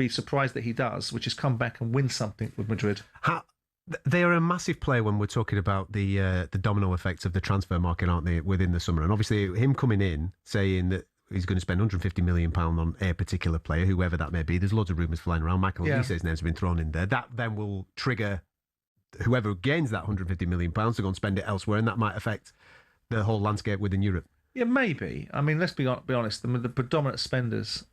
be surprised that he does, which is come back and win something with Madrid. They are a massive player when we're talking about the domino effects of the transfer market, aren't they, within the summer? And obviously him coming in, saying that he's going to spend £150 million on a particular player, whoever that may be. There's loads of rumours flying around. Michael Olise's name's been thrown in there. That then will trigger whoever gains that £150 million to go and spend it elsewhere, and that might affect the whole landscape within Europe. Yeah, maybe. I mean, let's be honest. The predominant spenders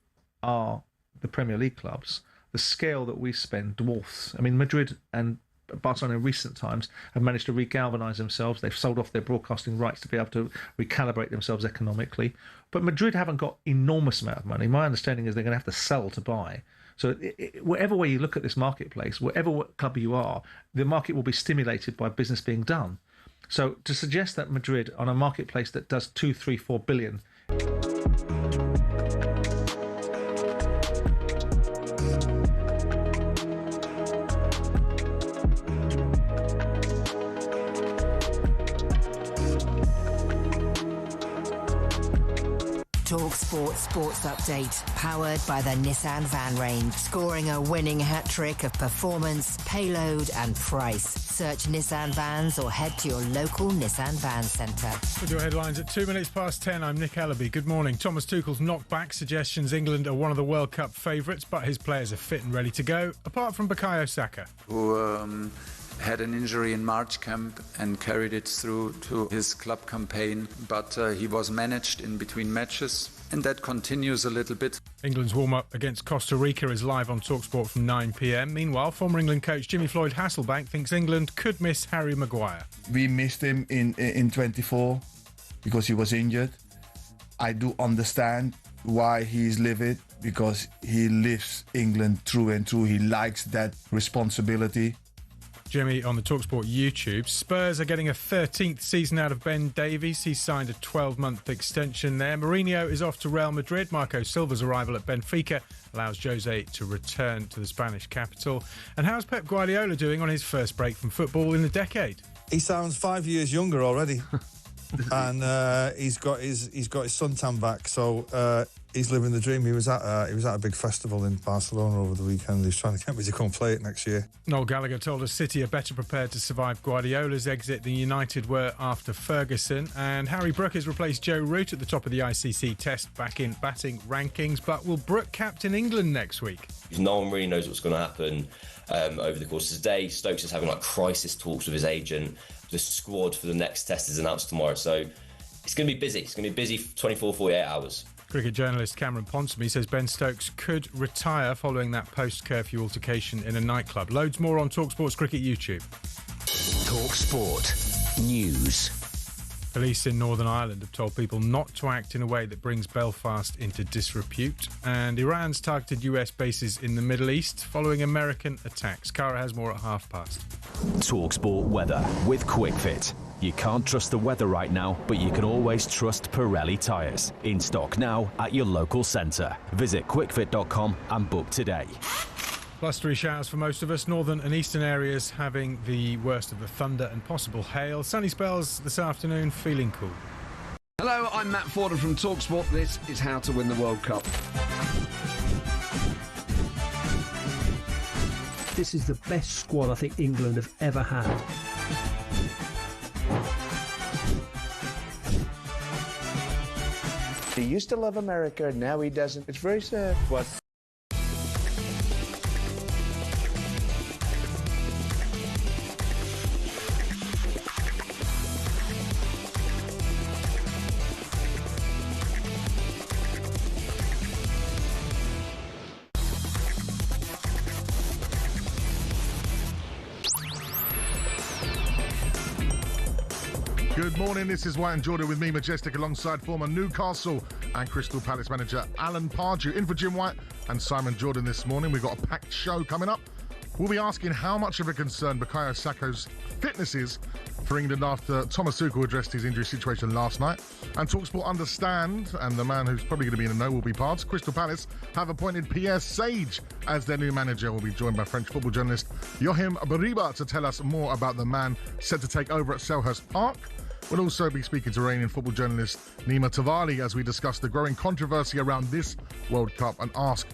are the Premier League clubs. The scale that we spend dwarfs. I mean, Madrid and Barcelona in recent times have managed to regalvanise themselves. They've sold off their broadcasting rights to be able to recalibrate themselves economically. But Madrid haven't got enormous amount of money. My understanding is they're going to have to sell to buy. So whatever way you look at this marketplace, whatever club you are, the market will be stimulated by business being done. So to suggest that Madrid, on a marketplace that does 2, 3, 4 billion... talkSPORT Sports Update, powered by the Nissan van range. Scoring a winning hat-trick of performance, payload and price. Search Nissan Vans or head to your local Nissan Van Centre. With your headlines at 10:02, I'm Nick Ellaby. Good morning. Thomas Tuchel's knockback suggestions England are one of the World Cup favourites, but his players are fit and ready to go, apart from Bukayo Saka. Who had an injury in March camp and carried it through to his club campaign, but he was managed in between matches, and that continues a little bit. England's warm-up against Costa Rica is live on talkSPORT from 9 p.m. Meanwhile, former England coach Jimmy Floyd Hasselbaink thinks England could miss Harry Maguire. We missed him in 24 because he was injured. I do understand why he's livid, because he lives England through and through. He likes that responsibility. Jimmy on the talkSPORT YouTube. Spurs are getting a 13th season out of Ben Davies. He's signed a 12-month extension there. Mourinho is off to Real Madrid. Marco Silva's arrival at Benfica allows Jose to return to the Spanish capital. And how's Pep Guardiola doing on his first break from football in a decade? He sounds 5 years younger already. And he's got his suntan back, so he's living the dream. He was at a big festival in Barcelona over the weekend. He's trying to get me to come play it next year. Noel Gallagher told us City are better prepared to survive Guardiola's exit than United were after Ferguson. And Harry Brook has replaced Joe Root at the top of the ICC Test back in batting rankings. But will Brook captain England next week? No one really knows what's going to happen over the course of the day. Stokes is having crisis talks with his agent. The squad for the next test is announced tomorrow, so it's going to be busy. It's going to be busy for 24, 48 hours. Cricket journalist Cameron Ponsonby says Ben Stokes could retire following that post-curfew altercation in a nightclub. Loads more on talkSPORT's Cricket YouTube. talkSPORT News. Police in Northern Ireland have told people not to act in a way that brings Belfast into disrepute. And Iran's targeted US bases in the Middle East following American attacks. Cara has more at past. talkSPORT weather with QuickFit. You can't trust the weather right now, but you can always trust Pirelli tyres. In stock now at your local centre. Visit quickfit.com and book today. Blustery showers for most of us. Northern and eastern areas having the worst of the thunder and possible hail. Sunny spells this afternoon, feeling cool. Hello, I'm Matt Fordham from talkSPORT. This is how to win the World Cup. This is the best squad I think England have ever had. He used to love America, now he doesn't. It's very sad. What? Good morning, this is White and Jordan with me, Majestic, alongside former Newcastle and Crystal Palace manager Alan Pardew. In for Jim White and Simon Jordan this morning. We've got a packed show coming up. We'll be asking how much of a concern Bukayo Saka's fitness is for England after Thomas Tuchel addressed his injury situation last night. And talkSPORT Understand, and the man who's probably going to be in the know will be Pards. Crystal Palace have appointed Pierre Sage as their new manager. We'll be joined by French football journalist Joachim Bariba to tell us more about the man set to take over at Selhurst Park. We'll also be speaking to Iranian football journalist Nima Tavali as we discuss the growing controversy around this World Cup and ask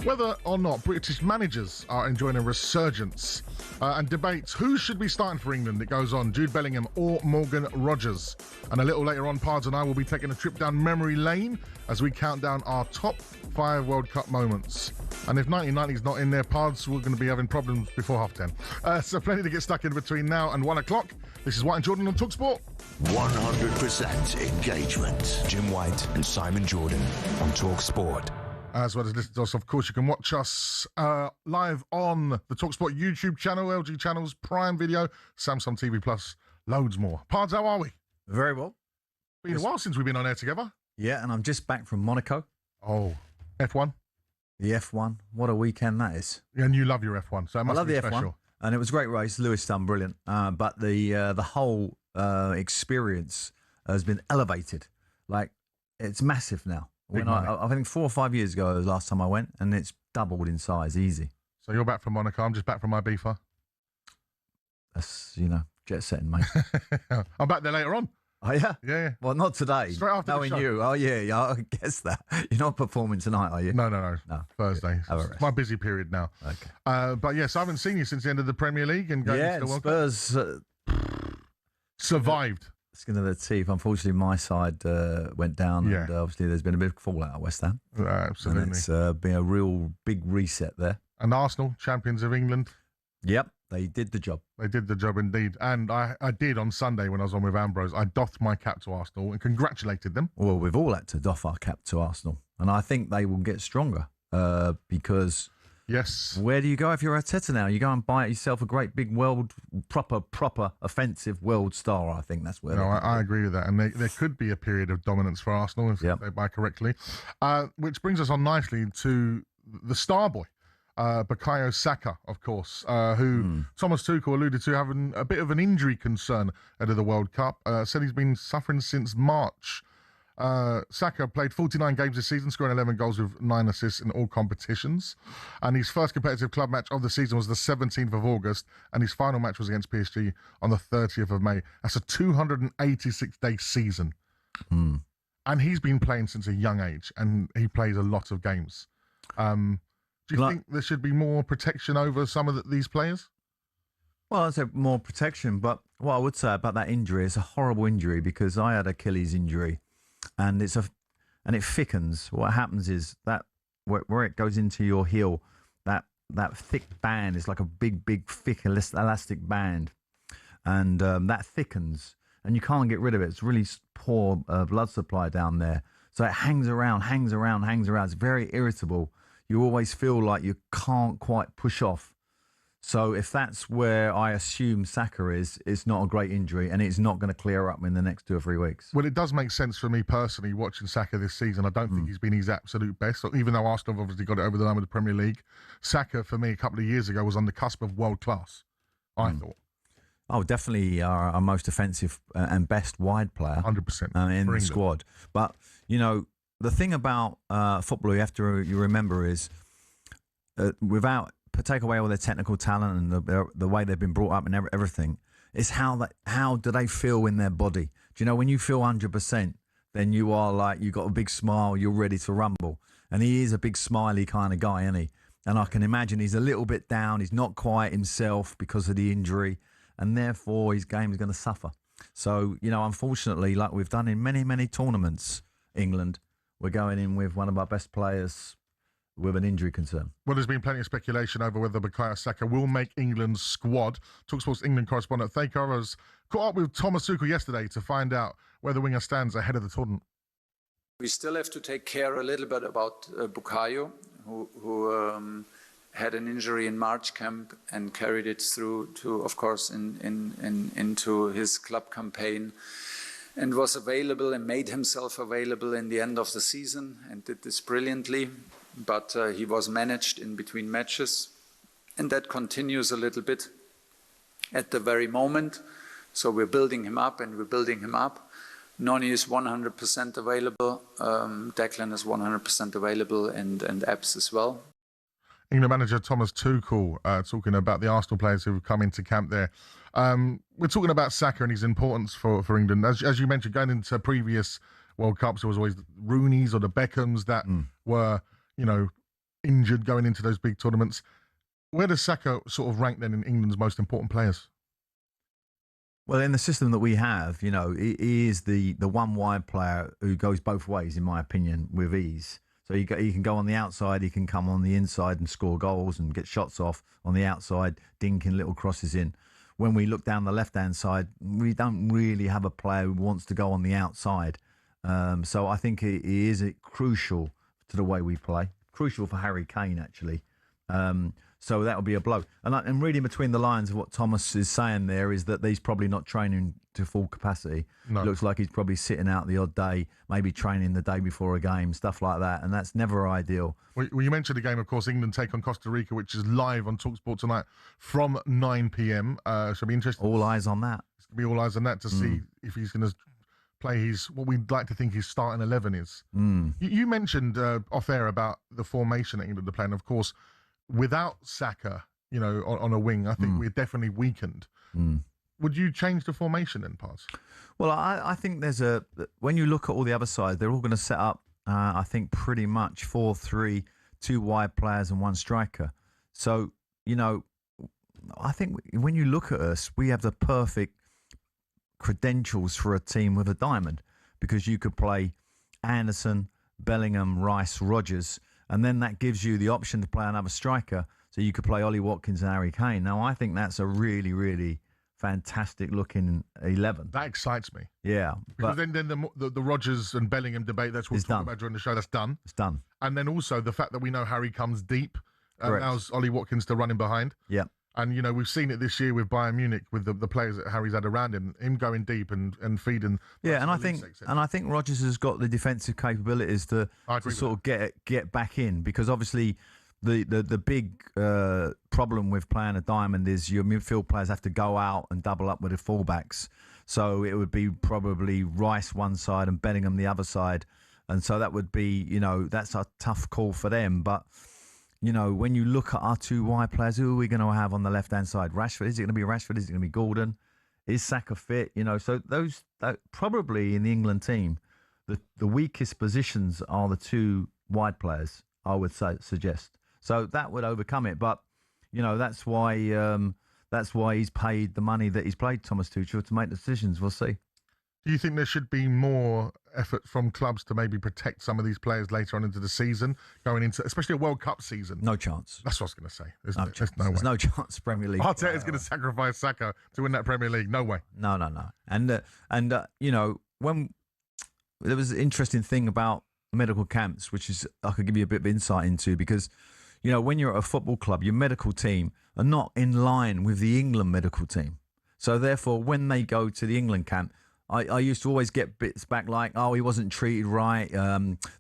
whether or not British managers are enjoying a resurgence, and debates who should be starting for England. It goes on, Jude Bellingham or Morgan Rogers. And a little later on, Pards and I will be taking a trip down memory lane as we count down our top 5 World Cup moments. And if 1990 is not in there, Pards, we're going to be having problems before 10:30. So plenty to get stuck in between now and 1 o'clock. This is White and Jordan on talkSPORT. 100% engagement. Jim White and Simon Jordan on talkSPORT. As well as listen to us, of course, you can watch us live on the talkSPORT YouTube channel, LG channels, Prime Video, Samsung TV Plus, loads more. Pards, how are we? Very well. Been a while since we've been on air together. Yeah, and I'm just back from Monaco. Oh, F1? The F1. What a weekend that is. Yeah, and you love your F1, so it must be special. I love the F1, and it was a great race. Lewis done brilliant, but the whole experience has been elevated. Like, it's massive now. I think 4 or 5 years ago was the last time I went, and it's doubled in size, easy. So you're back from Monaco. I'm just back from Ibiza. That's, jet setting, mate. I'm back there later on. Oh, yeah? Yeah. Well, not today. Straight after Knowing the show. you. Oh, yeah, I guess that. You're not performing tonight, are you? No. Thursday. Have a rest. It's my busy period now. Okay. But yes, I haven't seen you since the end of the Premier League and going into the World Cup. Spurs survived. Skin of their teeth. Unfortunately, my side went down, and obviously there's been a big fallout at West Ham. Absolutely. And it's been a real big reset there. And Arsenal, champions of England. Yep, they did the job. They did the job indeed. And I did on Sunday when I was on with Ambrose. I doffed my cap to Arsenal and congratulated them. Well, we've all had to doff our cap to Arsenal. And I think they will get stronger because... Yes. Where do you go if you're Arteta now? You go and buy yourself a great big proper offensive world star. I think that's where. No, I agree with that. And there could be a period of dominance for Arsenal if they buy correctly. Which brings us on nicely to the star boy, Bukayo Saka, of course, who Thomas Tuchel alluded to having a bit of an injury concern ahead of the World Cup. Said he's been suffering since March. Saka played 49 games this season, scoring 11 goals with 9 assists in all competitions. And his first competitive club match of the season was the 17th of August, and his final match was against PSG on the 30th of May. That's a 286-day season. And he's been playing since a young age, and he plays a lot of games. Do you think there should be more protection over some of these players? Well, I'd say more protection, but what I would say about that injury, it's a horrible injury because I had Achilles injury. And it thickens. What happens is that where it goes into your heel, that thick band is like a big, thick elastic band, and that thickens, and you can't get rid of it. It's really poor blood supply down there, so it hangs around. It's very irritable. You always feel like you can't quite push off. So if that's where I assume Saka is, it's not a great injury, and it's not going to clear up in the next 2 or 3 weeks. Well, it does make sense for me personally watching Saka this season. I don't think he's been his absolute best, even though Arsenal have obviously got it over the line with the Premier League. Saka, for me, a couple of years ago, was on the cusp of world class, I thought. Oh, definitely our most offensive and best wide player. 100% in the squad. But, the thing about football you have to remember is take away all their technical talent and the way they've been brought up and everything, is how do they feel in their body? Do you know, when you feel 100%, then you are like, you got a big smile, you're ready to rumble. And he is a big smiley kind of guy, isn't he? And I can imagine he's a little bit down, he's not quite himself because of the injury, and therefore his game is going to suffer. So, unfortunately, like we've done in many, many tournaments, England, we're going in with one of our best players with an injury concern. Well, there's been plenty of speculation over whether Bukayo Saka will make England's squad. talkSPORT's England correspondent Thakar has caught up with Thomas Tuchel yesterday to find out where the winger stands ahead of the tournament. We still have to take care a little bit about Bukayo, who had an injury in March camp and carried it through to, of course, into his club campaign, and was available and made himself available in the end of the season and did this brilliantly. But he was managed in between matches, and that continues a little bit at the very moment. So we're building him up, Noni is 100% available, Declan is 100% available, and Epps as well. England manager Thomas Tuchel talking about the Arsenal players who have come into camp there. We're talking about Saka and his importance for England. As you mentioned, going into previous World Cups, there was always the Rooneys or the Beckhams that were, injured going into those big tournaments. Where does Saka sort of rank then in England's most important players? Well, in the system that we have, you know, he is the one wide player who goes both ways, in my opinion, with ease. So he can go on the outside, he can come on the inside and score goals and get shots off on the outside, dinking little crosses in. When we look down the left-hand side, we don't really have a player who wants to go on the outside. So I think he is crucial to the way we play. Crucial for Harry Kane, actually. So that will be a blow. And reading between the lines of what Thomas is saying there is that he's probably not training to full capacity. No. Looks like he's probably sitting out the odd day, maybe training the day before a game, stuff like that. And that's never ideal. Well, you mentioned the game, of course, England take on Costa Rica, which is live on talkSPORT tonight from 9 p.m. So it'll be interesting. All eyes on that. It's going to be all eyes on that to see if he's going to play what we'd like to think his starting 11 is. You mentioned off air about the formation that England are playing. Of course, without Saka, you know, on a wing, I think we're definitely weakened. Would you change the formation then, Pards? Well, I think when you look at all the other sides, they're all going to set up, I think, pretty much 4-3, 2 wide players and 1 striker. So, you know, I think when you look at us, we have the perfect credentials for a team with a diamond, because you could play Anderson, Bellingham, Rice, Rodgers, and then that gives you the option to play another striker. So you could play Ollie Watkins and Harry Kane. Now, I think that's a really, really fantastic looking 11. That excites me. Yeah. Because then the Rodgers and Bellingham debate, that's what we'll talk about during the show, that's done. It's done. And then also the fact that we know Harry comes deep, allows Ollie Watkins to run in behind. Yeah. And, you know, we've seen it this year with Bayern Munich, with the players that Harry's had around him going deep and feeding. Yeah, and I think Rodgers has got the defensive capabilities to sort of get back in, because obviously the big problem with playing a diamond is your midfield players have to go out and double up with the fullbacks. So it would be probably Rice one side and Bellingham the other side. And so that would be, you know, that's a tough call for them. But you know, when you look at our 2 wide players, who are we going to have on the left-hand side? Rashford? Is it going to be Rashford? Is it going to be Gordon? Is Saka fit? You know, so those probably in the England team, the weakest positions are the 2 wide players, I would suggest. So that would overcome it. But, you know, that's why he's paid the money that he's paid Thomas Tuchel to make the decisions. We'll see. Do you think there should be more effort from clubs to maybe protect some of these players later on into the season, going into especially a World Cup season? No chance. That's what I was going to say. There's no chance. Premier League. Arteta's going to sacrifice Saka to win that Premier League. No way. No. And you know, when there was an interesting thing about medical camps, which is I could give you a bit of insight into, because you know, when you're at a football club, your medical team are not in line with the England medical team. So therefore, when they go to the England camp, I used to always get bits back like, oh, he wasn't treated right.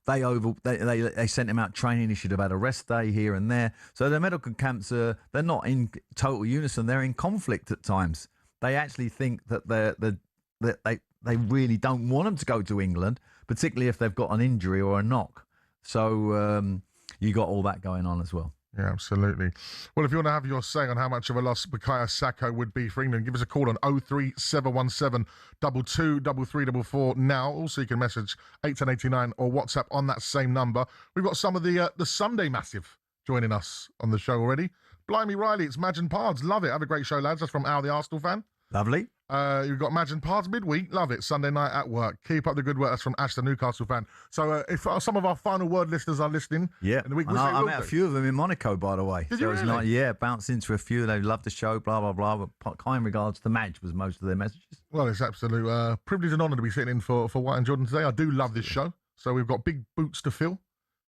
They sent him out training. He should have had a rest day here and there. So the medical camps they're not in total unison. They're in conflict at times. They actually think that they really don't want him to go to England, particularly if they've got an injury or a knock. So you got all that going on as well. Yeah, absolutely. Well, if you want to have your say on how much of a loss Bukayo Saka would be for England, give us a call on 03717 223344 now. Also, you can message 81089 or WhatsApp on that same number. We've got some of the Sunday Massive joining us on the show already. Blimey Riley, it's Madge and Pards. Love it. Have a great show, lads. That's from Al, the Arsenal fan. Lovely. You've got Madge and Pards midweek. Love it. Sunday night at work. Keep up the good work. That's from Ash, the Newcastle fan. So if some of our final word listeners are listening, yeah, in the week, I met a few of them in Monaco, by the way. Did you really? Bounced into a few. They loved the show, blah, blah, blah. But kind regards to Madge was most of their messages. Well, it's absolute privilege and honour to be sitting in for White and Jordan today. I do love this show. So we've got big boots to fill.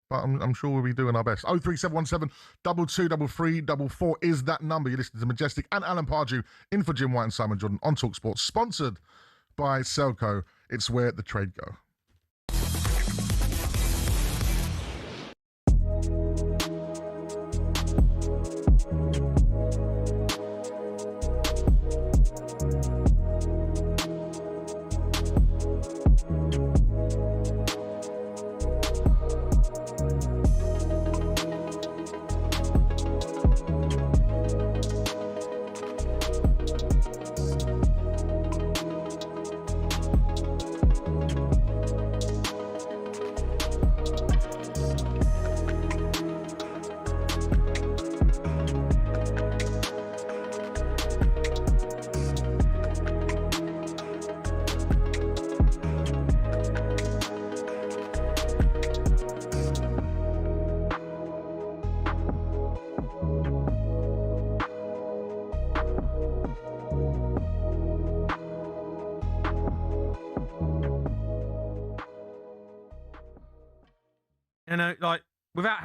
But I'm sure we'll be doing our best. 03717 223344 is that number. You're listening to Majestic and Alan Pardew in for Jim White and Simon Jordan on talkSPORT. Sponsored by Selco. It's where the trade go.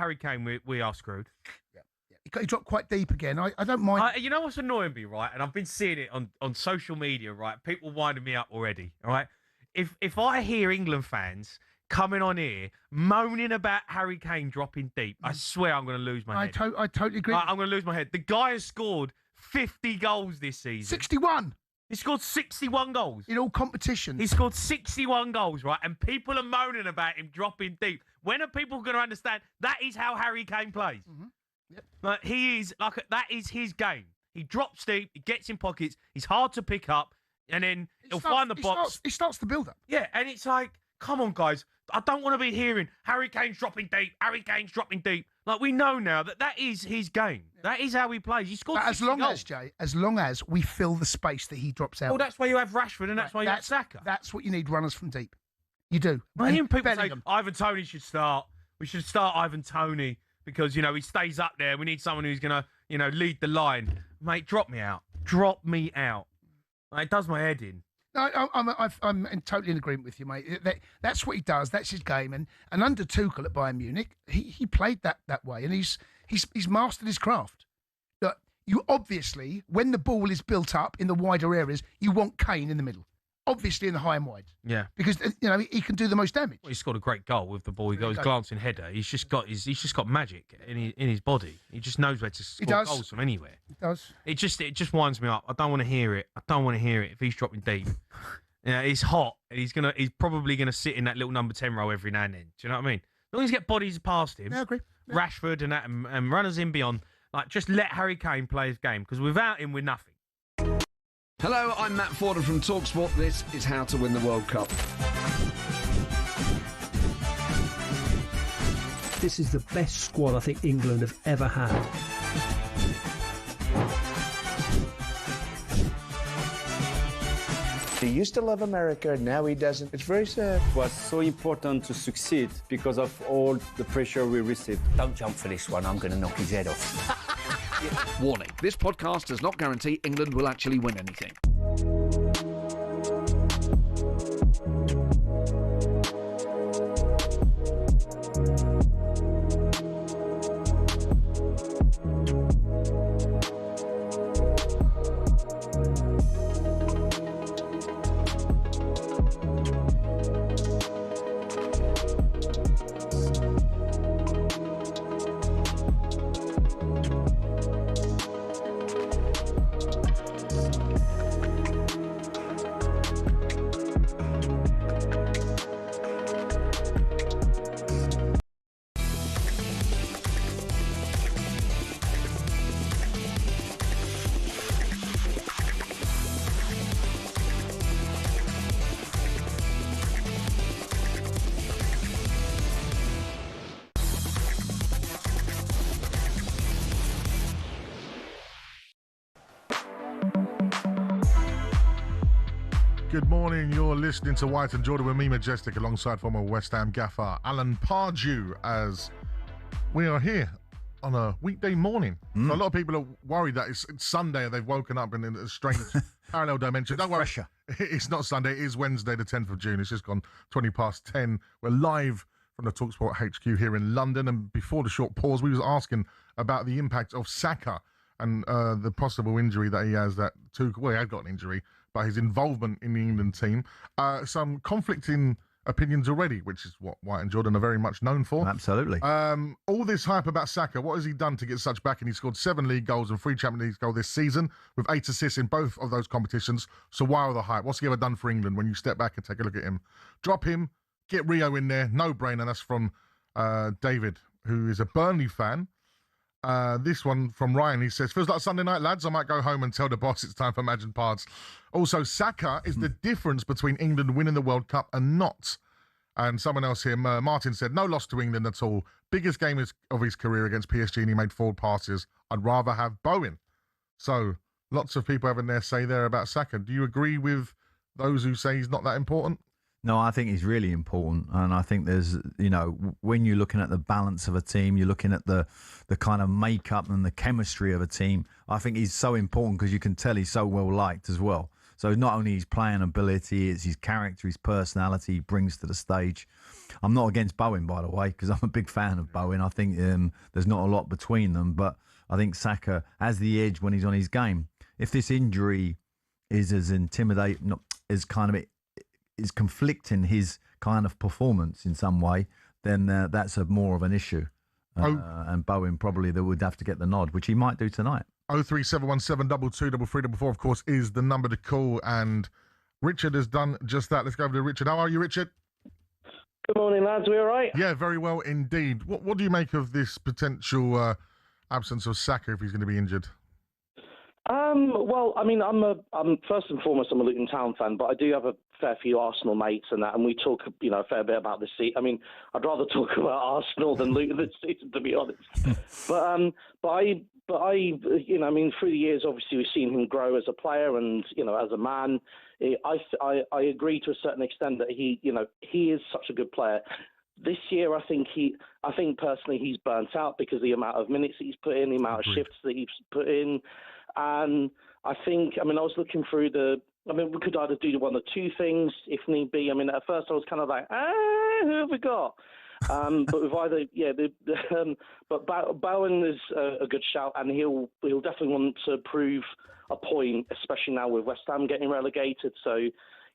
Harry Kane, we are screwed. He dropped quite deep again. I don't mind. You know what's annoying me, right? And I've been seeing it on social media, right? People winding me up already, all right? If I hear England fans coming on here moaning about Harry Kane dropping deep, I swear I'm going to lose my head. I totally agree. I'm going to lose my head. The guy has scored 50 goals this season. 61. He scored 61 goals. In all competitions. He scored 61 goals, right? And people are moaning about him dropping deep. When are people going to understand that is how Harry Kane plays? Mm-hmm. Yep. Like, that is his game. He drops deep, he gets in pockets, he's hard to pick up, and then he'll find the box. He starts the build-up. Yeah, and it's like, come on, guys. I don't want to be hearing Harry Kane's dropping deep, Harry Kane's dropping deep. Like, we know now that is his game. Yeah. That is how he plays. He scored 60 goals. As long as we fill the space that he drops out. Well, that's why you have Rashford and that's why you have Saka. That's what you need, runners from deep. You do. I hear people say, Ivan Toney should start. We should start Ivan Toney because, he stays up there. We need someone who's going to, lead the line. Mate, drop me out. Drop me out. It does my head in. No, I'm totally in agreement with you, mate. That's what he does. That's his game. And under Tuchel at Bayern Munich, he played that way, and he's mastered his craft. Look, you obviously, when the ball is built up in the wider areas, you want Kane in the middle. Obviously in the high and wide. Yeah. Because he can do the most damage. Well, he scored a great goal with the ball. He got his glancing header. He's just got magic in his body. He just knows where to score goals from anywhere. He does. It just winds me up. I don't want to hear it. If he's dropping deep. He's hot. He's probably gonna sit in that little number 10 role every now and then. Do you know what I mean? As long as you get bodies past him. Yeah, I agree. Yeah. Rashford and that and runners in beyond. Like, just let Harry Kane play his game, because without him we're nothing. Hello, I'm Matt Forden from talkSPORT. This is How to Win the World Cup. This is the best squad I think England have ever had. He used to love America, now he doesn't. It's very sad. It was so important to succeed because of all the pressure we received. Don't jump for this one, I'm going to knock his head off. Warning, this podcast does not guarantee England will actually win anything. Good morning, you're listening to White and Jordan with me, Majestic, alongside former West Ham gaffer Alan Pardew, as we are here on a weekday morning. So a lot of people are worried that it's Sunday and they've woken up in a strange parallel dimension. Don't worry, it's not Sunday, it is Wednesday the 10th of June. It's just gone 20 past 10. We're live from the talkSPORT HQ here in London, and before the short pause, we was asking about the impact of Saka and the possible injury that he has, that Tuchel, well, he had got an injury, but his involvement in the England team. Some conflicting opinions already, which is what White and Jordan are very much known for. Absolutely. All this hype about Saka, what has he done to get such backing? He scored 7 league goals and 3 Champions League goals this season, with 8 assists in both of those competitions. So why all the hype? What's he ever done for England when you step back and take a look at him? Drop him, get Rio in there, no brainer. That's from David, who is a Burnley fan. This one from Ryan, he says, feels like Sunday night, lads. I might go home and tell the boss it's time for Imagine Pards. Also, Saka is the difference between England winning the World Cup and not. And someone else here, Martin, said, no loss to England at all. Biggest game of his career against PSG, and he made forward passes. I'd rather have Bowen. So, lots of people having their say there about Saka. Do you agree with those who say he's not that important? No, I think he's really important. And I think there's, when you're looking at the balance of a team, you're looking at the kind of makeup and the chemistry of a team. I think he's so important because you can tell he's so well liked as well. So not only his playing ability, it's his character, his personality he brings to the stage. I'm not against Bowen, by the way, because I'm a big fan of Bowen. I think there's not a lot between them, but I think Saka has the edge when he's on his game. If this injury is as intimidating, as kind of is conflicting his kind of performance in some way, then that's more of an issue. And Bowen probably would have to get the nod, which he might do tonight. 03717 223344, of course, is the number to call. And Richard has done just that. Let's go over to Richard. How are you, Richard? Good morning, lads. We all right? Yeah, very well indeed. What do you make of this potential absence of Saka if he's going to be injured? Well, I mean, I'm first and foremost, I'm a Luton Town fan, but I do have a fair few Arsenal mates and that, and we talk, a fair bit about this season. I mean, I'd rather talk about Arsenal than Luton this season, to be honest. but I, I mean, through the years, obviously, we've seen him grow as a player and, as a man. I agree to a certain extent that he is such a good player. This year, I think personally he's burnt out because of the amount of minutes that he's put in, the amount of shifts that he's put in. And I was looking through we could either do one or two things if need be. I mean, at first I was kind of like, who have we got? But with either, but Bowen is a good shout, and he'll definitely want to prove a point, especially now with West Ham getting relegated. So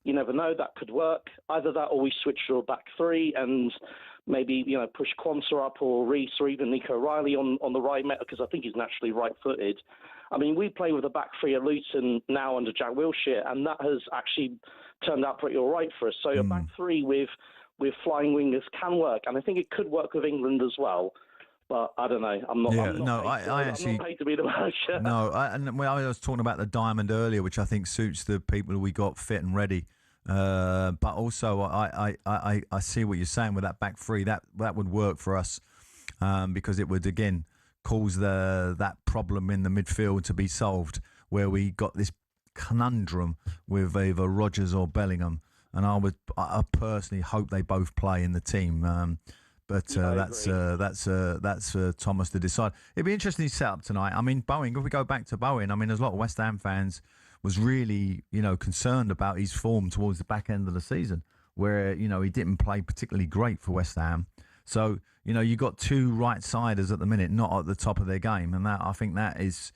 you never know, that could work. Either that, or we switch to a back three and maybe push Quansah up or Reece or even Nico Riley on the right, because I think he's naturally right-footed. I mean, we play with a back three at Luton now under Jack Wilshere, and that has actually turned out pretty all right for us. So a back three with flying wingers can work, and I think it could work with England as well. But I don't know. I'm not paid to be the manager. No, I was talking about the diamond earlier, which I think suits the people we got fit and ready. But also, I see what you're saying with that back three. That would work for us because it would again cause that problem in the midfield to be solved, where we got this conundrum with either Rodgers or Bellingham, and I personally hope they both play in the team. But that's for Thomas to decide. It'd be interesting to set up tonight. I mean, Bowen. If we go back to Bowen, I mean, there's a lot of West Ham fans was really, concerned about his form towards the back end of the season, where, he didn't play particularly great for West Ham. So, you got two right-siders at the minute, not at the top of their game. And I think that is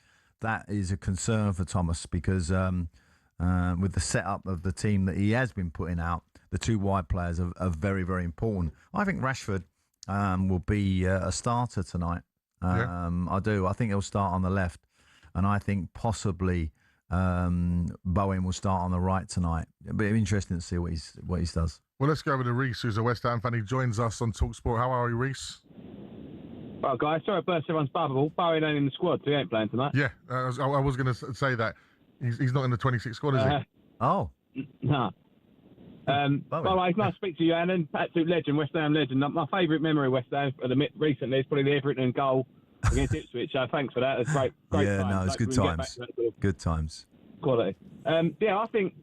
a concern for Thomas because with the setup of the team that he has been putting out, the two wide players are very, very important. I think Rashford will be a starter tonight. I do. I think he'll start on the left. And I think possibly Bowen will start on the right tonight. It'll be interesting to see what he does. Well, let's go over to Reece, who's a West Ham fan. He joins us on talkSPORT. How are you, Reece? Well, guys, sorry I burst everyone's bubble. Bowen ain't in the squad, so he ain't playing tonight. Yeah, I was going to say that. He's not in the 26 squad, is he? Oh. No. By the way, it's nice to speak to you, Alan. Absolute legend, West Ham legend. My favourite memory of West Ham recently is probably the Everton goal against Ipswich. So thanks for that. It's great. Yeah, time. No, it's good times. Good times. Quality. I think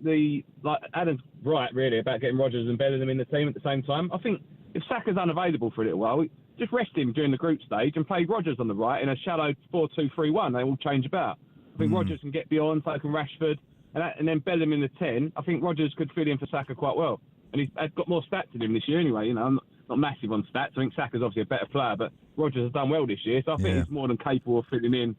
Adam's right, really, about getting Rodgers and Bellingham in the team at the same time. I think if Saka's unavailable for a little while, just rest him during the group stage and play Rodgers on the right in a shallow 4-2-3-1. They all change about. I think Rodgers can get beyond, so can Rashford, and then Bellingham in the 10. I think Rodgers could fill in for Saka quite well. And he's got more stats than him this year anyway. I'm not massive on stats. I think Saka's obviously a better player, but Rodgers has done well this year, so I think he's more than capable of filling in.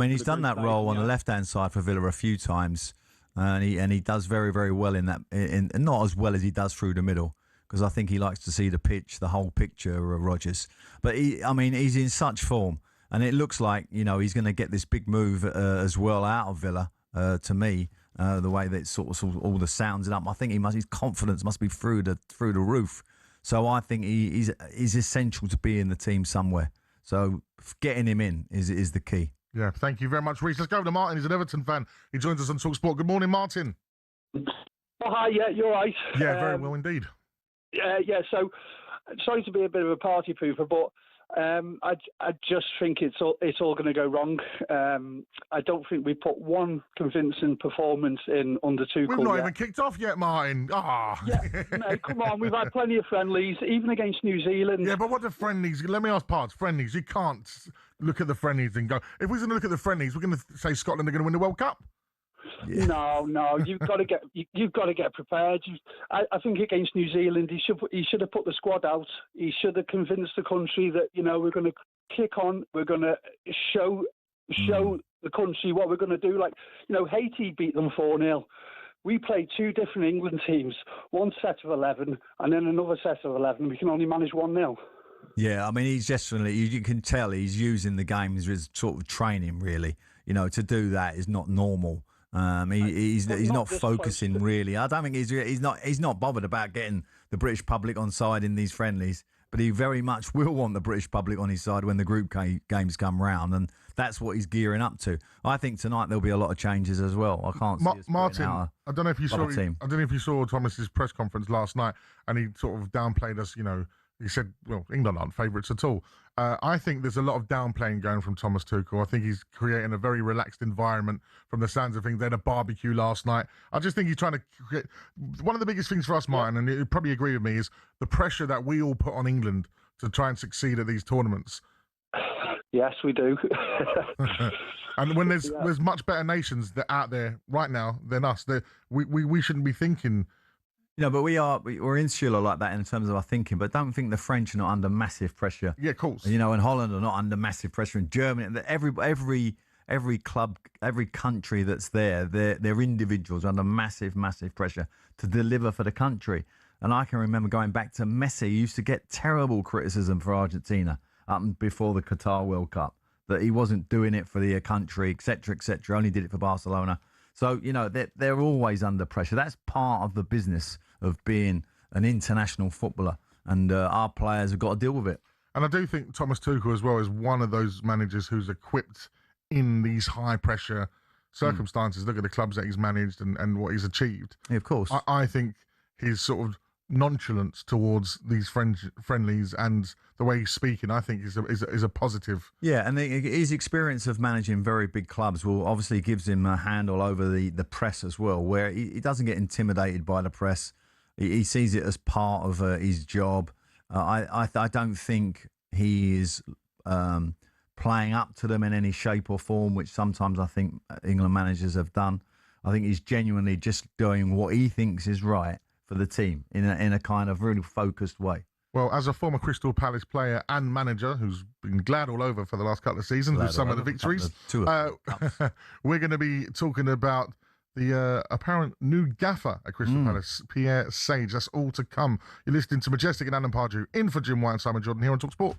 He's done that role on the left-hand side for Villa a few times, and he does very, very well in that. In not as well as he does through the middle, because I think he likes to see the whole picture of Rodgers. But he's in such form, and it looks like he's going to get this big move as well out of Villa. To me, the way that sort of all the sounds up, I think his confidence must be through the roof. So I think he's essential to be in the team somewhere. So getting him in is the key. Yeah, thank you very much, Reece. Let's go over to Martin. He's an Everton fan. He joins us on talkSPORT. Good morning, Martin. Oh, hi, yeah, you're right. Yeah, very well indeed. Yeah, so sorry to be a bit of a party pooper, but I just think it's all going to go wrong. I don't think we put one convincing performance in under Tuchel. We've not even kicked off yet, Martin. Yeah, no, come on. We've had plenty of friendlies, even against New Zealand. Yeah, but what are friendlies? Let me ask Pards. Friendlies, you can't look at the friendlies and go, if we're going to look at the friendlies, we're going to say Scotland are going to win the World Cup. No, you've got to get prepared. I think against New Zealand, he should have put the squad out. He should have convinced the country that we're going to kick on. We're going to show the country what we're going to do. Like Haiti beat them 4-0. We played two different England teams, one set of 11 and then another set of 11. We can only manage 1-0. Yeah, I mean, he's definitely, you can tell he's using the games as sort of training, really. To do that is not normal. He's not focusing really. I don't think he's not bothered about getting the British public on side in these friendlies, but he very much will want the British public on his side when the group games come round, and that's what he's gearing up to. I think tonight there'll be a lot of changes as well. I can't see us Martin. I don't know if you saw Thomas's press conference last night, and he sort of downplayed us. He said, well, England aren't favourites at all. I think there's a lot of downplaying going from Thomas Tuchel. I think he's creating a very relaxed environment from the sounds of things. They had a barbecue last night. I just think he's trying to create... One of the biggest things for us, Martin, and you probably agree with me, is the pressure that we all put on England to try and succeed at these tournaments. Yes, we do. And when there's much better nations that out there right now than us, we shouldn't be thinking... but we're insular like that in terms of our thinking, but don't think the French are not under massive pressure. Yeah, of course. And Holland are not under massive pressure, and Germany, every club, every country that's there, they're individuals under massive pressure to deliver for the country. And I can remember going back to Messi, he used to get terrible criticism for Argentina up before the Qatar World Cup, that he wasn't doing it for the country, etc., only did it for Barcelona. So, they're always under pressure. That's part of the business of being an international footballer, and our players have got to deal with it. And I do think Thomas Tuchel as well is one of those managers who's equipped in these high-pressure circumstances. Look at the clubs that he's managed and what he's achieved. Yeah, of course. I think his sort of nonchalance towards these friendlies and the way he's speaking, I think is a positive. Yeah, and his experience of managing very big clubs will obviously gives him a handle over the press as well, where he doesn't get intimidated by the press. He sees it as part of his job. I don't think he is playing up to them in any shape or form, which sometimes I think England managers have done. I think he's genuinely just doing what he thinks is right for the team in a kind of really focused way. Well, as a former Crystal Palace player and manager who's been glad all over for the last couple of seasons with some of the victories, we're going to be talking about the apparent new gaffer at Crystal Palace, Pierre Sage. That's all to come. You're listening to Majestic and Alan Pardew, in for Jim White and Simon Jordan here on talkSPORT.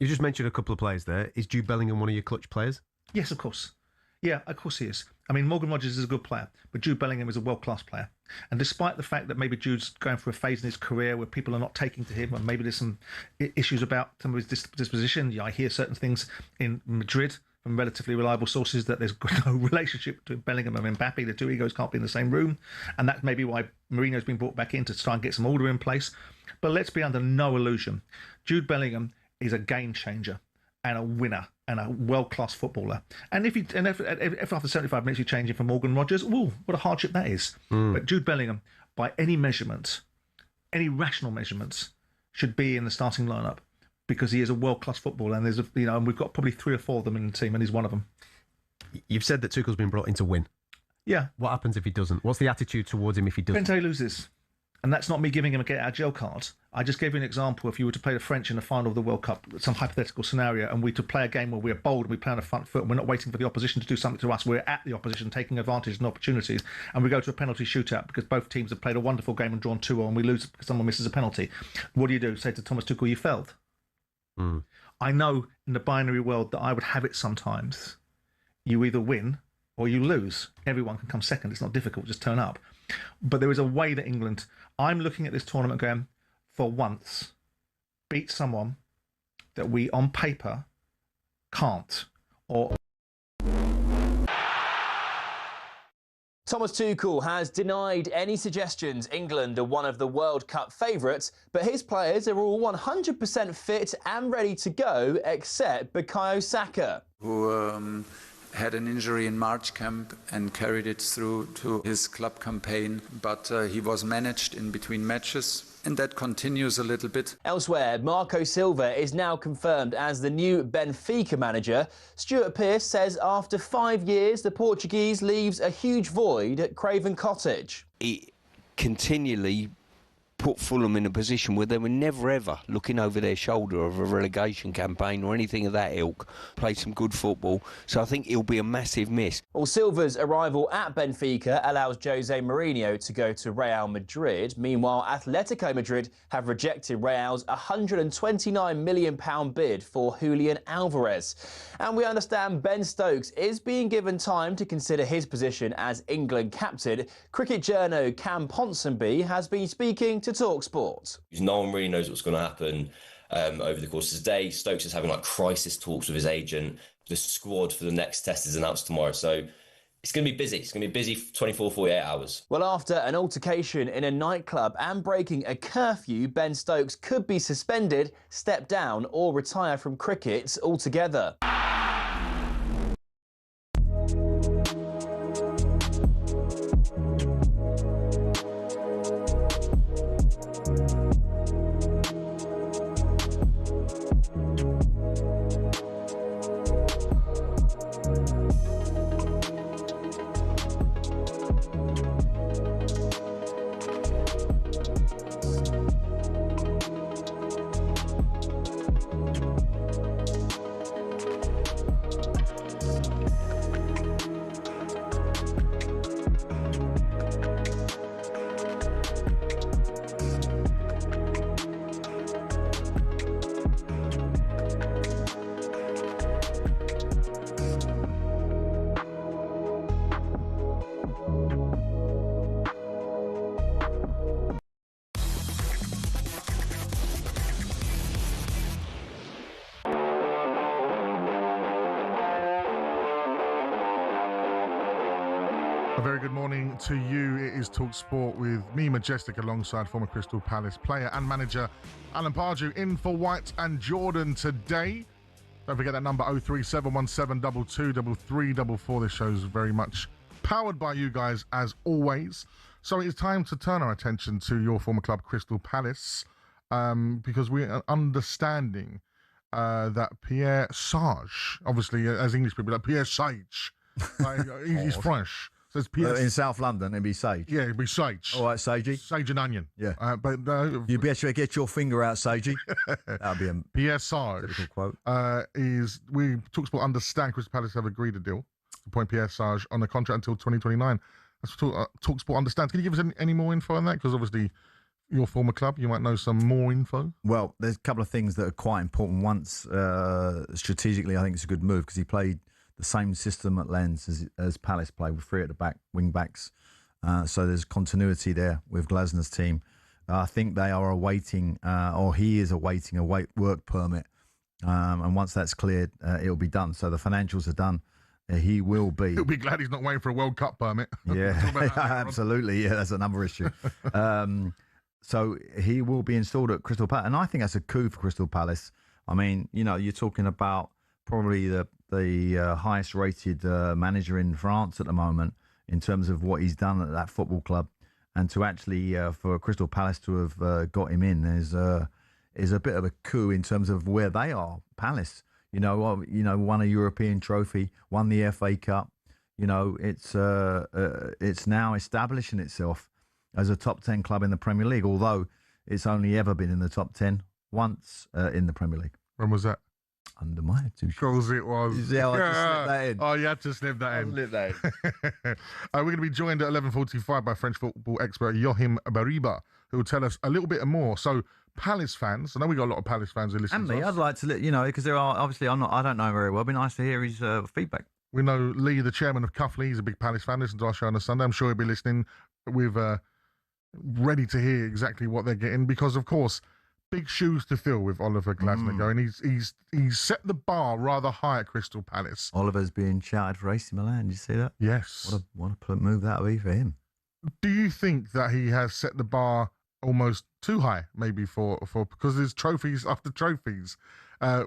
You just mentioned a couple of players there. Is Jude Bellingham one of your clutch players? Yes, of course. Yeah, of course he is. I mean, Morgan Rogers is a good player, but Jude Bellingham is a world-class player. And despite the fact that maybe Jude's going through a phase in his career where people are not taking to him, and maybe there's some issues about some of his disposition, I hear certain things in Madrid from relatively reliable sources that there's no relationship between Bellingham and Mbappe. The two egos can't be in the same room. And that's maybe why Mourinho's been brought back in to try and get some order in place. But let's be under no illusion. Jude Bellingham is a game changer and a winner and a world-class footballer. And if after 75 minutes you change him for Morgan Rogers, what a hardship that is. But Jude Bellingham, by any measurement, any rational measurements, should be in the starting lineup because he is a world-class footballer. And and we've got probably 3 or 4 of them in the team, and he's one of them. You've said that Tuchel's been brought in to win. Yeah. What happens if he doesn't? What's the attitude towards him if he doesn't? Depends how he loses. And that's not me giving him a get-out-of-jail card. I just gave you an example. If you were to play the French in the final of the World Cup, some hypothetical scenario, and we to play a game where we're bold and we play on the front foot and we're not waiting for the opposition to do something to us, we're at the opposition, taking advantage and opportunities, and we go to a penalty shootout because both teams have played a wonderful game and drawn 2-0 and we lose because someone misses a penalty. What do? Say to Thomas Tuchel, you failed. I know in the binary world that I would have it sometimes. You either win or you lose. Everyone can come second. It's not difficult. Just turn up. But there is a way that England... I'm looking at this tournament going, for once, beat someone that we, on paper, can't. Or... Thomas Tuchel has denied any suggestions England are one of the World Cup favourites, but his players are all 100% fit and ready to go, except Bukayo Saka, who had an injury in March camp and carried it through to his club campaign, but he was managed in between matches. And that continues a little bit. Elsewhere, Marco Silva is now confirmed as the new Benfica manager. Stuart Pearce says after 5 years, the Portuguese leaves a huge void at Craven Cottage. He continually put Fulham in a position where they were never ever looking over their shoulder of a relegation campaign or anything of that ilk. Played some good football, so I think he'll be a massive miss. Well, Silva's arrival at Benfica allows Jose Mourinho to go to Real Madrid. Meanwhile, Atletico Madrid have rejected Real's £129 million bid for Julian Alvarez. And we understand Ben Stokes is being given time to consider his position as England captain. Cricket journo Cam Ponsonby has been speaking to talkSPORT. No one really knows what's going to happen over the course of the day. Stokes is having crisis talks with his agent. The squad for the next test is announced tomorrow. So it's going to be busy. It's going to be busy 24, 48 hours. Well, after an altercation in a nightclub and breaking a curfew, Ben Stokes could be suspended, step down or retire from cricket altogether. A very good morning to you. It is talkSPORT with me, Majestic, alongside former Crystal Palace player and manager Alan Pardew, in for White and Jordan today. Don't forget that number 03717223344. This show is very much powered by you guys as always. So it's time to turn our attention to your former club, Crystal Palace, because we are understanding that Pierre Sage, obviously as English people, like Pierre Sage, he's French. So it's Pierre. In South London, it'd be Sage. Yeah, it'd be Sage. All right, Sagey. Sage and onion. Yeah. But you better get your finger out, Sagey. That'd be a Pierre Sage quote. We talkSPORT understand Crystal Palace have agreed a deal to appoint Pierre Sage on a contract until 2029. That's what talkSPORT understands. Can you give us any more info on that? Because obviously, your former club, you might know some more info. Well, there's a couple of things that are quite important. Once, strategically, I think it's a good move because he played the same system at Lens as Palace played, with three at the back, wing backs. So there's continuity there with Glasner's team. I think they are awaiting, or he is awaiting a work permit. And once that's cleared, it'll be done. So the financials are done. He will be. He'll be glad he's not waiting for a World Cup permit. Yeah, absolutely. Yeah, that's another issue. So he will be installed at Crystal Palace. And I think that's a coup for Crystal Palace. I mean, you're talking about probably the highest rated manager in France at the moment in terms of what he's done at that football club, and to actually for Crystal Palace to have got him in is a bit of a coup in terms of where they are. Palace, won a European trophy, won the FA Cup. It's now establishing itself, as a top 10 club in the Premier League, although it's only ever been in the top 10 once in the Premier League. When was that? Under my two. Of course it was. You see how I just slipped that in? Oh, you had to slip that in. We're going to be joined at 11:45 by French football expert Yohim Bariba, who will tell us a little bit more. So, Palace fans, I know we got a lot of Palace fans who listen And to me, us. I'd like to, because there are, obviously, I don't know very well. It'd be nice to hear his feedback. We know Lee, the chairman of Cuffley, he's a big Palace fan. Listen to our show on a Sunday. I'm sure he'll be listening with ready to hear exactly what they're getting because, of course, big shoes to fill with Oliver Glasner going. He's set the bar rather high at Crystal Palace. Oliver's being shouted for AC Milan. Did you see that? Yes. What a move that would be for him. Do you think that he has set the bar almost too high, maybe for because there's trophies after trophies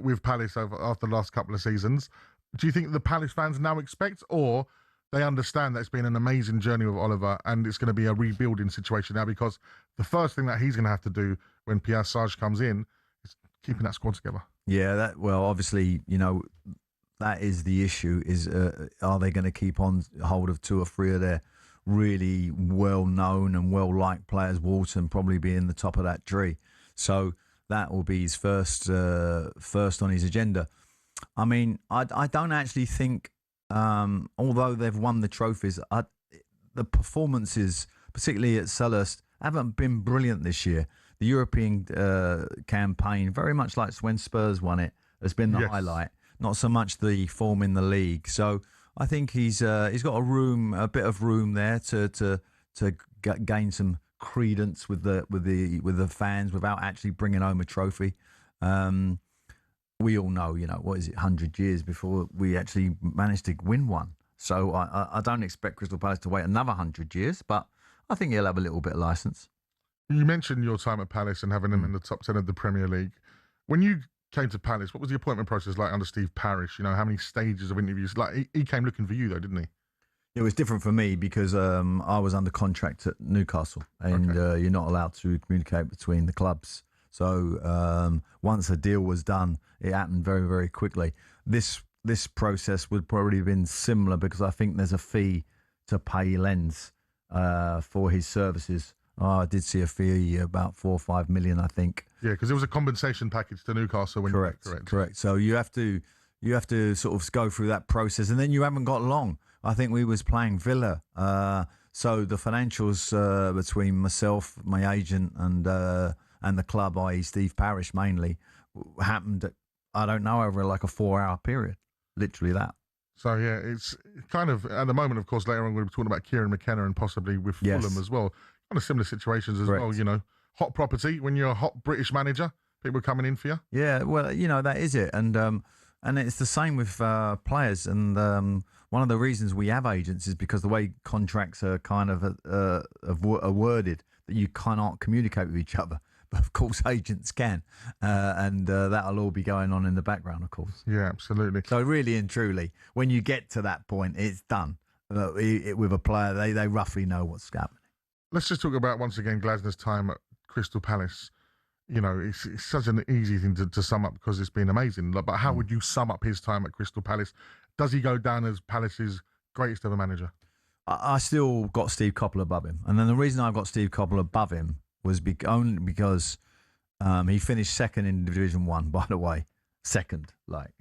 with Palace after the last couple of seasons? Do you think the Palace fans now expect, or they understand that it's been an amazing journey with Oliver and it's going to be a rebuilding situation now? Because the first thing that he's going to have to do when Pierre Sarge comes in is keeping that squad together. Yeah, obviously, that is the issue, is are they going to keep on hold of two or three of their really well-known and well-liked players, Walton probably being the top of that tree. So that will be his first on his agenda. I mean, I don't actually think, although they've won the trophies, the performances, particularly at Selhurst, haven't been brilliant this year. The European campaign, very much like when Spurs won it, has been the highlight. Not so much the form in the league. So I think he's got a bit of room there to gain some credence with the fans without actually bringing home a trophy. We all know, what is it, 100 years before we actually managed to win one. So I don't expect Crystal Palace to wait another 100 years, but I think he'll have a little bit of licence. You mentioned your time at Palace and having them in the top 10 of the Premier League. When you came to Palace, what was the appointment process like under Steve Parish? How many stages of interviews? Like he came looking for you though, didn't he? It was different for me because I was under contract at Newcastle and you're not allowed to communicate between the clubs. So once a deal was done, it happened very, very quickly. This process would probably have been similar because I think there's a fee to pay Lens for his services. I did see a fee about 4 or 5 million, I think. Yeah, because there was a compensation package to Newcastle when correct. So you have to sort of go through that process, and then you haven't got long. I think we was playing Villa, so the financials between myself, my agent, and the club, i.e. Steve Parish mainly, happened. I don't know, over like a 4-hour period, literally that. So yeah, it's kind of at the moment. Of course, later on we'll be talking about Kieran McKenna and possibly with Fulham as well. Kind of similar situations as well, hot property when you're a hot British manager, people coming in for you. Yeah, well, that is it, and it's the same with players. And one of the reasons we have agents is because the way contracts are kind of are worded that you cannot communicate with each other. But of course, agents can, and that'll all be going on in the background, of course. Yeah, absolutely. So really and truly, when you get to that point, it's done. With a player, they roughly know what's happening. Let's just talk about, once again, Glasner's time at Crystal Palace. It's such an easy thing to sum up because it's been amazing. But how would you sum up his time at Crystal Palace? Does he go down as Palace's greatest ever manager? I still got Steve Coppell above him. And then the reason I got Steve Coppell above him was only because he finished second in Division 1, by the way. Second,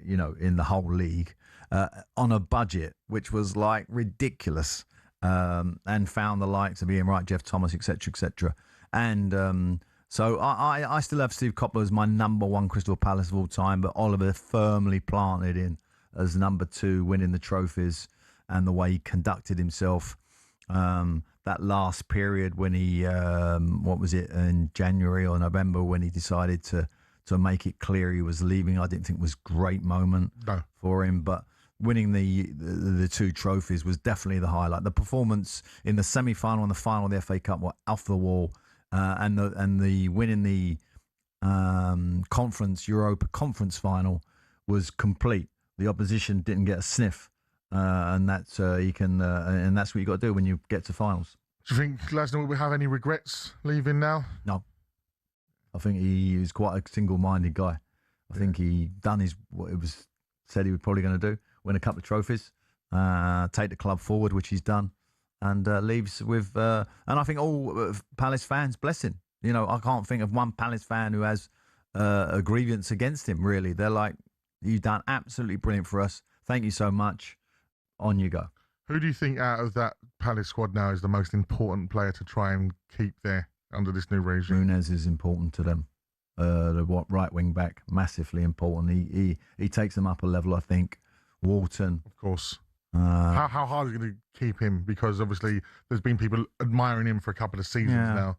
in the whole league, on a budget which was ridiculous. And found the likes of Ian Wright, Jeff Thomas, etc., etc. And so I still have Steve Coppell as my number one Crystal Palace of all time, but Oliver firmly planted in as number 2, winning the trophies and the way he conducted himself. That last period when he, in January or November, when he decided to make it clear he was leaving, I didn't think was a great moment for him, but winning the 2 trophies was definitely the highlight. The performance in the semi-final and the final of the FA Cup were off the wall, and the winning the Europa Conference final was complete. The opposition didn't get a sniff, and that's and that's what you got to do when you get to finals. Do you think Glasner will have any regrets leaving now? No. I think he was quite a single-minded guy. I think he done what it was said he was probably going to do. Win a couple of trophies, take the club forward, which he's done, and leaves with, and I think all Palace fans bless him. You know, I can't think of one Palace fan who has a grievance against him, really. They're like, you've done absolutely brilliant for us. Thank you so much. On you go. Who do you think out of that Palace squad now is the most important player to try and keep there under this new regime? Nunez is important to them. The right wing back, massively important. He takes them up a level, I think. Walton. Of course. How hard is it going to keep him? Because obviously there's been people admiring him for a couple of seasons now.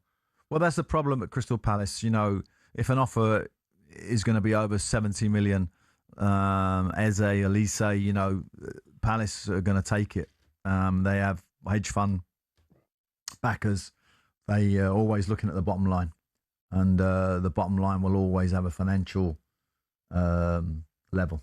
Well, that's the problem at Crystal Palace. You know, if an offer is going to be over 70 million, Eze, Elise, you know, Palace are going to take it. They have hedge fund backers. They are always looking at the bottom line. And the bottom line will always have a financial level.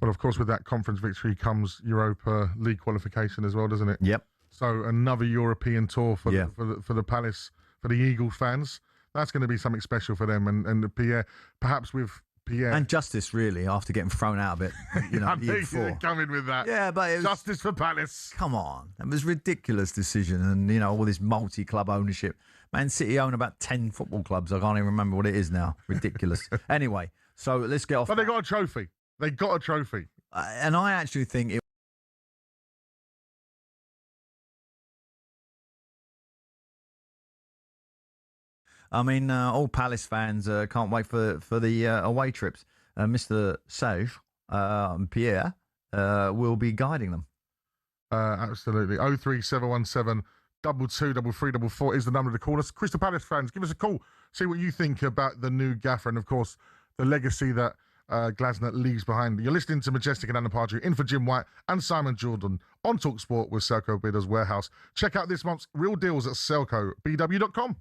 Well, of course, with that conference victory comes Europa League qualification as well, doesn't it? Yep. So another European tour for the Palace, for the Eagles fans. That's going to be something special for them. And Pierre, perhaps with Pierre. And Justice, really, after getting thrown out a bit, you know, I the year knew you before. were coming with that. Yeah, but it was, Justice for Palace. Come on. It was a ridiculous decision. And, you know, all this multi-club ownership. Man City own about 10 football clubs. I can't even remember what it is now. Ridiculous. Anyway, so let's get off. But they got a trophy. They got a trophy. And I actually think it. I mean, all Palace fans can't wait for the away trips. Mr. Sage, Pierre, will be guiding them. Absolutely. 03717 223344 is the number to call us. Crystal Palace fans, give us a call. See what you think about the new gaffer and, of course, the legacy that Glasner leaves behind. You're listening to Majestic and Alan Pardew, in for Jim White and Simon Jordan on talkSPORT with Selco Bidders Warehouse. Check out this month's real deals at selcobw.com.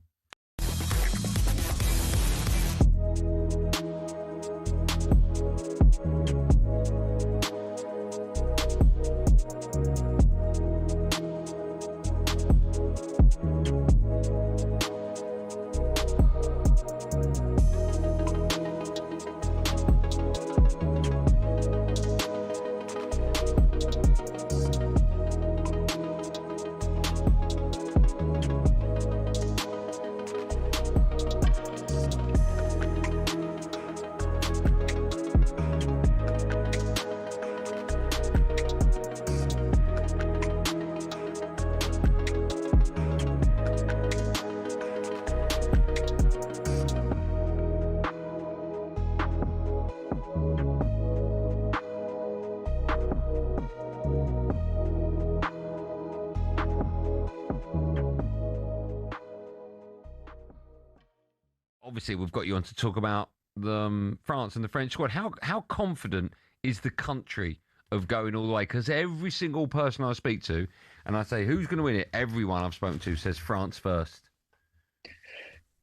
Obviously, we've got you on to talk about France and the French squad. How confident is the country of going all the way? Because every single person I speak to, and I say, who's going to win it? Everyone I've spoken to says France first.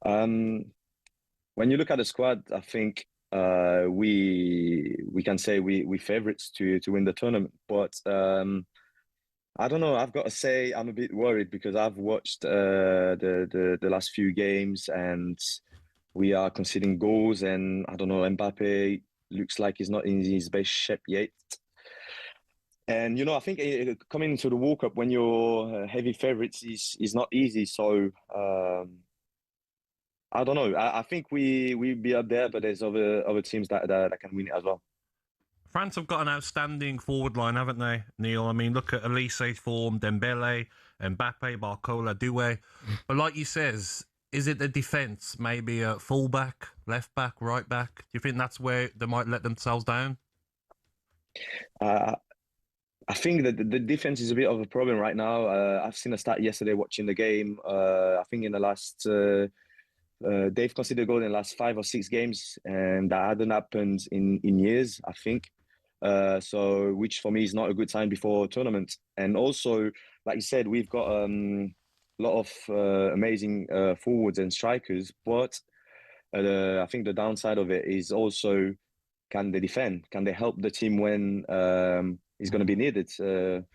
When you look at the squad, I think we can say we favourites to win the tournament. But I don't know. I've got to say I'm a bit worried because I've watched the last few games and we are conceding goals, and I don't know, Mbappe looks like he's not in his best shape yet. And, you know, I think coming into the World Cup when you're heavy favourites is not easy. So, I don't know. I think we'll be up there, but there's other teams that can win it as well. France have got an outstanding forward line, haven't they, Neil? I mean, look at Elise's form, Dembele, Mbappe, Barcola, Doué. But like you says, is it the defence? Maybe a full-back, left-back, right-back? Do you think that's where they might let themselves down? I think that the defense is a bit of a problem right now. I've seen a stat yesterday watching the game. I think in the last, they've conceded a goal in the last 5 or 6 games, and that hadn't happened in years, I think. So, which for me is not a good sign before tournament. And also, like you said, we've got a lot of amazing forwards and strikers, but I think the downside of it is also, can they defend? Can they help the team when is going to be needed? Hello,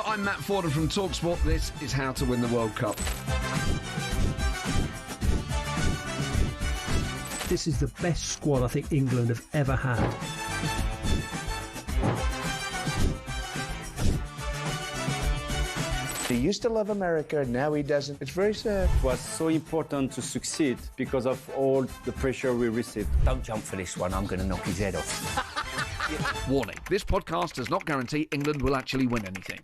I'm Matt Forden from talkSPORT. This is How to Win the World Cup. This is the best squad I think England have ever had. He used to love America, now he doesn't. It's very sad. It was so important to succeed because of all the pressure we received. Don't jump for this one, I'm going to knock his head off. Warning, this podcast does not guarantee England will actually win anything.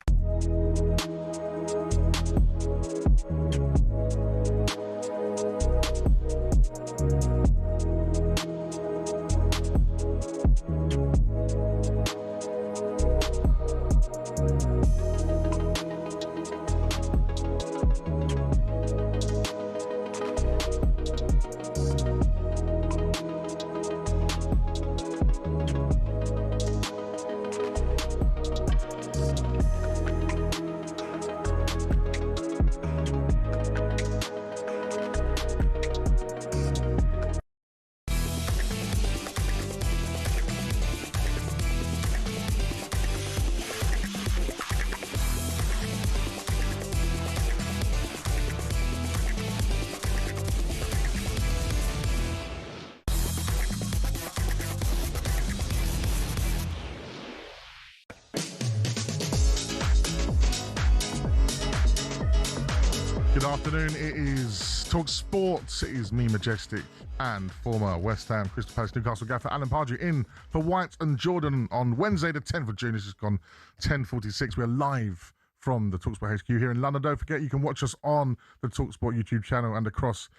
Good afternoon. It is talkSPORT. It is me, Majestic, and former West Ham, Crystal Palace, Newcastle gaffer Alan Pardew in for White and Jordan on Wednesday, the 10th of June. This has gone 10:46. We're live from the talkSPORT HQ here in London. Don't forget, you can watch us on the talkSPORT YouTube channel and across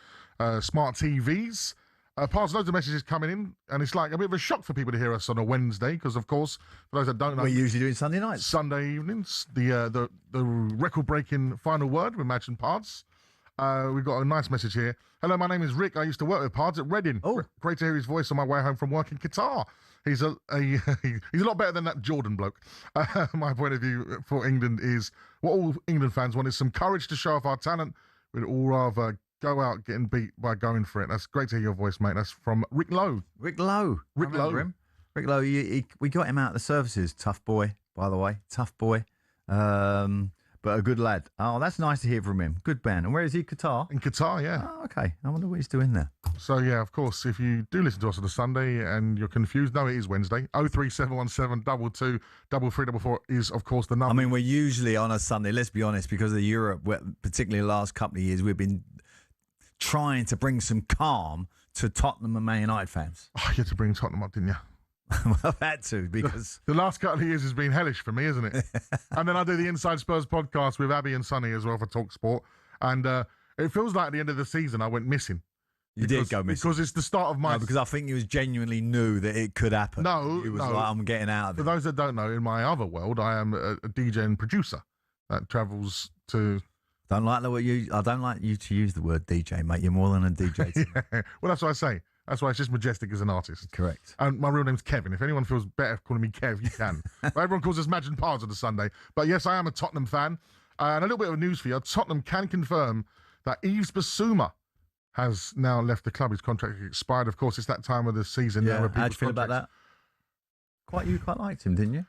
smart TVs. Past loads of messages coming in, and it's like a bit of a shock for people to hear us on a Wednesday, because of course, for those that don't know, we're usually doing Sunday nights, Sunday evenings. The record-breaking final word with Madge and Pards. We've got a nice message here. Hello, my name is Rick. I used to work with Pards at Reading. Oh, great to hear his voice on my way home from work in Qatar. He's a lot better than that Jordan bloke. My point of view for England is what all England fans want is some courage to show off our talent. We'd all rather go out getting beat by going for it. That's great to hear your voice, mate. That's from Rick Lowe. Rick Lowe. Rick Lowe. Him. Rick Lowe, we got him out of the services. Tough boy, by the way. Tough boy. But a good lad. Oh, that's nice to hear from him. Good man. And where is he? Qatar? In Qatar, yeah. Oh, okay. I wonder what he's doing there. So, yeah, of course, if you do listen to us on a Sunday and you're confused, no, it is Wednesday. 03717 22 3344 is, of course, the number. I mean, we're usually on a Sunday, let's be honest, because of Europe, particularly the last couple of years, we've been trying to bring some calm to Tottenham and Man United fans. Oh, you had to bring Tottenham up, didn't you? Well, I've had to, because the last couple of years has been hellish for me, isn't it? And then I do the Inside Spurs podcast with Abby and Sonny as well for talkSPORT, and it feels like at the end of the season I went missing. You did go missing because it's the start of my. No, because I think you was genuinely knew that it could happen. No, it was like, I'm getting out of it. For those that don't know, in my other world, I am a DJ and producer that travels to. I don't like you to use the word DJ, mate. You're more than a DJ. Yeah. Well, that's what I say. That's why it's just Majestic as an artist. Correct. And my real name's Kevin. If anyone feels better calling me Kev, you can. But everyone calls us Madge and Pards on the Sunday. But yes, I am a Tottenham fan. And a little bit of news for you. Tottenham can confirm that Yves Bissouma has now left the club. His contract expired. Of course, it's that time of the season. Yeah. How do you feel about that? You quite liked him, didn't you?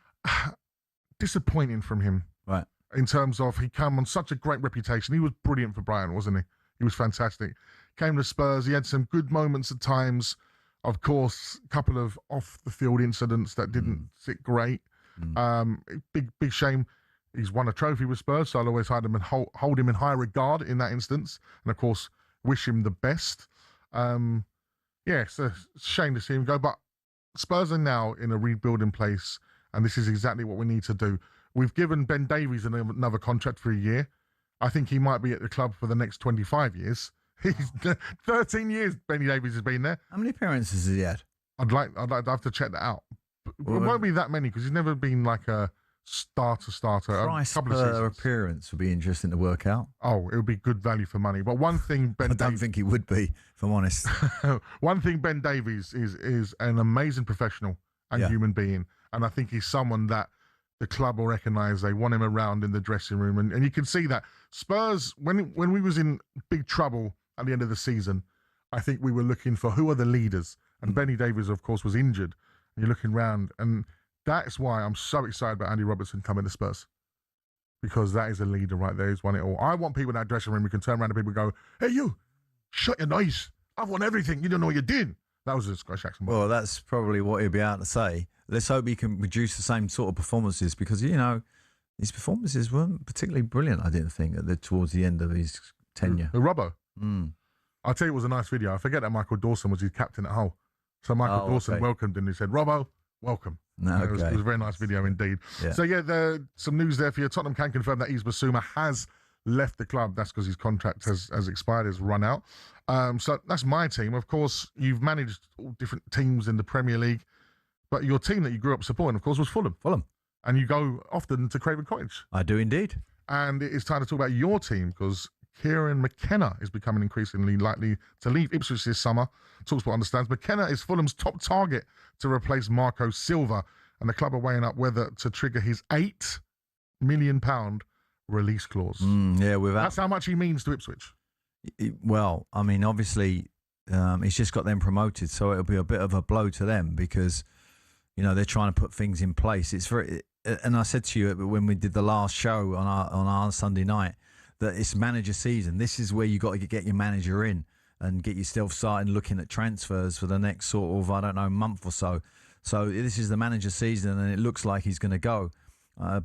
Disappointing from him. Right. In terms of he came on such a great reputation. He was brilliant for Brighton, wasn't he? He was fantastic. Came to Spurs. He had some good moments at times. Of course, a couple of off-the-field incidents that didn't sit great. Big shame. He's won a trophy with Spurs, so I'll always hold him in high regard in that instance. And, of course, wish him the best. It's a shame to see him go. But Spurs are now in a rebuilding place, and this is exactly what we need to do. We've given Ben Davies another contract for a year. I think he might be at the club for the next 25 years. He's 13 years Benny Davies has been there. How many appearances has he had? I'd have to check that out. But it won't be that many because he's never been like a starter. Price per appearance would be interesting to work out. Oh, it would be good value for money. But one thing I don't think he would be, if I'm honest. One thing Ben Davies is an amazing professional and human being. And I think he's someone that the club will recognise. They want him around in the dressing room. And you can see that. Spurs, when we was in big trouble at the end of the season, I think we were looking for who are the leaders. And Benny Davies, of course, was injured. And you're looking round. And that's why I'm so excited about Andy Robertson coming to Spurs. Because that is a leader right there. He's won it all. I want people in that dressing room who can turn around to people and go, hey, you, shut your noise. I've won everything. You don't know what you're doing. That was a Scottish accent. Well, that's probably what he'll be able to say. Let's hope he can produce the same sort of performances because, his performances weren't particularly brilliant, I didn't think, towards the end of his tenure. Robbo? Mm. I'll tell you, it was a nice video. I forget that Michael Dawson was his captain at Hull. So Michael Dawson welcomed him and he said, Robbo, welcome. No, it was a very nice video indeed. Yeah. So, some news there for you. Tottenham can confirm that Yves Bissouma has left the club. That's because his contract has expired, has run out. So that's my team. Of course, you've managed all different teams in the Premier League, but your team that you grew up supporting, of course, was Fulham. Fulham. And you go often to Craven Cottage. I do indeed. And it's time to talk about your team because Kieran McKenna is becoming increasingly likely to leave Ipswich this summer. talkSPORT understands McKenna is Fulham's top target to replace Marco Silva, and the club are weighing up whether to trigger his £8 million release clause. That's how much he means to Ipswich. Well, I mean, obviously, he's just got them promoted, so it'll be a bit of a blow to them because, you know, they're trying to put things in place. It's very, and I said to you when we did the last show on our Sunday night that it's manager season. This is where you got to get your manager in and get yourself started looking at transfers for the next sort of, I don't know, month or so. So this is the manager season, and it looks like he's going to go.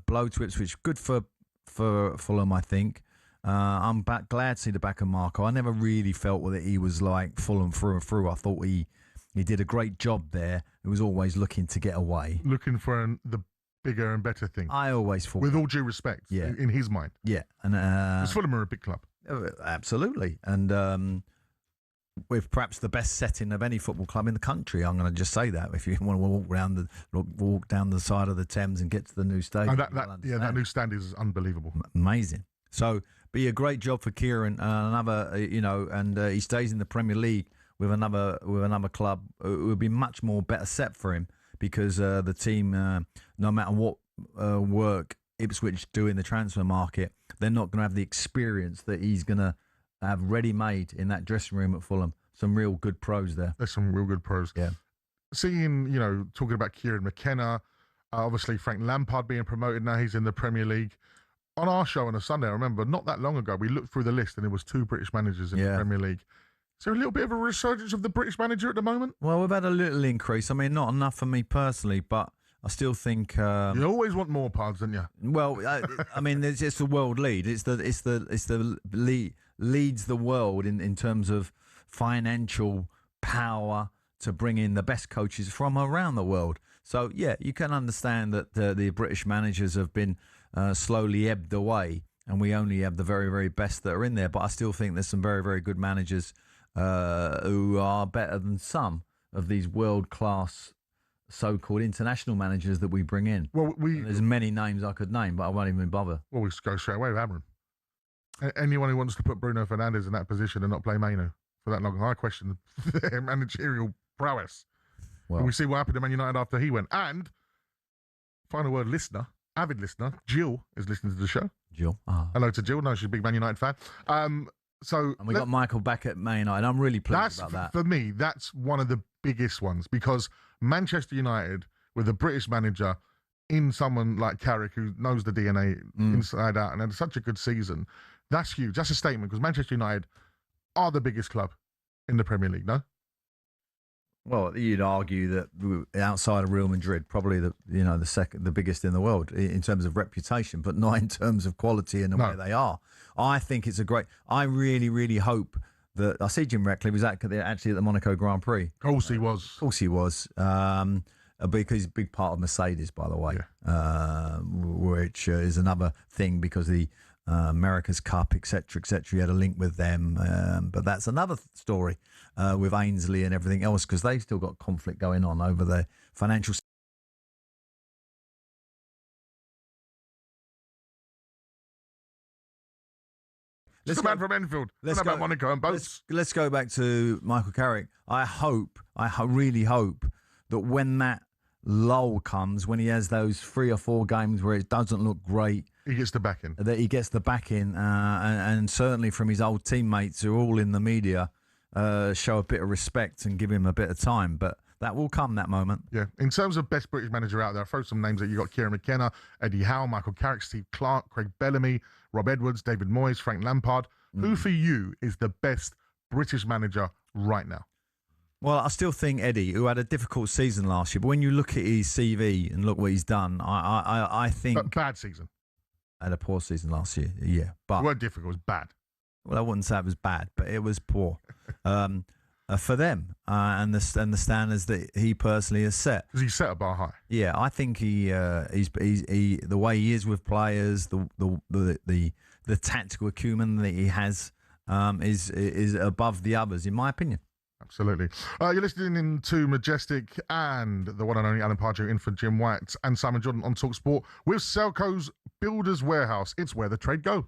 Blow to Ipswich, good for Fulham, I think. I'm glad to see the back of Marco. I never really felt that he was like Fulham through and through. I thought he did a great job there. He was always looking to get away. Looking for the bigger and better thing. I always thought. With all due respect, in his mind. Yeah. And because Fulham are a big club. Absolutely. And with perhaps the best setting of any football club in the country. I'm going to just say that. If you want to walk down the side of the Thames and get to the new stadium. That new stand is unbelievable. Amazing. So, be a great job for Kieran. He stays in the Premier League with another club. It would be much more better set for him because the team, no matter what work Ipswich do in the transfer market, they're not going to have the experience that he's going to have ready-made in that dressing room at Fulham. Some real good pros there. There's some real good pros. Yeah. Seeing, talking about Kieran McKenna, obviously Frank Lampard being promoted now, he's in the Premier League. On our show on a Sunday, I remember not that long ago, we looked through the list and there was 2 British managers in the Premier League. Is there a little bit of a resurgence of the British manager at the moment? Well, we've had a little increase. I mean, not enough for me personally, but I still think you always want more, Pards, don't you? Well, I mean, it's the world lead. It's the leads the world in terms of financial power to bring in the best coaches from around the world. So yeah, you can understand that the British managers have been slowly ebbed away, and we only have the very, very best that are in there. But I still think there's some very, very good managers who are better than some of these world-class so-called international managers that we bring in. Well, there's many names I could name, but I won't even bother. Well, we go straight away with Amram. Anyone who wants to put Bruno Fernandes in that position and not play Maino for that long, I question their managerial prowess. Well, and we see what happened to Man United after he went. And final word, avid listener, Jill is listening to the show. Jill. Hello to Jill. No, she's a big Man United fan. And we got Michael back at Man United. I'm really pleased about that. For me, that's one of the biggest ones because Manchester United with a British manager in someone like Carrick who knows the DNA inside out and had such a good season, that's huge. That's a statement because Manchester United are the biggest club in the Premier League, no? Well, you'd argue that outside of Real Madrid, probably the biggest in the world in terms of reputation, but not in terms of quality and the way they are. I think it's I really, really hope that I see Jim Ratcliffe was actually at the Monaco Grand Prix. Of course he was. Of course he was. Because he's a big part of Mercedes, by the way, which is another thing because the America's Cup, etc., etc. He had a link with them, but that's another story with Ainsley and everything else because they've still got conflict going on over their financial. Let's go from Enfield. Let's go about Monaco and boats. Let's go back to Michael Carrick. I really hope that when that lull comes, when he has those 3 or 4 games where it doesn't look great, he gets the backing. That he gets the backing, and certainly from his old teammates who are all in the media, show a bit of respect and give him a bit of time. But that will come, that moment. Yeah. In terms of best British manager out there, I'll throw some names that you got: Kieran McKenna, Eddie Howe, Michael Carrick, Steve Clarke, Craig Bellamy, Rob Edwards, David Moyes, Frank Lampard. Who for you is the best British manager right now? Well, I still think Eddie, who had a difficult season last year, but when you look at his CV and look what he's done, I think... But bad season. had a poor season last year. Yeah, but it weren't difficult. It was bad. Well, I wouldn't say it was bad, but it was poor for them and the standards that he personally has set. Because he set a bar high. Yeah, I think he's the way he is with players, the tactical acumen that he has is above the others, in my opinion. Absolutely. You're listening to Majestic and the one and only Alan Pardew in for Jim White and Simon Jordan on talkSPORT with Selco's Builders Warehouse. It's where the trade go.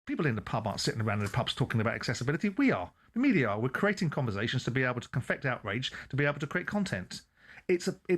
People in the pub aren't sitting around in the pubs talking about accessibility. We are. The media are. We're creating conversations to be able to confect outrage, to be able to create content.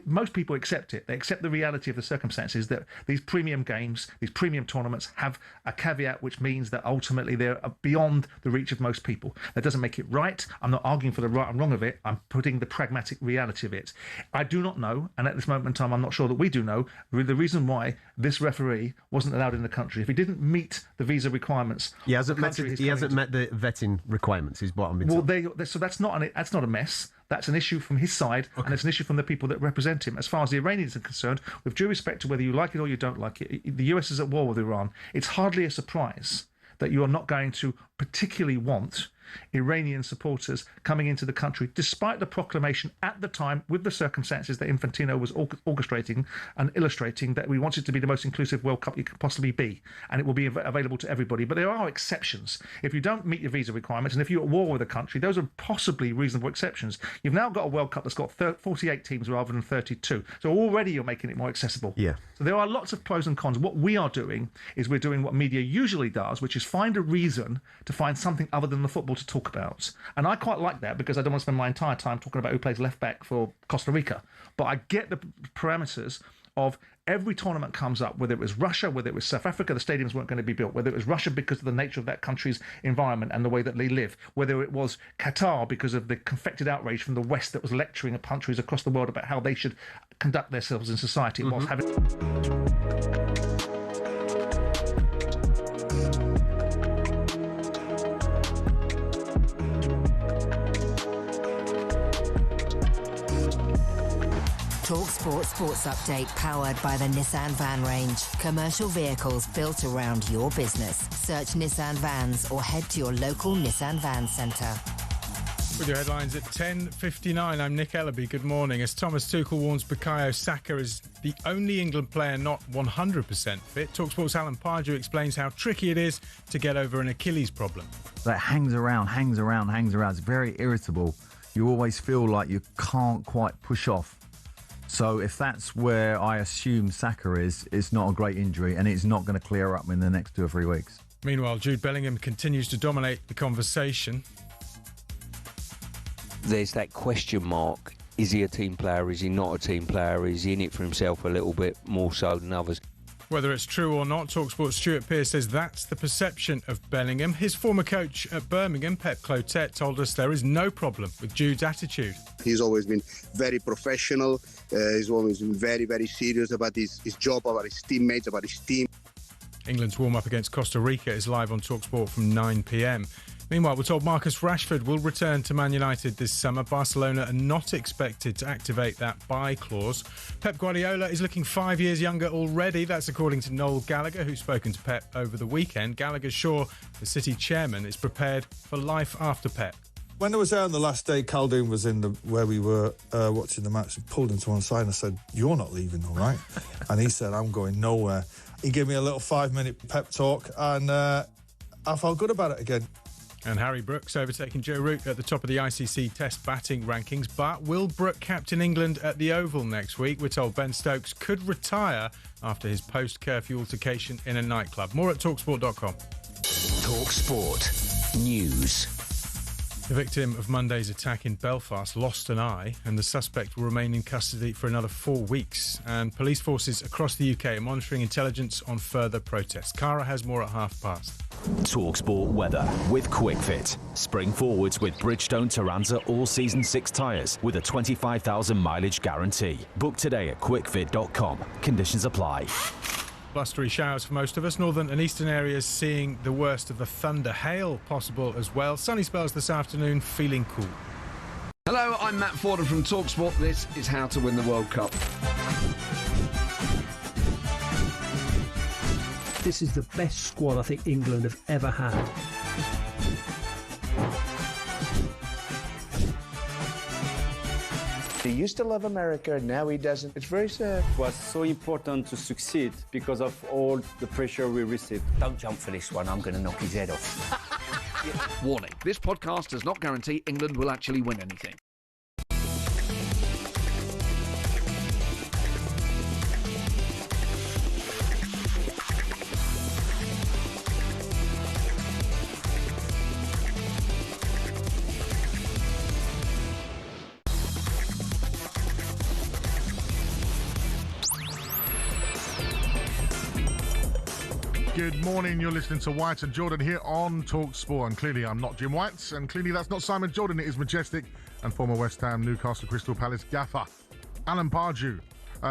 Most people accept it. They accept the reality of the circumstances that these premium games, these premium tournaments have a caveat which means that ultimately they're beyond the reach of most people. That doesn't make it right. I'm not arguing for the right and wrong of it. I'm putting the pragmatic reality of it. I do not know, and at this moment in time I'm not sure that we do know, the reason why this referee wasn't allowed in the country. If he didn't meet the visa requirements... He hasn't met the vetting requirements, is what I'm told. So that's not a mess. That's an issue from his side, and it's an issue from the people that represent him. As far as the Iranians are concerned, with due respect to whether you like it or you don't like it, the US is at war with Iran. It's hardly a surprise that you are not going to particularly want Iranian supporters coming into the country, despite the proclamation at the time, with the circumstances that Infantino was orchestrating and illustrating, that we want it to be the most inclusive World Cup you could possibly be, and it will be available to everybody. But there are exceptions. If you don't meet your visa requirements, and if you're at war with a country, those are possibly reasonable exceptions. You've now got a World Cup that's got 48 teams rather than 32. So already you're making it more accessible. Yeah. So there are lots of pros and cons. What we are doing is we're doing what media usually does, which is find a reason to find something other than the football to talk about. And I quite like that because I don't want to spend my entire time talking about who plays left back for Costa Rica. But I get the parameters of every tournament comes up, whether it was Russia, whether it was South Africa, the stadiums weren't going to be built, whether it was Russia because of the nature of that country's environment and the way that they live, whether it was Qatar because of the confected outrage from the West that was lecturing countries across the world about how they should conduct themselves in society whilst having... talkSPORT Sports Update powered by the Nissan Van Range. Commercial vehicles built around your business. Search Nissan Vans or head to your local Nissan Van Centre. With your headlines at 10:59, I'm Nick Ellaby. Good morning. As Thomas Tuchel warns Bukayo Saka is the only England player not 100% fit, talkSPORT's Alan Pardew explains how tricky it is to get over an Achilles problem. That hangs around. It's very irritable. You always feel like you can't quite push off. So if that's where I assume Saka is, it's not a great injury and it's not going to clear up in the next 2 or 3 weeks. Meanwhile, Jude Bellingham continues to dominate the conversation. There's that question mark. Is he a team player? Is he not a team player? Is he in it for himself a little bit more so than others? Whether it's true or not, talkSPORT's Stuart Pearce says that's the perception of Bellingham. His former coach at Birmingham, Pep Clotet, told us there is no problem with Jude's attitude. He's always been very professional. He's always been very, very serious about his job, about his teammates, about his team. England's warm-up against Costa Rica is live on talkSPORT from 9 p.m. Meanwhile, we're told Marcus Rashford will return to Man United this summer. Barcelona are not expected to activate that buy clause. Pep Guardiola is looking 5 years younger already. That's according to Noel Gallagher, who's spoken to Pep over the weekend. Gallagher's sure the City chairman is prepared for life after Pep. When I was there on the last day, Caldoon was in where we were watching the match. I pulled him to one side and I said, "You're not leaving, all right?" And he said, "I'm going nowhere." He gave me a little 5-minute pep talk, and I felt good about it again. And Harry Brooks overtaking Joe Root at the top of the ICC Test batting rankings. But will Brook captain England at the Oval next week? We're told Ben Stokes could retire after his post-curfew altercation in a nightclub. More at talksport.com. talkSPORT News. The victim of Monday's attack in Belfast lost an eye, and the suspect will remain in custody for another 4 weeks. And police forces across the UK are monitoring intelligence on further protests. Cara has more at past. talkSPORT weather with QuickFit. Spring forwards with Bridgestone Turanza all-season 6 tyres with a 25,000 mileage guarantee. Book today at quickfit.com. Conditions apply. Blustery showers for most of us. Northern and eastern areas seeing the worst of the thunder. Hail possible as well. Sunny spells this afternoon, feeling cool. Hello, I'm Matt Forden from talkSPORT. This is how to win the World Cup. This is the best squad I think England have ever had. He used to love America, now he doesn't. It's very sad. It was so important to succeed because of all the pressure we received. Don't jump for this one, I'm going to knock his head off. Warning, this podcast does not guarantee England will actually win anything. Good morning, you're listening to White and Jordan here on talkSPORT, and clearly I'm not Jim White, and clearly that's not Simon Jordan, it is Majestic and former West Ham, Newcastle, Crystal Palace gaffer Alan Pardew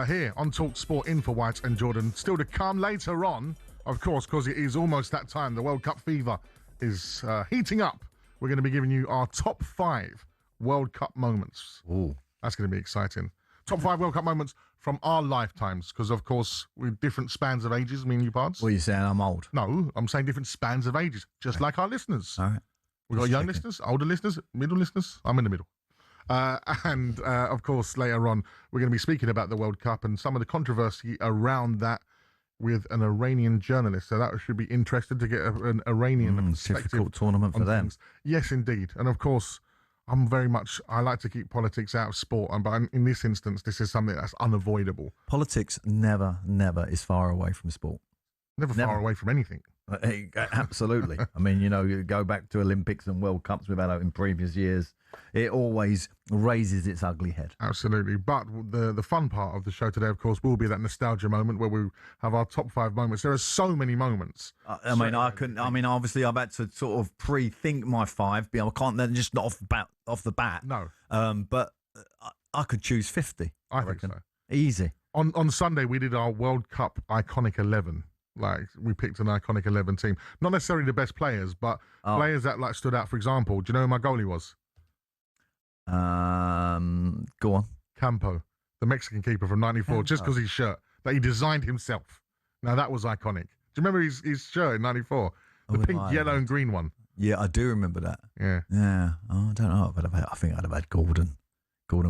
here on talkSPORT in for White and Jordan. Still to come later on, of course, because it is almost that time, the World Cup fever is heating up. We're going to be giving you our top 5 World Cup moments. Ooh. That's going to be exciting. Top 5 World Cup moments from our lifetimes, because of course we're different spans of ages, me and you, Pards. What are you saying, I'm old? No, I'm saying different spans of ages, just like our listeners. All right. We've got young listeners, older listeners, middle listeners. I'm in the middle. And of course, later on, we're going to be speaking about the World Cup and some of the controversy around that with an Iranian journalist. So that should be interesting to get an Iranian perspective. Difficult tournament for them. Things. Yes, indeed. And of course, I like to keep politics out of sport, but in this instance, this is something that's unavoidable. Politics never is far away from sport. Never far away from anything. Absolutely. I mean, you go back to Olympics and World Cups we've had in previous years. It always raises its ugly head. Absolutely. But the fun part of the show today, of course, will be that nostalgia moment where we have our top 5 moments. There are so many moments. Obviously, I've had to sort of pre-think my 5. I can't then just not off the bat. No. But I could choose 50. I think so. Easy. On Sunday, we did our World Cup iconic 11. Like, we picked an iconic 11 team. Not necessarily the best players, but players that stood out. For example, do you know who my goalie was? Go on. Campo, the Mexican keeper from '94, just because his shirt that he designed himself. Now that was iconic. Do you remember his shirt in '94? The pink, yellow, and green one. Yeah, I do remember that. Yeah. Yeah. Oh, I don't know, but I think I'd have had Gordon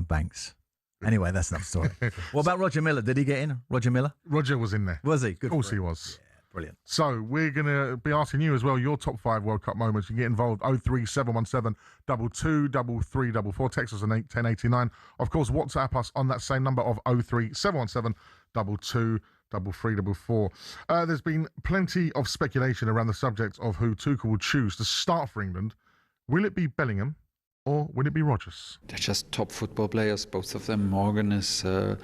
Banks. Anyway, that's another story. What about Roger Miller? Did he get in? Roger Miller? Roger was in there. Was he? Good. Of course he was. Yeah, brilliant. So we're going to be asking you as well your top 5 World Cup moments. You can get involved 03717 22 3344. Text us on 1089. Of course, WhatsApp us on that same number of 03717 22 3344. There's been plenty of speculation around the subject of who Tuchel will choose to start for England. Will it be Bellingham? Or will it be Rodgers? They're just top football players, both of them. Morgan is a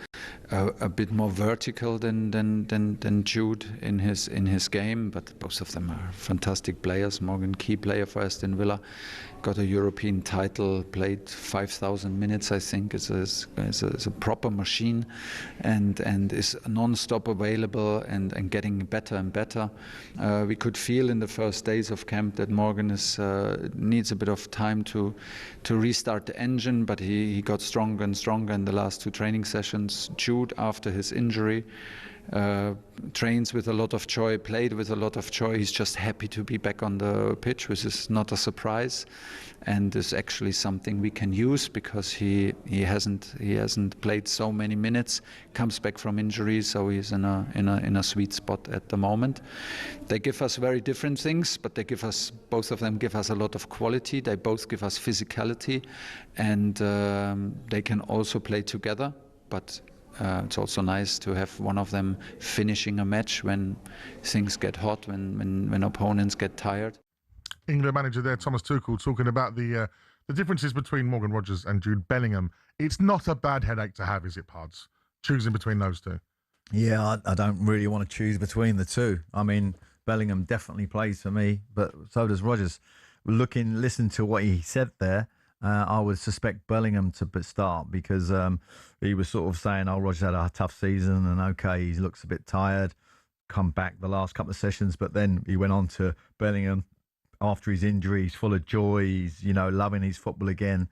bit more vertical than Jude in his game, but both of them are fantastic players. Morgan, key player for Aston Villa, got a European title, played 5,000 minutes, I think. Is a proper machine, and is non-stop available and getting better and better. We could feel in the first days of camp that Morgan needs a bit of time to restart the engine, but he got stronger and stronger in the last 2 training sessions. Jude, after his injury, trains with a lot of joy, played with a lot of joy. He's just happy to be back on the pitch, which is not a surprise, and is actually something we can use because he hasn't played so many minutes. Comes back from injury, so he's in a sweet spot at the moment. They give us very different things, but both of them give us a lot of quality. They both give us physicality, and they can also play together. But it's also nice to have one of them finishing a match when things get hot, when opponents get tired. England manager there, Thomas Tuchel, talking about the differences between Morgan Rogers and Jude Bellingham. It's not a bad headache to have, is it, Pards? Choosing between those two. Yeah, I don't really want to choose between the two. I mean, Bellingham definitely plays for me, but so does Rogers. Listen to what he said there. I would suspect Bellingham to start because he was sort of saying, oh, Rogers had a tough season and okay, he looks a bit tired, come back the last couple of sessions, but then he went on to Bellingham after his injury. He's full of joy, he's, loving his football again.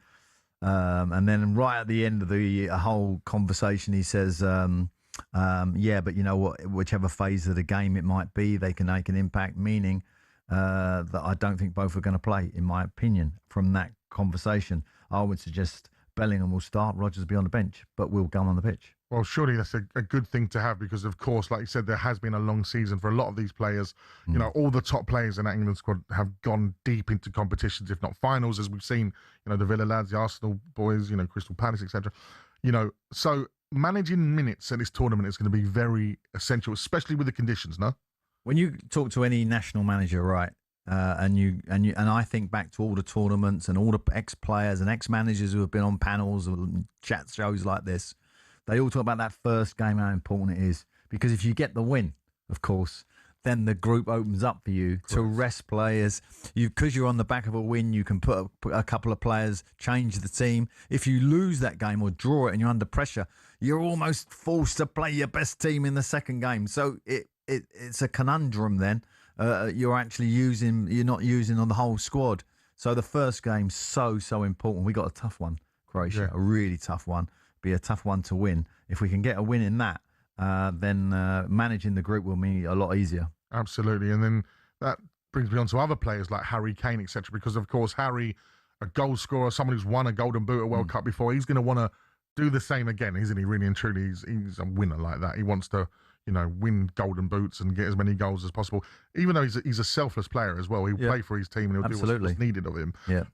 And then right at the end of the whole conversation, he says, yeah, but you know what, whichever phase of the game it might be, they can make an impact, meaning that I don't think both are going to play, in my opinion, from that conversation. I would suggest Bellingham will start, Rogers will be on the bench, but will go on the pitch. Well, surely that's a good thing to have because, of course, like you said, there has been a long season for a lot of these players. You know, all the top players in that England squad have gone deep into competitions, if not finals, as we've seen, the Villa lads, the Arsenal boys, Crystal Palace, etc. So managing minutes at this tournament is going to be very essential, especially with the conditions, no? When you talk to any national manager, right, and I think back to all the tournaments and all the ex-players and ex-managers who have been on panels or chat shows like this, they all talk about that first game, how important it is. Because if you get the win, of course, then the group opens up for you to rest players. Because you're on the back of a win, you can put a couple of players, change the team. If you lose that game or draw it and you're under pressure, you're almost forced to play your best team in the second game. So it's a conundrum then. You're not using on the whole squad. So the first game's so important. We got a tough one, Croatia, a really tough one. Be a tough one to win. If we can get a win in that, then managing the group will be a lot easier. Absolutely. And then that brings me on to other players like Harry Kane, etc. Because, of course, Harry, a goal scorer, someone who's won a Golden Boot at World Cup before, he's going to want to do the same again, isn't he? Really and truly, he's a winner like that. He wants to, win Golden Boots and get as many goals as possible. Even though he's a selfless player as well. He'll play for his team and he'll do what's needed of him. Yeah.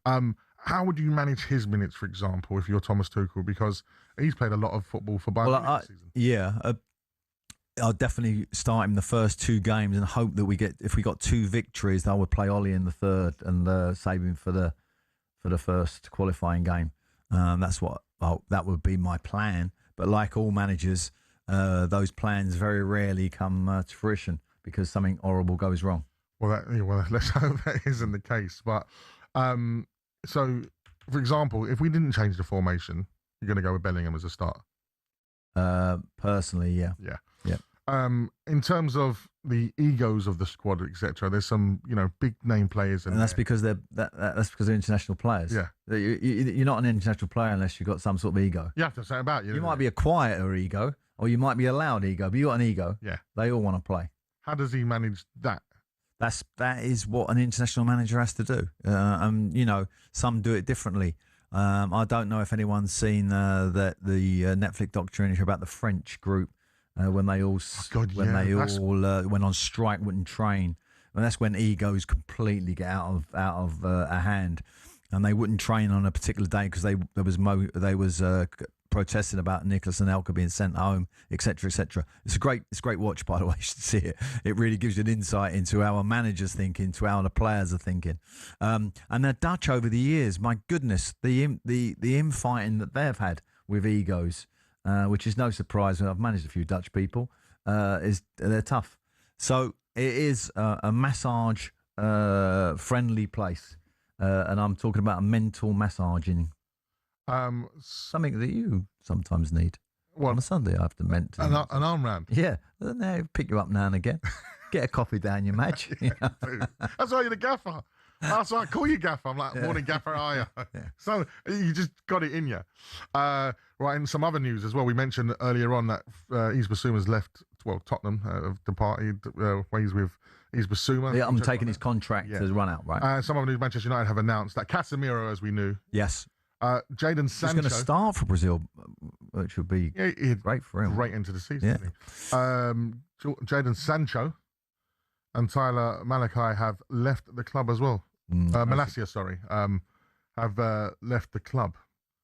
How would you manage his minutes, for example, if you're Thomas Tuchel? Because he's played a lot of football for Bayern this season. Yeah, I'll definitely start him the first two games and hope that if we got 2 victories, I would play Ollie in the third and save him for the first qualifying game. That would be my plan. But like all managers, those plans very rarely come to fruition because something horrible goes wrong. Well, let's hope that isn't the case. But so, for example, if we didn't change the formation, you're going to go with Bellingham as a start? Personally, yeah. Yeah. In terms of the egos of the squad, etc., there's some, big name players, and that's because they're international players. Yeah, you're not an international player unless you've got some sort of ego. You have to say about you. You might be a quieter ego, or you might be a loud ego, but you got an ego. Yeah, they all want to play. How does he manage that? That is what an international manager has to do. Some do it differently. I don't know if anyone's seen the Netflix documentary about the French group when they all went on strike, wouldn't train, and that's when egos completely get out of a hand, and they wouldn't train on a particular day because they was protesting about Nicholas Anelka being sent home, etc., etc. It's a great watch, by the way. You should see it. It really gives you an insight into how a manager's thinking, into how the players are thinking. And the Dutch over the years, my goodness, the infighting that they've had with egos, which is no surprise. I've managed a few Dutch people. They're tough. So it is a massage friendly place, and I'm talking about a mental massaging. Something that you sometimes need. On a Sunday after an arm round. Yeah, they pick you up now and again. Get a coffee down your match. That's why you're the gaffer. That's why I call you gaffer. I'm like, morning gaffer, are you? Yeah. So you just got it in you. Right, and some other news as well. We mentioned earlier on that Yves Bissouma's left Tottenham have departed ways with Bissouma. Yeah, I'm taking his contract to run out, right? Some of the Manchester United have announced that Casemiro, as we knew. Yes. Jadon Sancho. He's going to start for Brazil, which would be great for him. Great into the season. Yeah. Jadon Sancho and Tyler Malachi have left the club as well. Malacia, sorry, have left the club.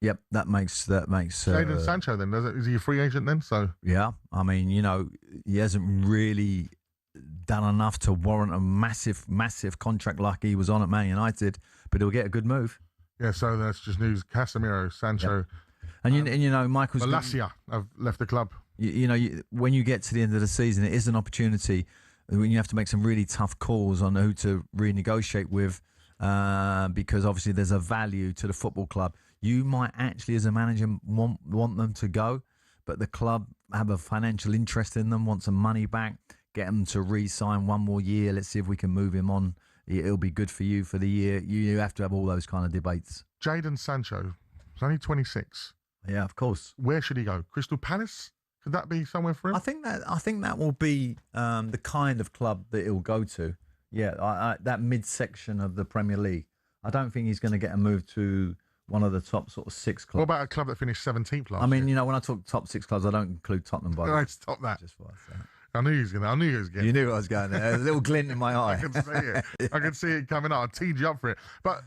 Yep, that makes. Jadon Sancho then, is he a free agent then? So yeah, I mean, he hasn't really done enough to warrant a massive contract like he was on at Man United, but he'll get a good move. Yeah, so that's just news. Casemiro, Sancho, and Michael's Malacia have left the club. When you get to the end of the season, it is an opportunity when you have to make some really tough calls on who to renegotiate with, because obviously there's a value to the football club. You might actually, as a manager, want them to go, but the club have a financial interest in them, want some money back, get them to re-sign one more year. Let's see if we can move him on. It'll be good for you for the year. You have to have all those kind of debates. Jadon Sancho, he's only 26. Yeah, of course. Where should he go? Crystal Palace? Could that be somewhere for him? I think that will be the kind of club that he'll go to. Yeah, that midsection of the Premier League. I don't think he's going to get a move to one of the top sort of 6 clubs. What about a club that finished 17th last I mean, year? when I talk top 6 clubs, I don't include Tottenham. By the way, stop that. Just what I say. I knew he was getting. You knew I was going there. A little glint in my eye. I can see it. I can see it coming out. I teed you up for it. But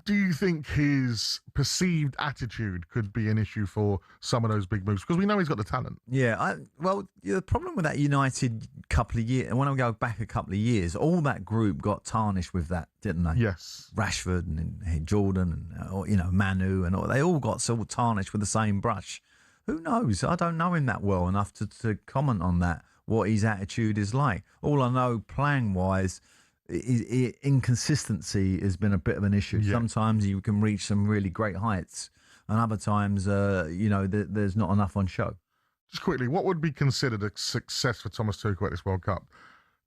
do you think his perceived attitude could be an issue for some of those big moves? Because we know he's got the talent. Yeah. The problem with that United couple of years, and when I go back a couple of years, all that group got tarnished with that, didn't they? Yes. Rashford and Jordan and Manu and all, they all got sort of tarnished with the same brush. Who knows? I don't know him that well enough to comment on that, what his attitude is like. All I know, playing-wise, inconsistency has been a bit of an issue. Yeah. Sometimes you can reach some really great heights, and other times, there's not enough on show. Just quickly, what would be considered a success for Thomas Tuchel at this World Cup?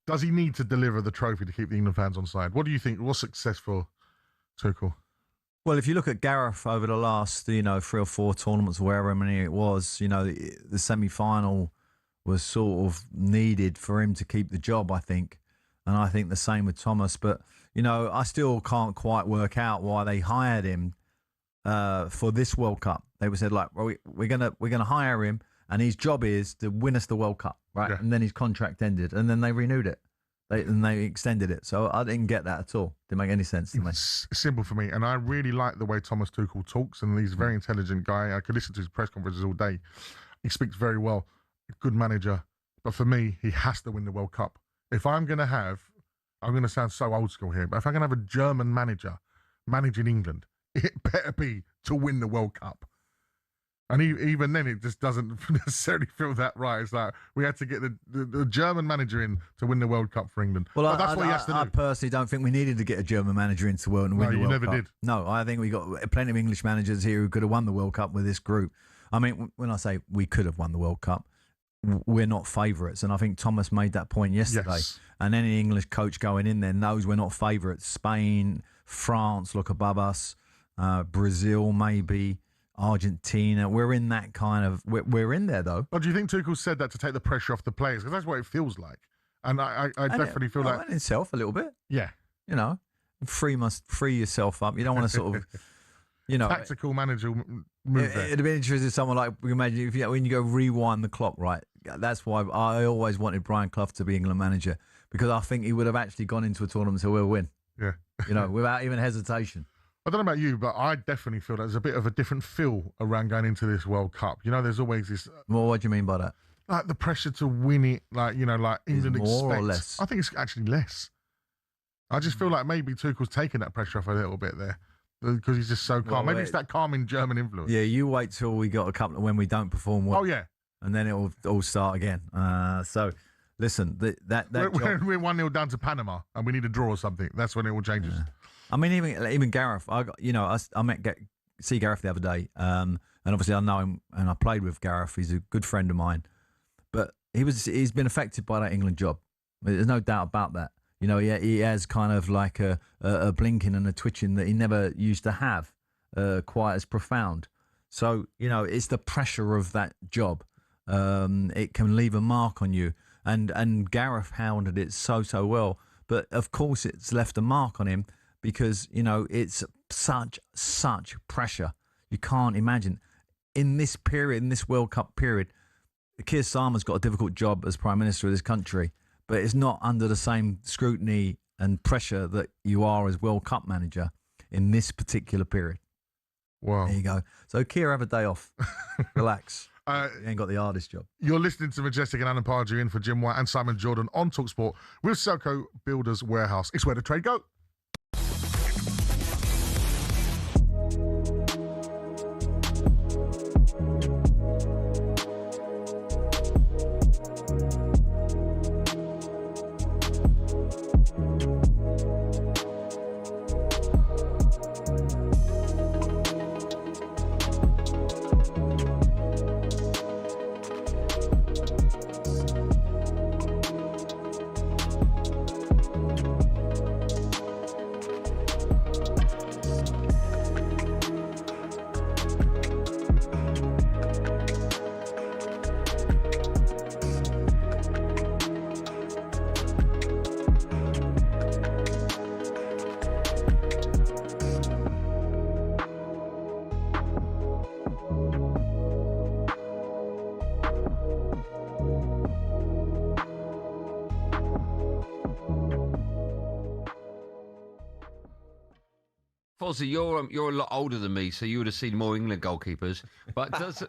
Does he need to deliver the trophy to keep the England fans on side? What do you think? What's success for Tuchel? Well, if you look at Gareth over the last, 3 or 4 tournaments, wherever many it was, the semi-final was sort of needed for him to keep the job, I think. And I think the same with Thomas. But, I still can't quite work out why they hired him for this World Cup. They said, like, well, we're gonna hire him, and his job is to win us the World Cup, right? Yeah. And then his contract ended, and then they renewed it. They extended it. So I didn't get that at all. Didn't make any sense to me. It's simple for me. And I really like the way Thomas Tuchel talks. And he's a very intelligent guy. I could listen to his press conferences all day. He speaks very well. Good manager. But for me, he has to win the World Cup. If I'm going to sound so old school here, but if I'm going to have a German manager managing England, it better be to win the World Cup. And even then, it just doesn't necessarily feel that right. It's like we had to get the German manager in to win the World Cup for England. Well, that's what he has to do. I personally don't think we needed to get a German manager into the world and win the World Cup. No, you never did. No, I think we got plenty of English managers here who could have won the World Cup with this group. I mean, when I say we could have won the World Cup, we're not favourites. And I think Thomas made that point yesterday. Yes. And any English coach going in there knows we're not favourites. Spain, France look above us, Brazil maybe. Argentina, we're in that kind of. We're in there though. Well, do you think Tuchel said that to take the pressure off the players? Because that's what it feels like, and I definitely feel like in itself a little bit. Yeah, free yourself up. You don't want to sort of, tactical manager move. It'd be interesting if someone like imagine if when you go rewind the clock, right? That's why I always wanted Brian Clough to be England manager because I think he would have actually gone into a tournament and said we'll win. Yeah, without even hesitation. I don't know about you, but I definitely feel there's a bit of a different feel around going into this World Cup. There's always this. Well, what do you mean by that? Like the pressure to win it, like England more expect. Or less? I think it's actually less. I just feel like maybe Tuchel's taking that pressure off a little bit there because he's just so calm. Well, maybe it's that calming German influence. Yeah, you wait till we got a couple when we don't perform well. Oh yeah, and then it'll all start again. So. Listen, we're 1-0 down to Panama and we need a draw or something. That's when it all changes. Yeah. I mean, even Gareth. I met Gareth the other day, and obviously I know him and I played with Gareth. He's a good friend of mine, but he's been affected by that England job. There's no doubt about that. He has kind of like a blinking and a twitching that he never used to have, quite as profound. So it's the pressure of that job. It can leave a mark on you. And Gareth hounded it so well. But of course, it's left a mark on him because, you know, it's such pressure. You can't imagine. In this period, in this World Cup period, Keir Starmer's got a difficult job as Prime Minister of this country, but it's not under the same scrutiny and pressure that you are as World Cup manager in this particular period. Wow. There you go. So, Keir, have a day off. Relax. You ain't got the hardest job. You're listening to Majestic and Alan Pardew in for Jim White and Simon Jordan on talkSPORT with Selco Builders Warehouse. It's where the trade go. Fozzie, you're a lot older than me, so you would have seen more England goalkeepers. But does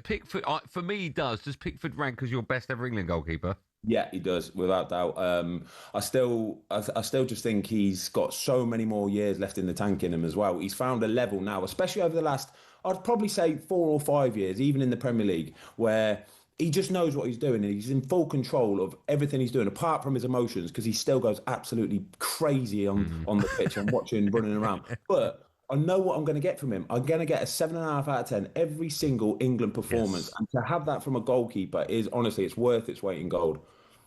Pickford? For me, he does. Does Pickford rank as your best ever England goalkeeper? Yeah, he does, without doubt. I still just think he's got so many more years left in the tank in him as well. He's found a level now, especially over the last, I'd probably say 4 or 5 years, even in the Premier League, where he just knows what he's doing and he's in full control of everything he's doing, apart from his emotions, because he still goes absolutely crazy on the pitch and watching, running around. But I know what I'm going to get from him. I'm going to get a 7.5 out of 10 every single England performance. Yes. And to have that from a goalkeeper is, honestly, it's worth its weight in gold.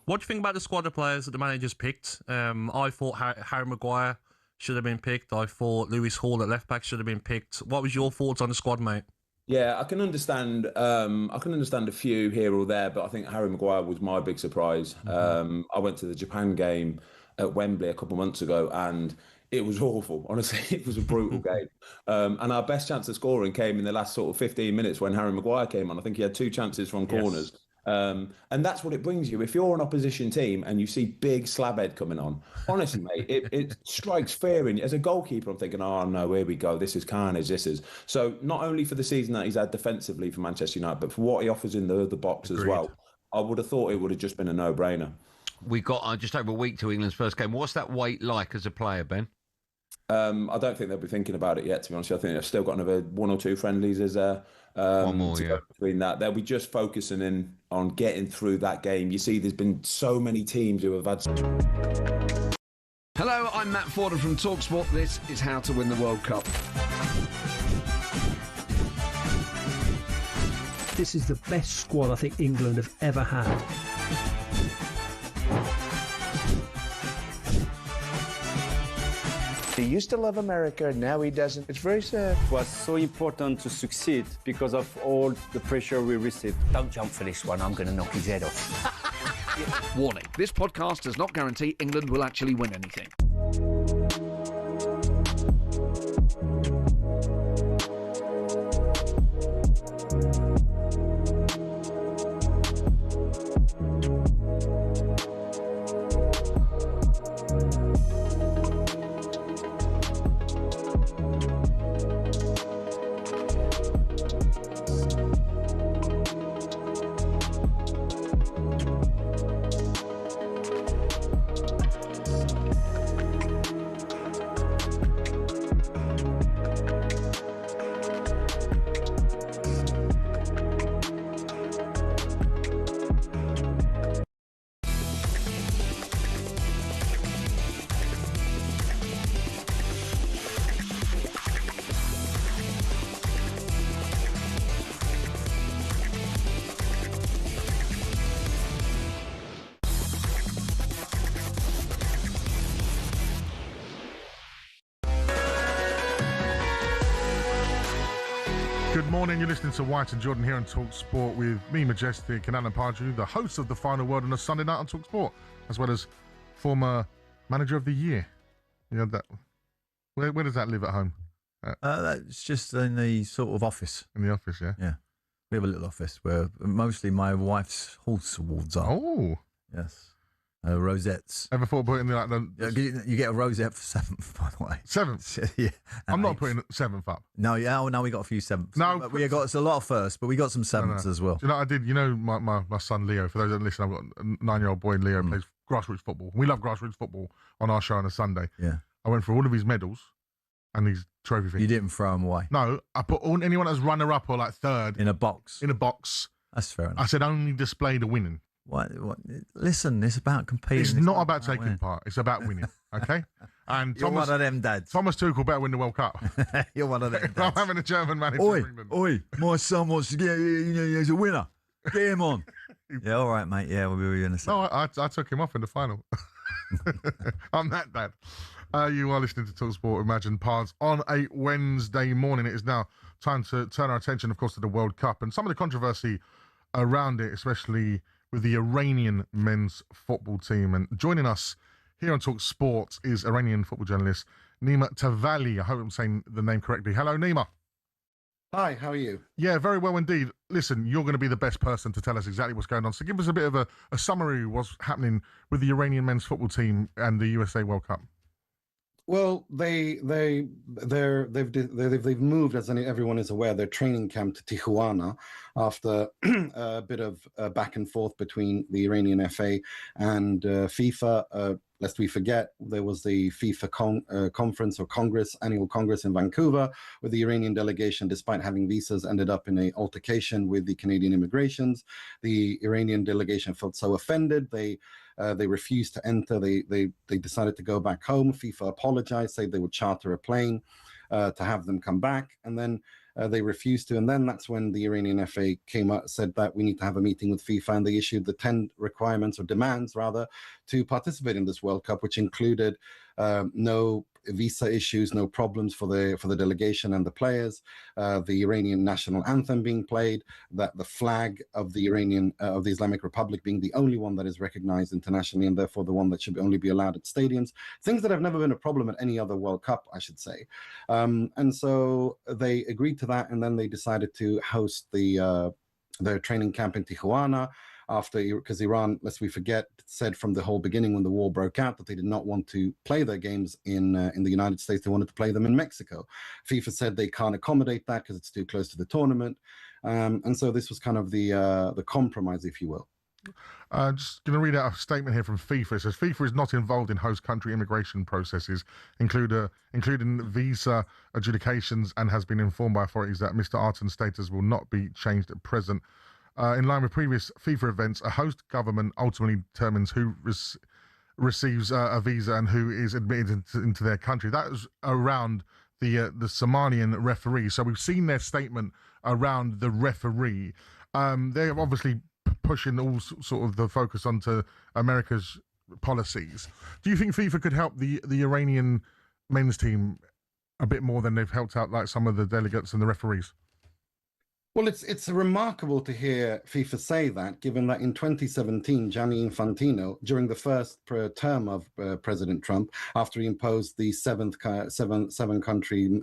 What do you think about the squad of players that the managers picked? I thought Harry Maguire should have been picked. I thought Lewis Hall at left back should have been picked. What was your thoughts on the squad, mate? Yeah, I can understand. A few here or there, but I think Harry Maguire was my big surprise. I went to the Japan game at Wembley a couple of months ago, and it was awful. Honestly, it was a brutal game. And our best chance of scoring came in the last sort of 15 minutes when Harry Maguire came on. I think he had 2 chances from corners. Yes. And that's what it brings you. If you're an opposition team and you see big slabhead coming on, honestly, mate, it strikes fear in you. As a goalkeeper, I'm thinking, oh no, here we go. This is carnage. This is. So not only for the season that he's had defensively for Manchester United, but for what he offers in the box as well. I would have thought it would have just been a no-brainer. We got just over a week to England's first game. What's that weight like as a player, Ben? I don't think they'll be thinking about it yet, to be honest. I think they've still got another 1 or 2 friendlies as one more, to go between that. They'll be just focusing in on getting through that game. You see, there's been so many teams who have had. Hello, I'm Matt Forden from talkSPORT. This is How to Win the World Cup. This is the best squad I think England have ever had. He used to love America, now he doesn't. It's very sad. It was so important to succeed because of all the pressure we received. Don't jump for this one, I'm going to knock his head off. Warning, this podcast does not guarantee England will actually win anything. morning. You're listening to White and Jordan here on talkSPORT with me, Majestic, and Alan Pardew, the host of the Final Word on a Sunday night on talkSPORT, as well as former Manager of the Year. You know that. Where does that live at home? It's just in the sort of office. In the office, yeah? Yeah. We have a little office where mostly my wife's horse awards are. Oh. Yes. Rosettes. Ever thought of putting like you get a rosette for 7th, by the way. 7th? Yeah. I'm not putting 7th up. No, yeah. Oh, no, we got a few 7ths. No. But we got a lot of firsts, but we got some 7ths as well. Do you know what I did? You know, my son Leo, for those that listen, I've got a 9-year-old boy, Leo, plays grassroots football. We love grassroots football on our show on a Sunday. Yeah. I went through all of his medals and his trophy things. You didn't throw them away? No, I put anyone that's runner-up or like third. In a box? In a box. That's fair enough. I said only display the winning. What? Listen, it's about competing. It's not about taking part. It's about winning, okay? And You're one of them dads. Thomas Tuchel better win the World Cup. You're one of them dads. I'm having a German manager for England. Oi, my son wants to get, he's a winner. Get him on. Yeah, all right, mate. Yeah, we were going to say. No, I took him off in the final. I'm that dad. You are listening to talkSPORT Imagine Pards on a Wednesday morning. It is now time to turn our attention, of course, to the World Cup and some of the controversy around it, especially with the Iranian men's football team. And joining us here on talkSPORT is Iranian football journalist Nima Tavali. I hope I'm saying the name correctly. Hello, Nima. Hi, how are you? Yeah, very well indeed. Listen, you're going to be the best person to tell us exactly what's going on. So give us a bit of a summary of what's happening with the Iranian men's football team and the USA World Cup. Well, they've moved, as everyone is aware, their training camp to Tijuana after a bit of back and forth between the Iranian FA and FIFA. Lest we forget, there was the FIFA conference or Congress, annual Congress in Vancouver, where the Iranian delegation, despite having visas, ended up in an altercation with the Canadian immigrations. The Iranian delegation felt so offended, they refused to enter. They decided to go back home. FIFA apologized, said they would charter a plane to have them come back, and then they refused to. And then that's when the Iranian FA came out, said that we need to have a meeting with FIFA, and they issued the 10 requirements or demands rather to participate in this World Cup, which included no visa issues, no problems for the delegation and the players, the Iranian national anthem being played, that the flag of the of the Islamic Republic being the only one that is recognized internationally and therefore the one that should only be allowed at stadiums, things that have never been a problem at any other World Cup, I should say. And so they agreed to that, and then they decided to host their training camp in Tijuana. Because Iran, lest we forget, said from the whole beginning when the war broke out that they did not want to play their games in the United States. They wanted to play them in Mexico. FIFA said they can't accommodate that because it's too close to the tournament. And so this was kind of the compromise, if you will. Just going to read out a statement here from FIFA. It says, FIFA is not involved in host country immigration processes, including visa adjudications, and has been informed by authorities that Mr. Arton's status will not be changed at present. In line with previous FIFA events, a host government ultimately determines who receives a visa and who is admitted into their country. That is around the Somalian referee. So we've seen their statement around the referee. They're obviously pushing all sort of the focus onto America's policies. Do you think FIFA could help the Iranian men's team a bit more than they've helped out like some of the delegates and the referees? Well, it's remarkable to hear FIFA say that, given that in 2017, Gianni Infantino, during the first term of President Trump, after he imposed the seven-country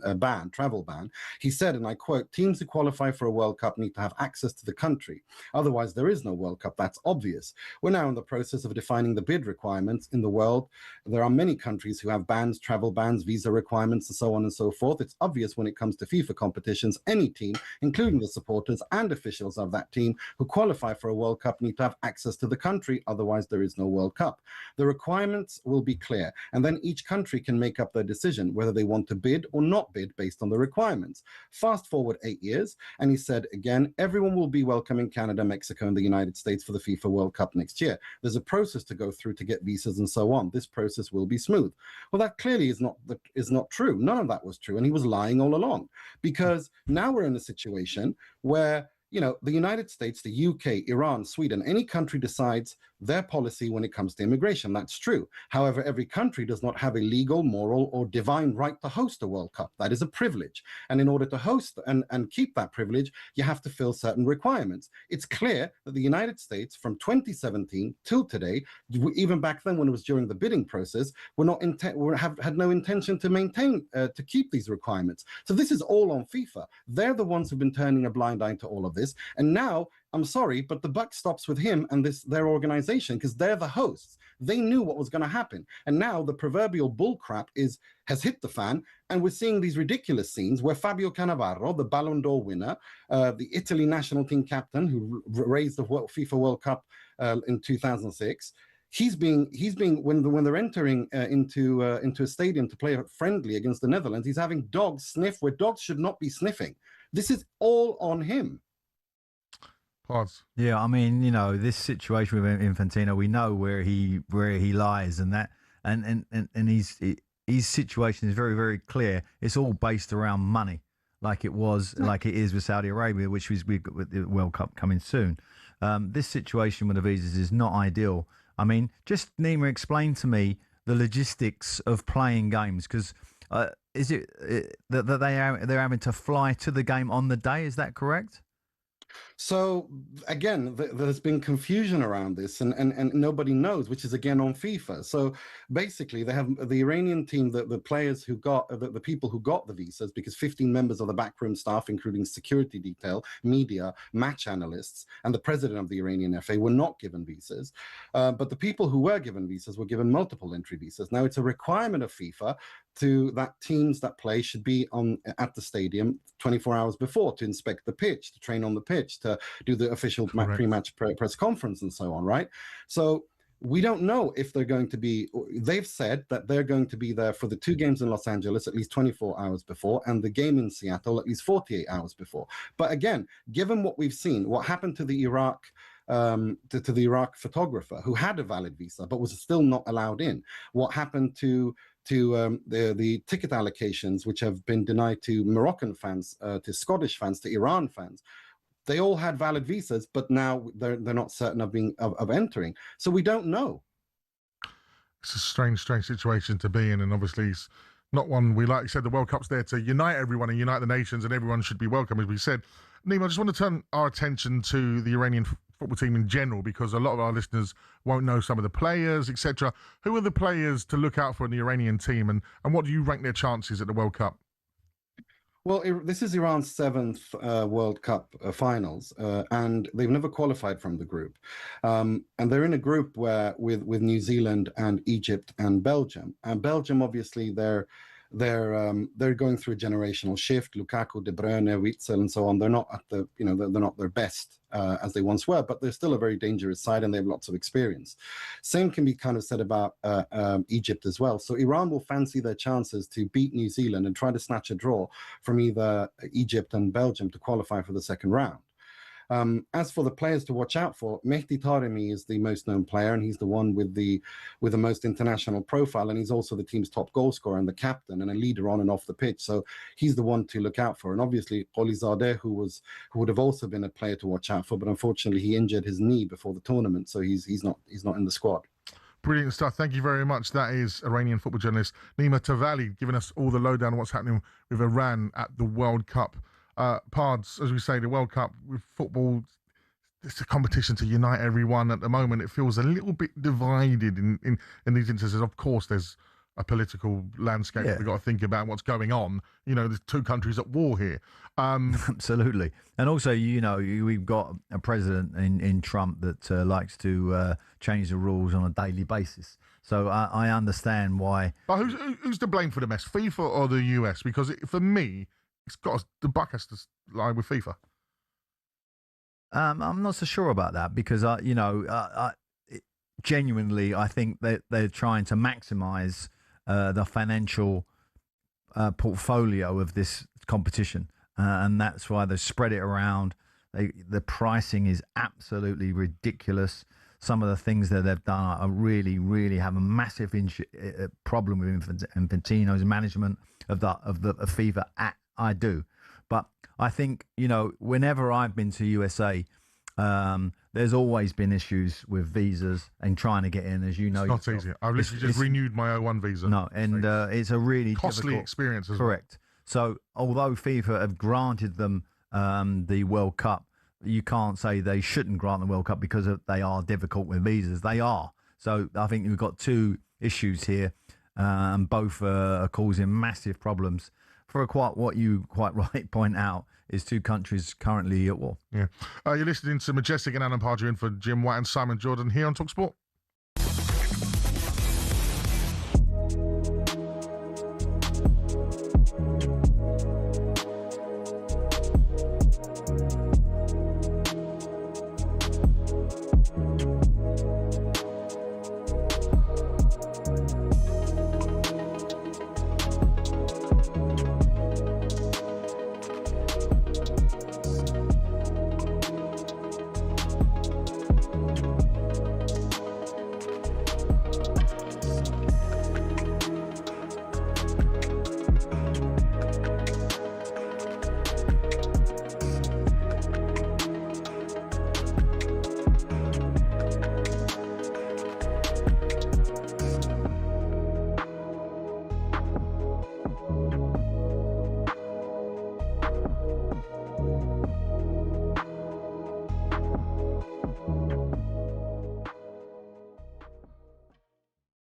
travel ban, he said, and I quote, "Teams who qualify for a World Cup need to have access to the country. Otherwise, there is no World Cup. That's obvious. We're now in the process of defining the bid requirements in the world. There are many countries who have bans, travel bans, visa requirements, and so on and so forth. It's obvious when it comes to FIFA competitions, any team, including the supporters and officials of that team who qualify for a World Cup, need to have access to the country. Otherwise, there is no World Cup. The requirements will be clear, and then each country can make up their decision whether they want to bid or not bid based on the requirements." Fast forward 8 years, and he said again, everyone will be welcoming Canada, Mexico, and the United States for the FIFA World Cup next year. There's a process to go through to get visas and so on. This process will be smooth. Well, that clearly is not true. None of that was true, and he was lying all along, because now we're in a situation where, you know, the United States, the UK, Iran, Sweden, any country decides their policy when it comes to immigration. That's true. However, every country does not have a legal, moral, or divine right to host a World Cup. That is a privilege. And in order to host and keep that privilege, you have to fill certain requirements. It's clear that the United States, from 2017 till today, even back then when it was during the bidding process, had no intention to maintain, to keep these requirements. So this is all on FIFA. They're the ones who've been turning a blind eye to all of this. And now, I'm sorry, but the buck stops with him and their organization, because they're the hosts. They knew what was going to happen. And now the proverbial bullcrap has hit the fan, and we're seeing these ridiculous scenes where Fabio Cannavaro, the Ballon d'Or winner, the Italy national team captain who raised the FIFA World Cup in 2006, he's being when they're entering into a stadium to play friendly against the Netherlands, he's having dogs sniff where dogs should not be sniffing. This is all on him. Pause. Yeah, I mean, this situation with Infantino, we know where he lies, and that and his situation is very, very clear. It's all based around money, like it is with Saudi Arabia, which we've got with the World Cup coming soon. This situation with the visas is not ideal. I mean, just Nima, explain to me the logistics of playing games, because is it that they're having to fly to the game on the day? Is that correct? So again, there's been confusion around this, and nobody knows, which is again on FIFA. So basically, they have the Iranian team, the players who got the people who got the visas, because 15 members of the backroom staff, including security detail, media, match analysts, and the president of the Iranian FA, were not given visas. But the people who were given visas were given multiple entry visas. Now it's a requirement of FIFA that teams that play should be at the stadium 24 hours before to inspect the pitch, to train on the pitch, to do the official pre-match press conference and so on, right? So we don't know if they're going to be, they've said that they're going to be there for the 2 games in Los Angeles at least 24 hours before, and the game in Seattle at least 48 hours before. But again, given what we've seen, what happened to the Iraq to the Iraq photographer who had a valid visa but was still not allowed in, what happened to the ticket allocations which have been denied to Moroccan fans, to Scottish fans, to Iran fans. They all had valid visas, but now they're not certain of entering. So we don't know. It's a strange situation to be in, and obviously it's not one we like. You said the World Cup's there to unite everyone and unite the nations, and everyone should be welcome, as we said. Nima, I just want to turn our attention to the Iranian football team in general, because a lot of our listeners won't know some of the players, etc. Who are the players to look out for in the Iranian team, and what do you rank their chances at the World Cup? Well, this is Iran's 7th World Cup finals, and they've never qualified from the group. And they're in a group with New Zealand and Egypt and Belgium. And Belgium, obviously, they're going through a generational shift. Lukaku, De Bruyne, Witsel, and so on. They're not at they're not their best as they once were, but they're still a very dangerous side, and they have lots of experience. Same can be kind of said about Egypt as well. So Iran will fancy their chances to beat New Zealand and try to snatch a draw from either Egypt and Belgium to qualify for the second round. As for the players to watch out for, Mehdi Taremi is the most known player, and he's the one with the most international profile, and he's also the team's top goal scorer and the captain and a leader on and off the pitch. So he's the one to look out for. And obviously Qolizadeh, who would have also been a player to watch out for, but unfortunately he injured his knee before the tournament, so he's not in the squad. Brilliant stuff. Thank you very much. That is Iranian football journalist Nima Tavalli giving us all the lowdown on what's happening with Iran at the World Cup. Pards, as we say, the World Cup with football, it's a competition to unite everyone. At the moment, it feels a little bit divided in these instances. Of course, there's a political landscape that we've got to think about what's going on. There's 2 countries at war here. Absolutely. And also, we've got a president in Trump that likes to change the rules on a daily basis. So I understand why. But who's to blame for the mess, FIFA or the US? Because for me, the buck has to lie with FIFA. I'm not so sure about that, because genuinely, I think that they're trying to maximise the financial portfolio of this competition, and that's why they spread it around. The pricing is absolutely ridiculous. Some of the things that they've done are really, really have a massive problem with Infantino's management of FIFA. I do. But I think, whenever I've been to USA, there's always been issues with visas and trying to get in, as you know. It's not easy. I've literally just renewed my O1 visa. No, and it's a really costly difficult experience as Correct. So, although FIFA have granted them the World Cup, you can't say they shouldn't grant the World Cup because they are difficult with visas. They are. So, I think we've got two issues here, and both are causing massive problems for what you quite right point out is two countries currently at war. Yeah. You're listening to Majestic and Alan Pardew in for Jim White and Simon Jordan here on talkSPORT.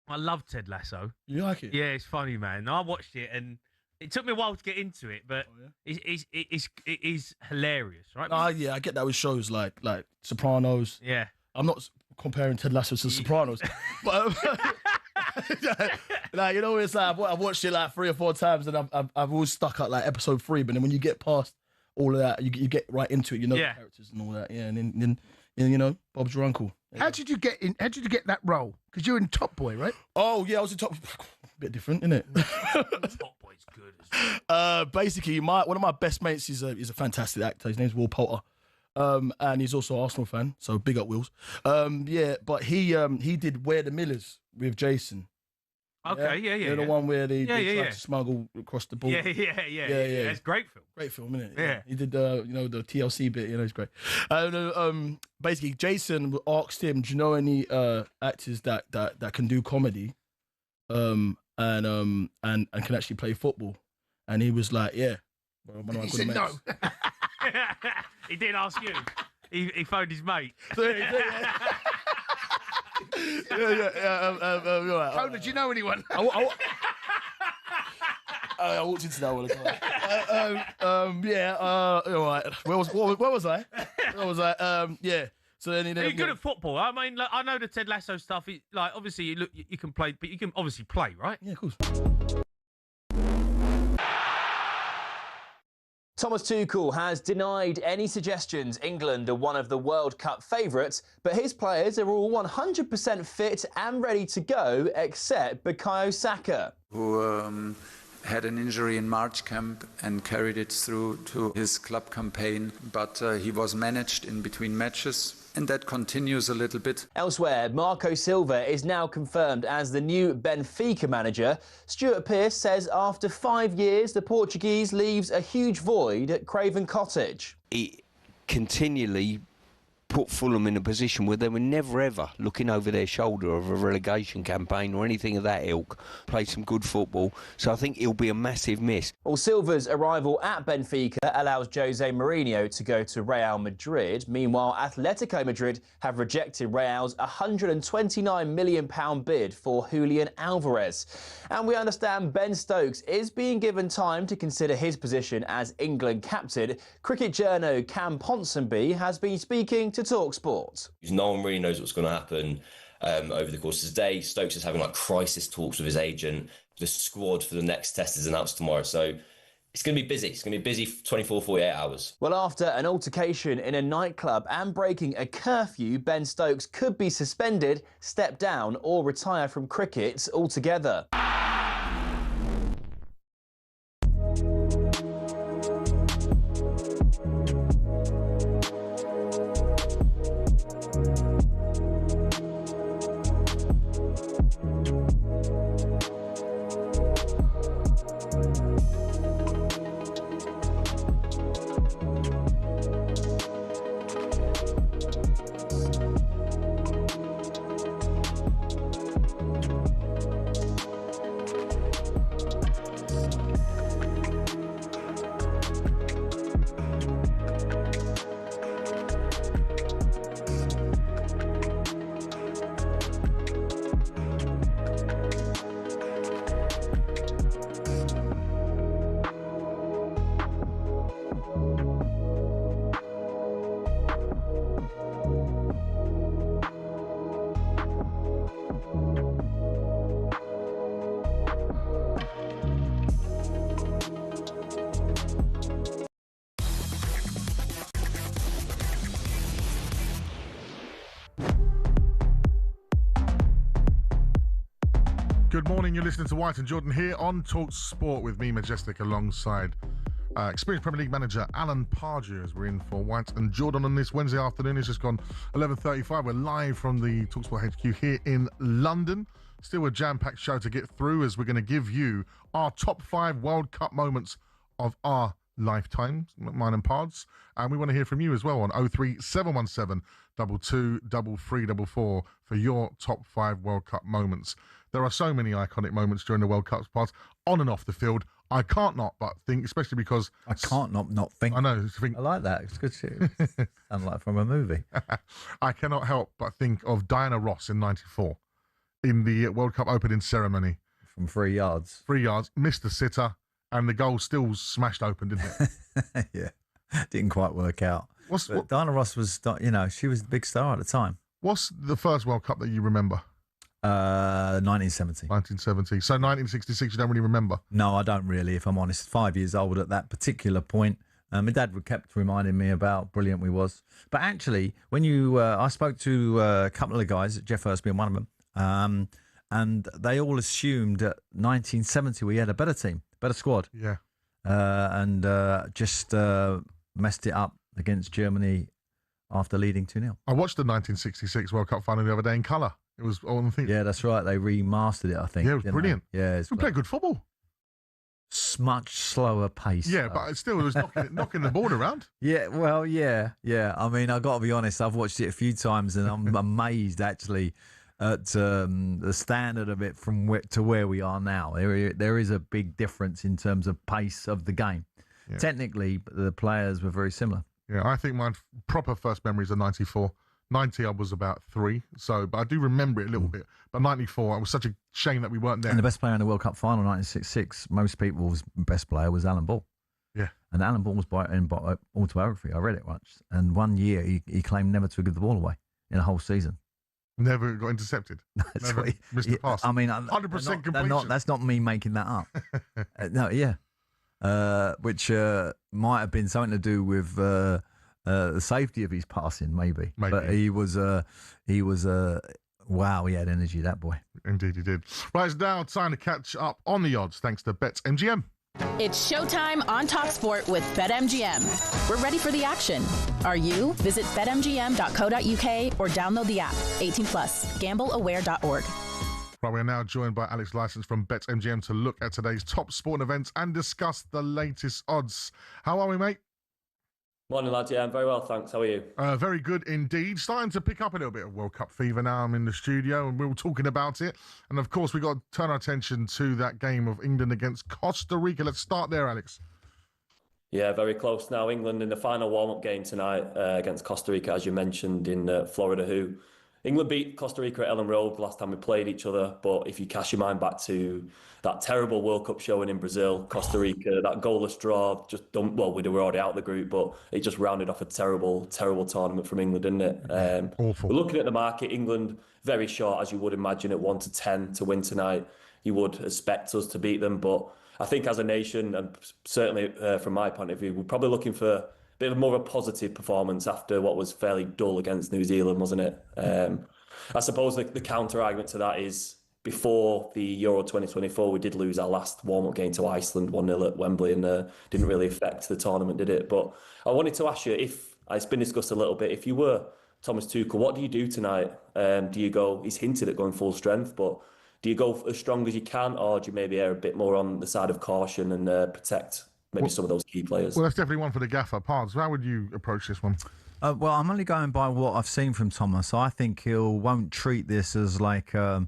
I love Ted Lasso. You like it? Yeah, it's funny, man. I watched it and it took me a while to get into it, but it is hilarious, right? Yeah, I get that with shows like Sopranos. Yeah. I'm not comparing Ted Lasso to Sopranos, but like, you know, it's like I've watched it like 3 or 4 times, and I've always stuck at like episode 3. But then when you get past all of that, you get right into it. You know the characters and all that. Yeah, and then you know, Bob's your uncle. How did you get in? How did you get that role? Because you're in Top Boy, right? Oh yeah, I was in Top. Bit different, isn't it? Top Boy's good as well. Basically, one of my best mates is a fantastic actor. His name's Will Poulter, and he's also an Arsenal fan. So big up, Wills. Yeah, but he did Where the Millers with Jason. Okay, yeah. The one where they tried to smuggle across the border. Yeah. It's a great film. Great film, isn't it? Yeah. He did the TLC bit. You know, it's great. Basically, Jason asked him, "Do you know any actors that can do comedy, and can actually play football?" And he was like, "Yeah." Well, one of my He good said mates. no. He didn't ask you. He phoned his mate. Conan, do you know anyone? I walked into that one. All right. Where was I? Yeah. So then Are you good at football? I mean, look, I know the Ted Lasso stuff. Like, obviously, you can play, but you can obviously play, right? Yeah, of course. Thomas Tuchel has denied any suggestions England are one of the World Cup favourites, but his players are all 100% fit and ready to go, except Bukayo Saka, who had an injury in March camp and carried it through to his club campaign, but he was managed in between matches. And that continues a little bit. Elsewhere, Marco Silva is now confirmed as the new Benfica manager. Stuart Pearce says after 5 years, the Portuguese leaves a huge void at Craven Cottage. It continually put Fulham in a position where they were never ever looking over their shoulder of a relegation campaign or anything of that ilk. Played some good football, so I think it'll be a massive miss. Well, Silva's arrival at Benfica allows Jose Mourinho to go to Real Madrid. Meanwhile, Atletico Madrid have rejected Real's £129 million bid for Julian Alvarez. And we understand Ben Stokes is being given time to consider his position as England captain. Cricket journo Cam Ponsonby has been speaking to talkSPORT. No one really knows what's going to happen over the course of the day. Stokes is having like crisis talks with his agent. The squad for the next test is announced tomorrow. So it's going to be busy. It's going to be busy 24, 48 hours. Well, after an altercation in a nightclub and breaking a curfew, Ben Stokes could be suspended, step down or retire from cricket altogether. Good morning. You're listening to White and Jordan here on talkSPORT with me, Majestic, alongside experienced Premier League manager Alan Pardew, as we're in for White and Jordan on this Wednesday afternoon. It's just gone 11:35. We're live from the talkSPORT HQ here in London. Still a jam-packed show to get through, as we're going to give you our top 5 World Cup moments of our lifetime, mine and Pards. And we want to hear from you as well on 03717 223344 for your top 5 World Cup moments. There are so many iconic moments during the World Cup's Pards, on and off the field. I can't not but think, especially because... I can't not think. I know. I like that. It's good shit. Sounds like from a movie. I cannot help but think of Diana Ross in 94 in the World Cup opening ceremony. From 3 yards. 3 yards, missed the sitter, and the goal still smashed open, didn't it? Yeah. Didn't quite work out. But Diana Ross was, she was the big star at the time. What's the first World Cup that you remember? 1970. 1970. So 1966, you don't really remember? No, I don't really, if I'm honest. 5 years old at that particular point. My dad kept reminding me about how brilliant we was. But actually, when I spoke to a couple of the guys, Jeff Hurst being one of them, and they all assumed that 1970 we had a better team, better squad. Yeah. And just messed it up against Germany after leading 2-0. I watched the 1966 World Cup final the other day in colour. It was on the... Yeah, that's right. They remastered it, I think. Yeah, it was brilliant. Yeah, we played good football. Much slower pace. Yeah, but still, it was knocking the ball around. Yeah, well, yeah. I mean, I've got to be honest. I've watched it a few times, and I'm amazed actually at the standard of it from where we are now. There is a big difference in terms of pace of the game. Yeah. Technically, the players were very similar. Yeah, I think my proper first memories are 94. 90, I was about 3, but I do remember it a little bit. But 94, it was such a shame that we weren't there. And the best player in the World Cup final, 1966, most people's best player was Alan Ball. Yeah. And Alan Ball was in autobiography. I read it once. And 1 year, he claimed never to give the ball away in a whole season. Never got intercepted. Never missed the pass. I mean, 100% completion. That's not me making that up. No, yeah. Which might have been something to do with the safety of his passing, maybe. But he was wow, he had energy, that boy. Indeed he did. Right, it's now time to catch up on the odds thanks to BetMGM. It's showtime on talkSPORT with BetMGM. We're ready for the action. Are you? Visit betmgm.co.uk or download the app. 18+. Gambleaware.org. Right, we're now joined by Alex Licence from BetMGM to look at today's top sporting events and discuss the latest odds. How are we, mate? Morning, lads. Yeah, I'm very well, thanks. How are you? Very good indeed. Starting to pick up a little bit of World Cup fever now. I'm in the studio and we're all talking about it. And of course, we've got to turn our attention to that game of England against Costa Rica. Let's start there, Alex. Yeah, very close now. England in the final warm-up game tonight against Costa Rica, as you mentioned, in Florida. England beat Costa Rica at Ellen Road last time we played each other. But if you cast your mind back to that terrible World Cup showing in Brazil, Costa Rica, that goalless draw, we were already out of the group, but it just rounded off a terrible, terrible tournament from England, didn't it? Awful. We're looking at the market. England, very short, as you would imagine, at 1-10 to win tonight. You would expect us to beat them. But I think as a nation, and certainly from my point of view, we're probably looking for a bit more of a positive performance after what was fairly dull against New Zealand, wasn't it? I suppose the counter argument to that is before the Euro 2024, we did lose our last warm-up game to Iceland 1-0 at Wembley, and didn't really affect the tournament, did it? But I wanted to ask you, it's been discussed a little bit, if you were Thomas Tuchel, what do you do tonight? Do you go, he's hinted at going full strength, but do you go as strong as you can, or do you maybe err a bit more on the side of caution and protect some of those key players? Well, that's definitely one for the gaffer. Pards, how would you approach this one? Well, I'm only going by what I've seen from Thomas. I think won't treat this as like the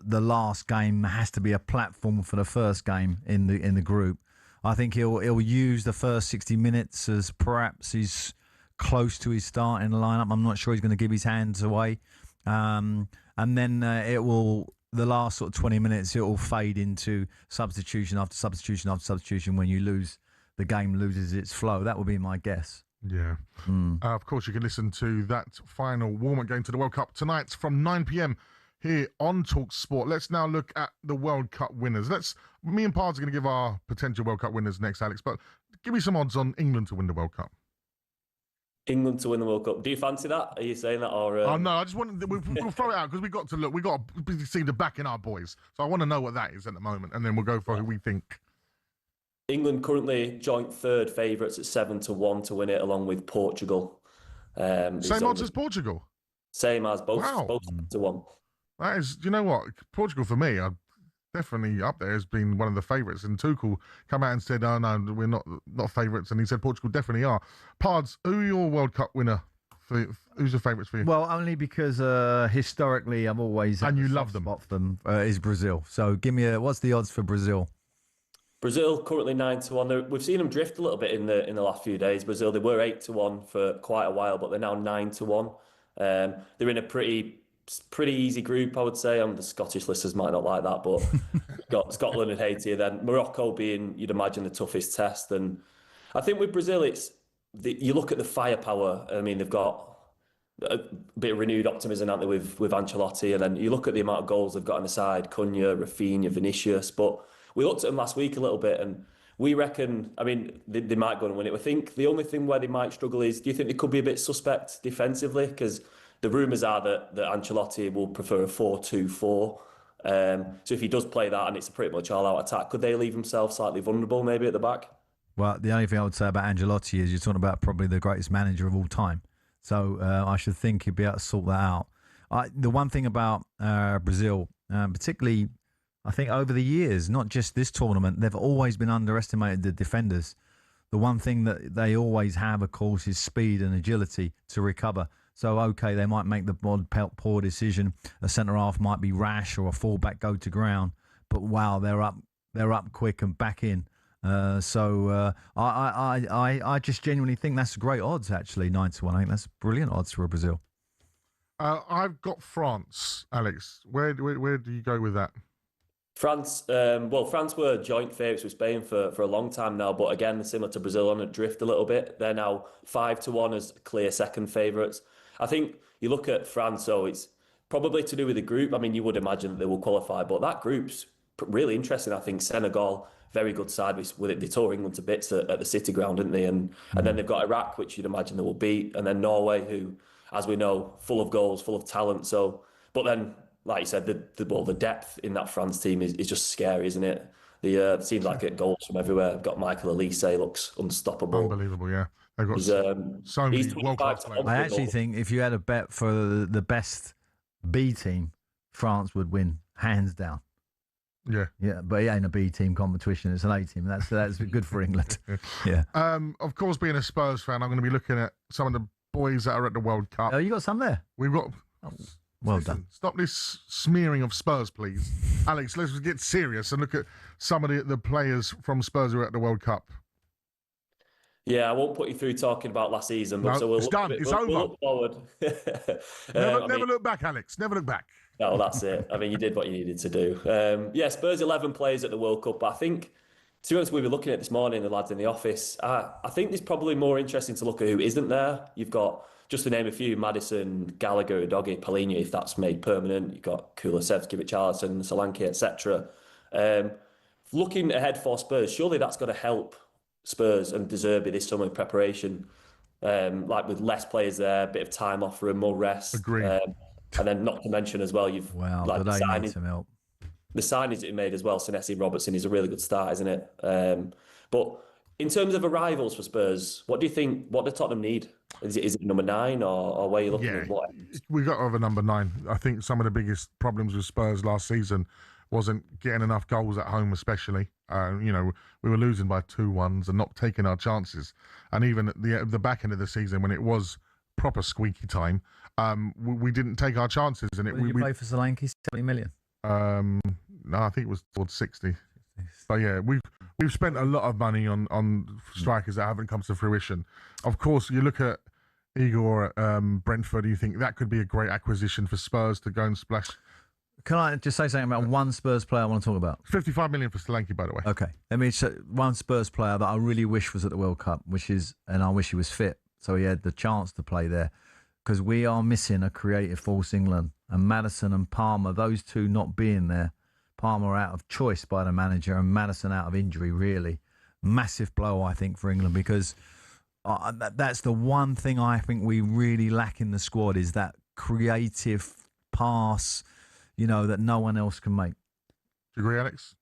last game has to be a platform for the first game in the group. I think he'll use the first 60 minutes as perhaps he's close to his starting lineup. I'm not sure he's going to give his hands away, and then the last sort of 20 minutes, it will fade into substitution after substitution after substitution. When the game loses its flow. That would be my guess. Yeah. Of course, you can listen to that final warm-up game to the World Cup tonight from 9 p.m. here on talkSPORT. Let's now look at the World Cup winners. Me and Pards are going to give our potential World Cup winners next, Alex, but give me some odds on England to win the World Cup. England to win the World Cup. Do you fancy that? Are you saying that? Or Oh no, I just want we'll throw it out because we got to look. We got to see the back in our boys. So I want to know what that is at the moment, and then we'll go for who we think. England currently joint third favourites at 7-1 to win it, along with Portugal. Same odds as Portugal. Same as both. Wow. Both 7-1. That is, you know what? Portugal for me are definitely up there as being one of the favourites. And Tuchel come out and said, "Oh no, we're not favourites," and he said Portugal definitely are. Pards, who are your World Cup winner? Who's the favourites for you? Well, only because historically I've always and you love them is Brazil. So give me what's the odds for Brazil? Brazil currently 9-1. We've seen them drift a little bit in the last few days. Brazil, they were 8-1 for quite a while, but they're now 9-1. They're in a pretty easy group, I would say. The Scottish listeners might not like that, but we've got Scotland and Haiti, then Morocco being, you'd imagine, the toughest test. And I think with Brazil, you look at the firepower. I mean, they've got a bit of renewed optimism, haven't they, with Ancelotti, and then you look at the amount of goals they've got on the side: Cunha, Rafinha, Vinicius. But we looked at them last week a little bit, and we reckon, I mean, they might go and win it. We think the only thing where they might struggle is, do you think they could be a bit suspect defensively? Because the rumours are that Ancelotti will prefer a 4-2-4. So if he does play that and it's a pretty much all-out attack, could they leave themselves slightly vulnerable maybe at the back? Well, the only thing I would say about Ancelotti is you're talking about probably the greatest manager of all time. So I should think he'd be able to sort that out. The one thing about Brazil, particularly, I think over the years, not just this tournament, they've always been underestimated, the defenders. The one thing that they always have, of course, is speed and agility to recover. So, okay, they might make the poor decision. A centre-half might be rash or a full-back go to ground. But, wow, they're up quick and back in. I just genuinely think that's great odds, actually, 9-1. I think that's brilliant odds for Brazil. I've got France, Alex. Where do you go with that? France, France were joint favourites with Spain for a long time now, but again, similar to Brazil, on a drift a little bit. They're now 5-1 as clear second favourites. I think you look at France, so it's probably to do with the group. I mean, you would imagine that they will qualify, but that group's really interesting. I think Senegal, very good side with it. They tore England to bits at the City Ground, didn't they? And then they've got Iraq, which you'd imagine they will beat, and then Norway, who, as we know, full of goals, full of talent. So, but then, like you said, the depth in that France team is just scary, isn't it? It seems like it goals from everywhere. They've got Michael Elise, looks unstoppable. Unbelievable, yeah. They've got so many world-class players. I actually think if you had a bet for the best B team, France would win, hands down. Yeah. Yeah, but it ain't a B team competition, it's an A team. That's good for England. Yeah. Of course, being a Spurs fan, I'm going to be looking at some of the boys that are at the World Cup. Oh, you got some there? We've got... Well done. Stop this smearing of Spurs, please. Alex, let's get serious and look at some of the players from Spurs who are at the World Cup. Yeah, I won't put you through talking about last season, but no, it's done. It's over. We'll look forward. Never look back, Alex. Never look back. No, that's it. I mean, you did what you needed to do. Spurs 11 players at the World Cup. But I think, to be honest, we were looking at this morning, the lads in the office. I think it's probably more interesting to look at who isn't there. You've got, just to name a few, Maddison, Gallagher, Udogie, Paulinho, if that's made permanent. You've got Kulusevski, Richarlison, Solanke, etc. Looking ahead for Spurs, surely that's got to help Spurs and De Zerbi this summer in preparation. Like with less players there, a bit of time off for more rest. Agreed. And then not to mention as well, you've like the signings that he made as well. Senesi, Robertson is a really good start, isn't it? But in terms of arrivals for Spurs, what do you think? What do Tottenham need? Is it number 9 or where are you looking at? What? We got over number 9. I think some of the biggest problems with Spurs last season wasn't getting enough goals at home, especially. We were losing by 2-1s and not taking our chances. And even at the back end of the season, when it was proper squeaky time, we didn't take our chances. And we play for Solanke, 70 million. No, I think it was towards 60. But yeah, we've spent a lot of money on strikers that haven't come to fruition. Of course, you look at Igor at Brentford, you think that could be a great acquisition for Spurs to go and splash. Can I just say something about one Spurs player I want to talk about? 55 million for Solanke, by the way. Okay. Let me say one Spurs player that I really wish was at the World Cup, and I wish he was fit, so he had the chance to play there, because we are missing a creative force, England. And Maddison and Palmer, those two not being there, Palmer out of choice by the manager and Maddison out of injury, really. Massive blow, I think, for England, because That's the one thing I think we really lack in the squad is that creative pass, that no one else can make. Do you agree, Alex?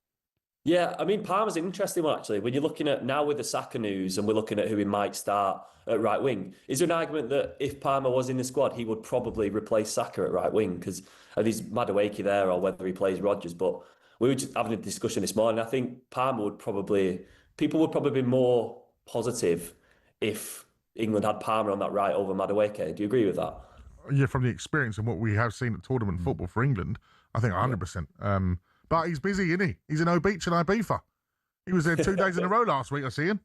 Yeah, I mean, Parma's an interesting one, actually. When you're looking at now with the Saka news and we're looking at who he might start at right wing, is there an argument that if Parma was in the squad, he would probably replace Saka at right wing? Because there's Madueke there or whether he plays Rodgers. But we were just having a discussion this morning. I think people would probably be more positive if England had Parma on that right over Madueke. Do you agree with that? Yeah, from the experience and what we have seen at tournament football for England, I think 100%. But he's busy, isn't he? He's in O-Beach and Ibiza. He was there 2 days in a row last week, I see him.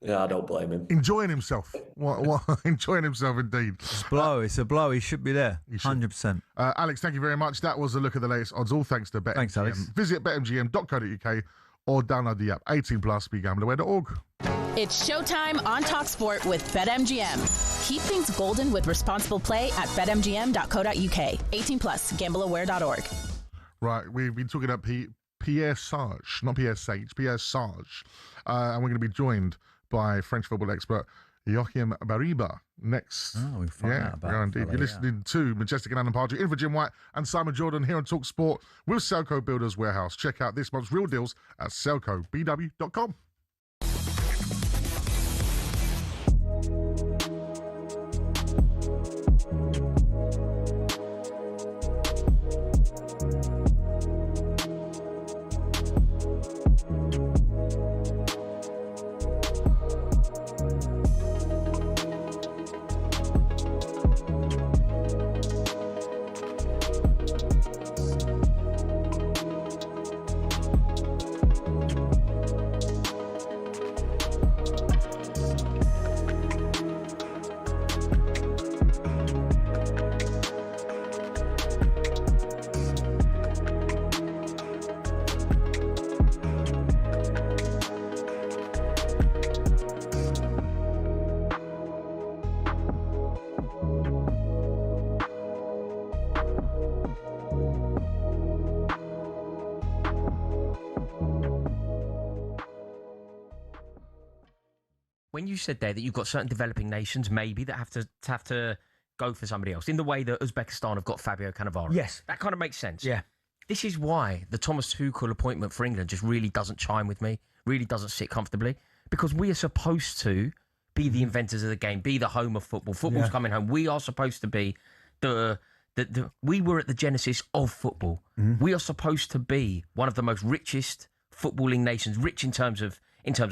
Yeah, I don't blame him. Enjoying himself. What? Enjoying himself indeed. It's a blow. He should be there. 100%. Alex, thank you very much. That was a look at the latest odds, all thanks to BetMGM. Thanks, Alex. Visit betmgm.co.uk or download the app. 18+, begambleaware.org. It's showtime on talkSPORT with BetMGM. Keep things golden with responsible play at betmgm.co.uk. 18+, gambleaware.org. Right, we've been talking about Pierre Sarge, not Pierre Sage, Pierre Sarge. And we're going to be joined by French football expert Joachim Bariba next. Oh, we find out about indeed. You're listening to Majestic and Alan Pardew, in for Jim White and Simon Jordan here on talkSPORT with Selco Builders Warehouse. Check out this month's real deals at selcobw.com. When you said there that you've got certain developing nations maybe that have to go for somebody else, in the way that Uzbekistan have got Fabio Cannavaro. Yes. That kind of makes sense. Yeah. This is why the Thomas Tuchel appointment for England just really doesn't chime with me, really doesn't sit comfortably, because we are supposed to be the inventors of the game, be the home of football. Football's coming home. We are supposed to be we were at the genesis of football. We are supposed to be one of the most richest footballing nations, rich in terms of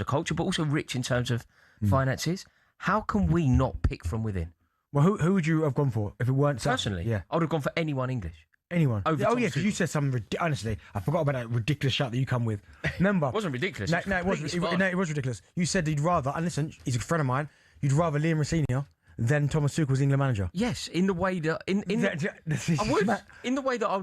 culture, but also rich in terms of finances. How can we not pick from within? Well, who would you have gone for if it weren't personally? Yeah, I would have gone for anyone English. Anyone? Over oh Thomas yeah, because Tuchel. you said something. Honestly, I forgot about that ridiculous shout that you come with. Remember? It wasn't ridiculous. No, it was ridiculous. You said you'd rather, and listen, he's a friend of mine. You'd rather Liam Rossini than Thomas Tuchel's England manager. Yes, in the way that I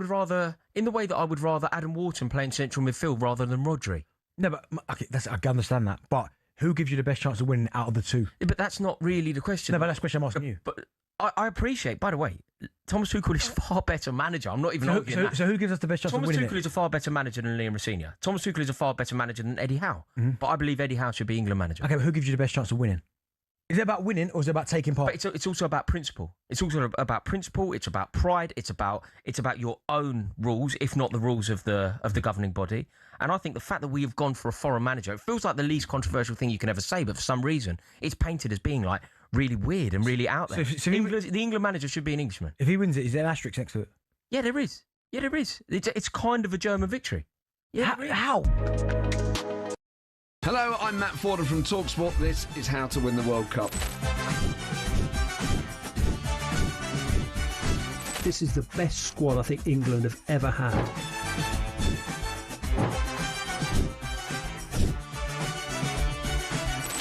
would rather Adam Wharton playing central midfield rather than Rodri. No, but okay, I can understand that. But who gives you the best chance of winning out of the two? Yeah, but that's not really the question. No, but that's the question I'm asking you. But I appreciate, by the way, Thomas Tuchel is far better manager. I'm not even arguing that. So who gives us the best chance of winning Thomas Tuchel is a far better manager than Liam Rossini. Thomas Tuchel is a far better manager than Eddie Howe. But I believe Eddie Howe should be England manager. Okay, but who gives you the best chance of winning? Is it about winning or is it about taking part? But it's also about principle. It's also about principle. It's about pride. It's about your own rules, if not the rules of the governing body. And I think the fact that we have gone for a foreign manager, it feels like the least controversial thing you can ever say, but for some reason, it's painted as being like really weird and really out there. So the England manager should be an Englishman. If he wins it, is there an asterisk next to it? Yeah, there is. Yeah, there is. It's kind of a German victory. Yeah, how? Hello, I'm Matt Forden from talkSPORT. This is How to Win the World Cup. This is the best squad I think England have ever had.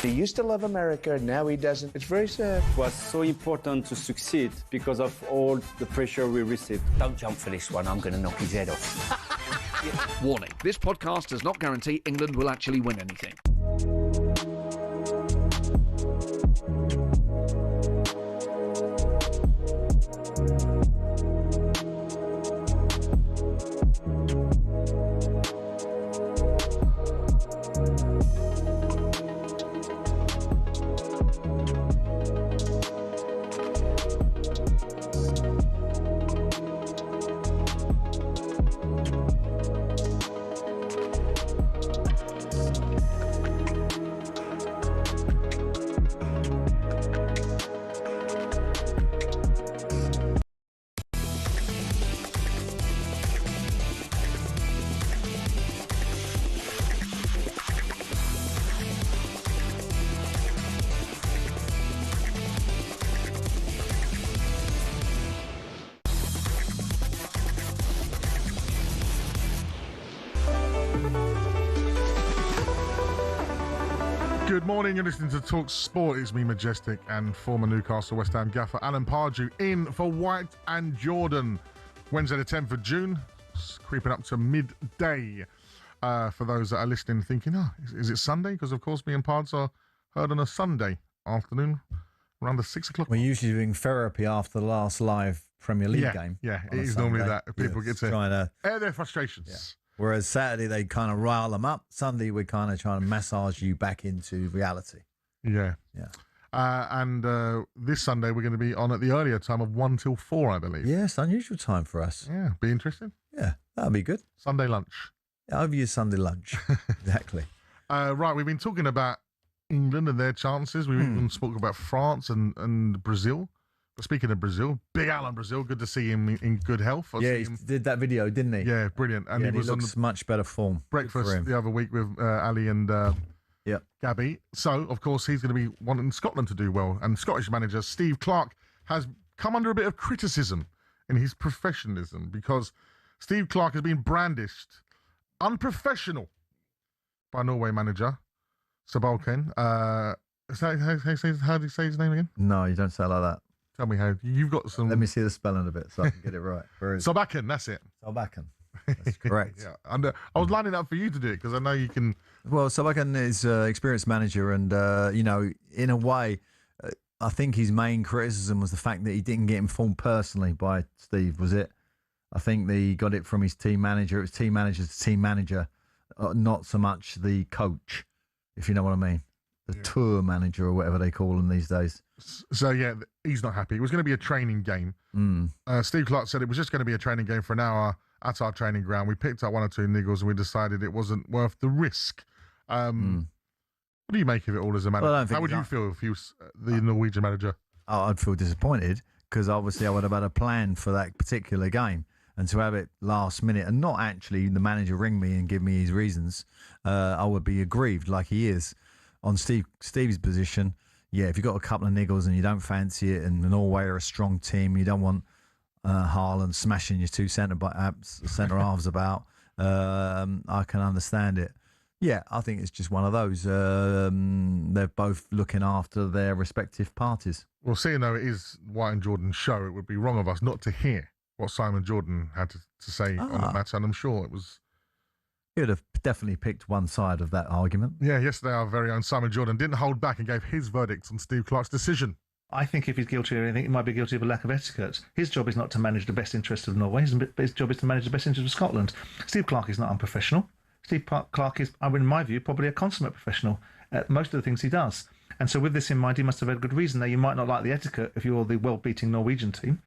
He used to love America, now he doesn't. It's very sad. It was so important to succeed because of all the pressure we received. Don't jump for this one, I'm going to knock his head off. Warning, this podcast does not guarantee England will actually win anything. Good morning, you're listening to Talk Sport. It's me, Majestic, and former Newcastle West Ham gaffer Alan Pardew in for White and Jordan. Wednesday the 10th of June, it's creeping up to midday. For those that are listening thinking, is it Sunday? Because of course me and Pards are heard on a Sunday afternoon around the 6 o'clock. We're usually doing therapy after the last live Premier League game. Yeah, it is normally that. People get to trying to air their frustrations. Yeah. Whereas Saturday, they kind of rile them up. Sunday, we're kind of trying to massage you back into reality. Yeah. And this Sunday, we're going to be on at the earlier time of 1 till 4, I believe. Yes, unusual time for us. Yeah, be interesting. Yeah, that'll be good. Sunday lunch. Yeah, over your Sunday lunch. Exactly. Right, we've been talking about England and their chances. We've even spoke about France and Brazil. But speaking of Brazil, big Alan Brazil, good to see him in good health. He did that video, didn't he? Yeah, brilliant. And he was looks on much better form. breakfast the other week with Ali and Gabby. So, of course, he's going to be wanting Scotland to do well. And Scottish manager Steve Clarke has come under a bit of criticism in his professionalism because Steve Clarke has been brandished unprofessional by Norway manager Sabalken. How do you say his name again? No, you don't say it like that. Tell me how. You've got some. Let me see the spelling a bit so I can get it right. Sabalken, that's it. Sabalken. That's correct. Yeah, and I was lining up for you to do it because I know you can. Well, Sabalken is an experienced manager, and in a way, I think his main criticism was the fact that he didn't get informed personally by Steve. Was it? I think that he got it from his team manager. It was team manager to team manager, not so much the coach, if you know what I mean. The tour manager or whatever they call them these days. So, yeah, he's not happy. It was going to be a training game. Steve Clarke said it was just going to be a training game for an hour at our training ground. We picked up 1 or 2 niggles and we decided it wasn't worth the risk. What do you make of it all as a manager? Well, how would you feel if you was the Norwegian manager? I'd feel disappointed because obviously I would have had a plan for that particular game. And to have it last minute and not actually the manager ring me and give me his reasons, I would be aggrieved like he is. On Steve's position, yeah, if you've got a couple of niggles and you don't fancy it and Norway are a strong team, you don't want Haaland smashing your 2 centre halves about, I can understand it. Yeah, I think it's just one of those. They're both looking after their respective parties. Well, seeing though it is White and Jordan's show, it would be wrong of us not to hear what Simon Jordan had to say on the matter, and I'm sure it was... He would have definitely picked one side of that argument. Yeah, yesterday our very own Simon Jordan didn't hold back and gave his verdict on Steve Clarke's decision. I think if he's guilty of anything, he might be guilty of a lack of etiquette. His job is not to manage the best interests of Norway. His job is to manage the best interests of Scotland. Steve Clarke is not unprofessional. Steve Clarke is, in my view, probably a consummate professional at most of the things he does. And so with this in mind, he must have had a good reason. Now, you might not like the etiquette if you're the well-beating Norwegian team.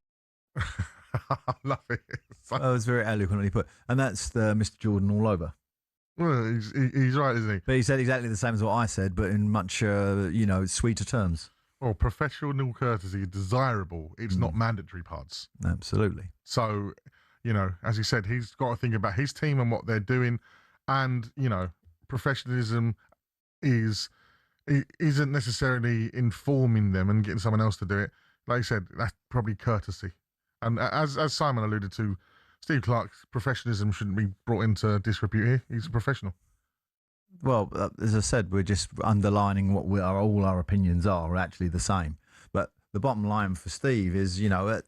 I love it. That was very eloquently put. And that's Mr. Jordan all over. Well, he's right, isn't he? But he said exactly the same as what I said, but in much, sweeter terms. Well, professional courtesy is desirable. It's not mandatory, Pards. Absolutely. So, as he said, he's got to think about his team and what they're doing. And, professionalism isn't necessarily informing them and getting someone else to do it. Like you said, that's probably courtesy. And as Simon alluded to, Steve Clarke's professionalism shouldn't be brought into disrepute here. He's a professional. Well, as I said, we're just underlining what all our opinions are actually the same. But the bottom line for Steve is, the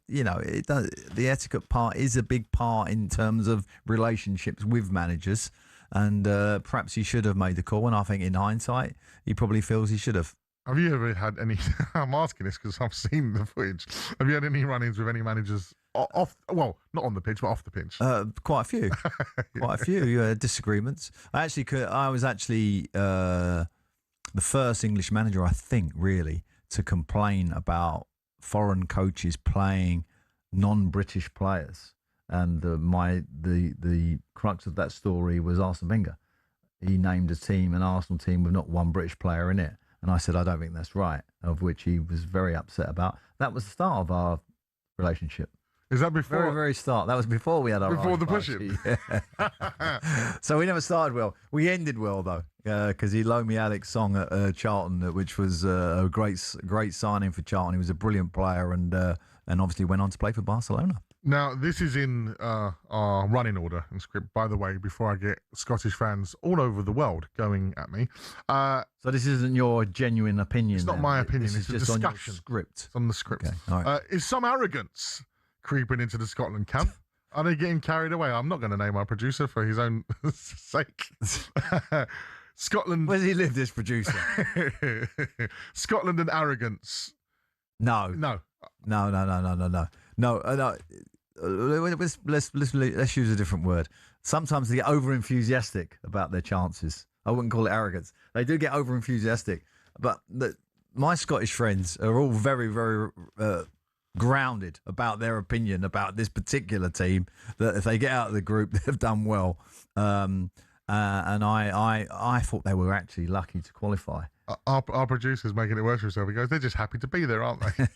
etiquette part is a big part in terms of relationships with managers. And perhaps he should have made the call. And I think in hindsight, he probably feels he should have. Have you ever had any... I'm asking this because I've seen the footage. Have you had any run-ins with any managers off... Well, not on the pitch, but off the pitch? Quite a few. Quite a few disagreements. I was actually the first English manager, I think, really, to complain about foreign coaches playing non-British players. And the crux of that story was Arsene Wenger. He named an Arsenal team with not one British player in it. And I said, I don't think that's right, of which he was very upset about. That was the start of our relationship. Is that before? Very, very start. That was before we had our... Before the push-in? Yeah. So we never started well. We ended well, though, because he loaned me Alex's song at Charlton, which was a great signing for Charlton. He was a brilliant player and obviously went on to play for Barcelona. Now, this is in our running order and script, by the way, before I get Scottish fans all over the world going at me. So this isn't your genuine opinion? It's not my opinion. This It's is a just on discussion. your script. It's on the script. Okay, all right. Is some arrogance creeping into the Scotland camp? Are they getting carried away? I'm not going to name our producer for his own sake. Scotland. Where does he live, this producer? Scotland and arrogance. No. No. Let's use a different word. Sometimes they get over enthusiastic about their chances. I wouldn't call it arrogance. They do get over enthusiastic, but my Scottish friends are all very, very grounded about their opinion about this particular team. That if they get out of the group, they've done well. And I thought they were actually lucky to qualify. Our producer's making it worse for himself. He goes, they're just happy to be there, aren't they?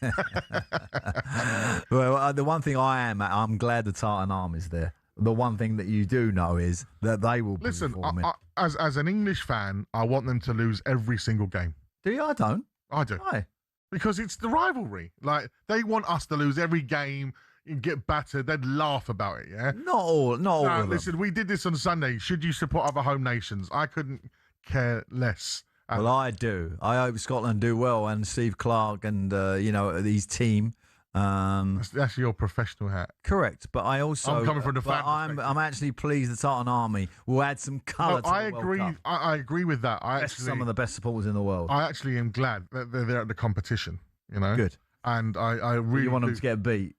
Well, the one thing I'm glad the Tartan Arm is there. The one thing that you do know is that they will be performing. As an English fan, I want them to lose every single game. Do you? I don't. I do. Why? Because it's the rivalry. Like, they want us to lose every game and get battered. They'd laugh about it, yeah? Not all of them. Listen, we did this on Sunday. Should you support other home nations? I couldn't care less. Well, I do. I hope Scotland do well, and Steve Clarke and his team. That's your professional hat. Correct, but I also I'm coming from the fan. I'm actually pleased the Tartan Army will add some colour to the World Cup. I agree with that. Some of the best supporters in the world. I actually am glad that they're there at the competition. You know, good. And I really want them to get beat,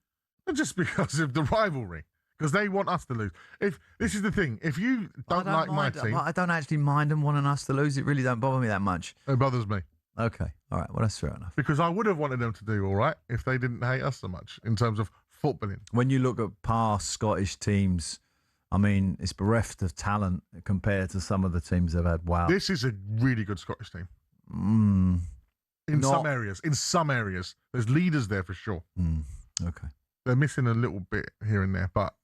just because of the rivalry. Because they want us to lose. If this is the thing, if you don't like my team, I don't actually mind them wanting us to lose. It really don't bother me that much. It bothers me. Okay, all right. Well, that's fair enough. Because I would have wanted them to do all right if they didn't hate us so much in terms of footballing. When you look at past Scottish teams, I mean, it's bereft of talent compared to some of the teams they've had. Wow, this is a really good Scottish team. Some areas, there's leaders there for sure. Okay, they're missing a little bit here and there, but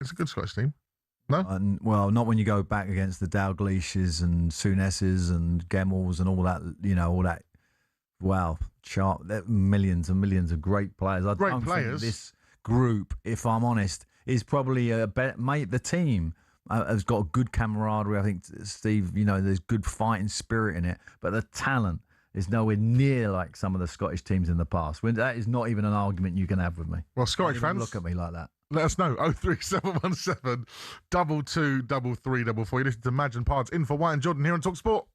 it's a good Scottish team. No? Well, not when you go back against the Dalglishes and Souness's and Gemmels and all that, all that. Wow, millions and millions of great players. I don't think this group, if I'm honest, is probably the team has got a good camaraderie. I think, Steve, there's good fighting spirit in it, but the talent is nowhere near like some of the Scottish teams in the past. That is not even an argument you can have with me. Well, Scottish fans, look at me like that. Let us know. 03717 22 3344. You listen to Madge and Pards in for White and Jordan here on talkSPORT.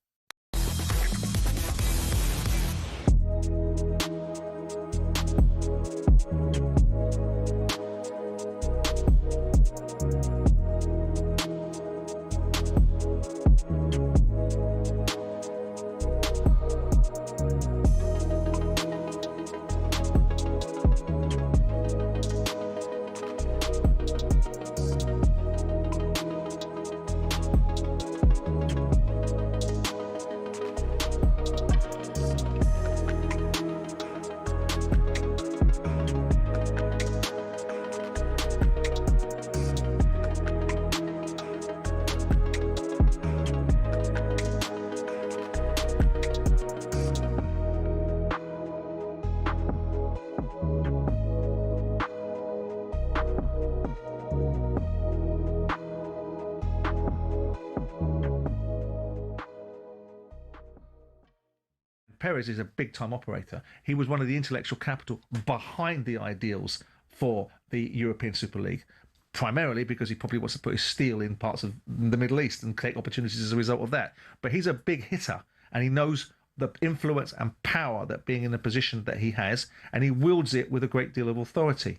Perez is a big-time operator. He was one of the intellectual capital behind the ideals for the European Super League, primarily because he probably wants to put his steel in parts of the Middle East and take opportunities as a result of that. But he's a big hitter, and he knows the influence and power that being in the position that he has, and he wields it with a great deal of authority.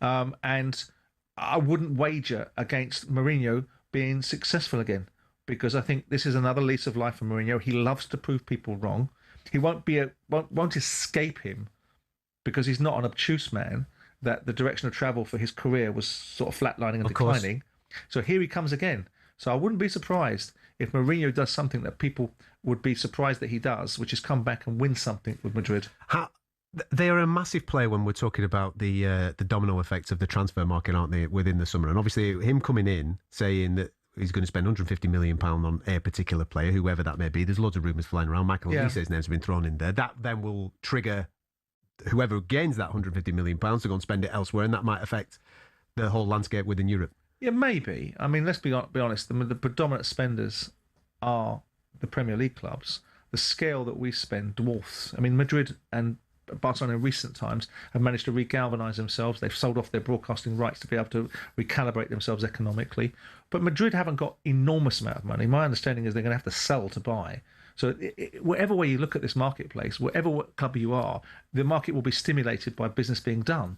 And I wouldn't wager against Mourinho being successful again, because I think this is another lease of life for Mourinho. He loves to prove people wrong. He won't escape him, because he's not an obtuse man, that the direction of travel for his career was sort of flatlining and declining. So here he comes again. So I wouldn't be surprised if Mourinho does something that people would be surprised that he does, which is come back and win something with Madrid. They are a massive player when we're talking about the domino effects of the transfer market, aren't they, within the summer? And obviously him coming in, saying that he's going to spend £150 million on a particular player, whoever that may be. There's loads of rumours flying around. Michael Olise's name's been thrown in there. That then will trigger whoever gains that £150 million to go and spend it elsewhere, and that might affect the whole landscape within Europe? Yeah, maybe. I mean, let's be honest. The predominant spenders are the Premier League clubs. The scale that we spend dwarfs. I mean, Madrid and Barcelona in recent times have managed to regalvanise themselves. They've sold off their broadcasting rights to be able to recalibrate themselves economically. But Madrid haven't got enormous amount of money. My understanding is they're going to have to sell to buy. So whatever way you look at this marketplace, whatever club you are, the market will be stimulated by business being done.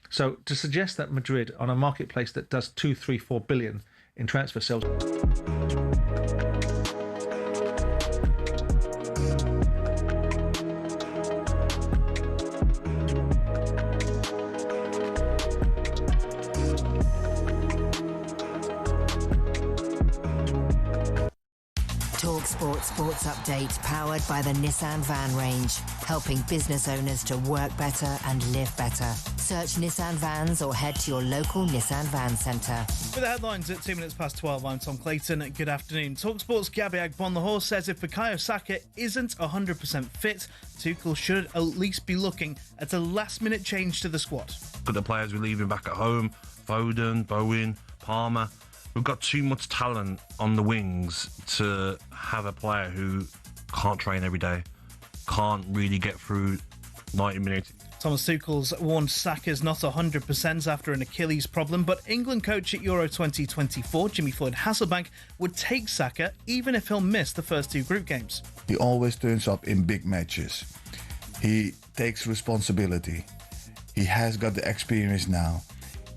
So to suggest that Madrid, on a marketplace that does 2, 3, 4 billion in transfer sales... talkSPORT Sports Update, powered by the Nissan Van range, helping business owners to work better and live better. Search Nissan Vans or head to your local Nissan Van centre. With the headlines at 2 minutes past 12, I'm Tom Clayton. Good afternoon. talkSPORT's Gabby Agbonlahor says if Bukayo Saka isn't 100% fit, Tuchel should at least be looking at a last-minute change to the squad. Look at the players we're leaving back at home: Foden, Bowen, Palmer. We've got too much talent on the wings to have a player who can't train every day, can't really get through 90 minutes. Thomas Tuchel's warned Saka's not 100% after an Achilles problem, but England coach at Euro 2024, Jimmy Floyd Hasselbank, would take Saka even if he'll miss the first 2 group games. He always turns up in big matches. He takes responsibility. He has got the experience now.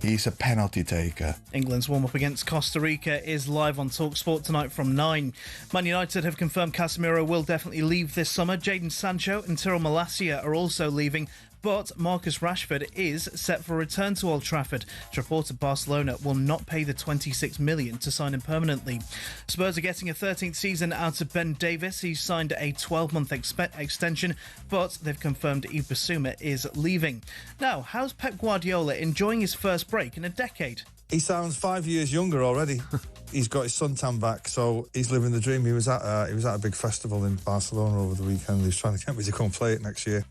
He's a penalty taker. England's warm-up against Costa Rica is live on talkSPORT tonight from 9. Man United have confirmed Casemiro will definitely leave this summer. Jadon Sancho and Tyrell Malacia are also leaving, but Marcus Rashford is set for a return to Old Trafford. It's reported Barcelona will not pay the $26 million to sign him permanently. Spurs are getting a 13th season out of Ben Davies. He's signed a 12-month extension, but they've confirmed Yves Bissouma is leaving. Now, how's Pep Guardiola enjoying his first break in a decade? He sounds 5 years younger already. He's got his suntan back, so he's living the dream. He was at a big festival in Barcelona over the weekend. He's trying to get me to come play it next year.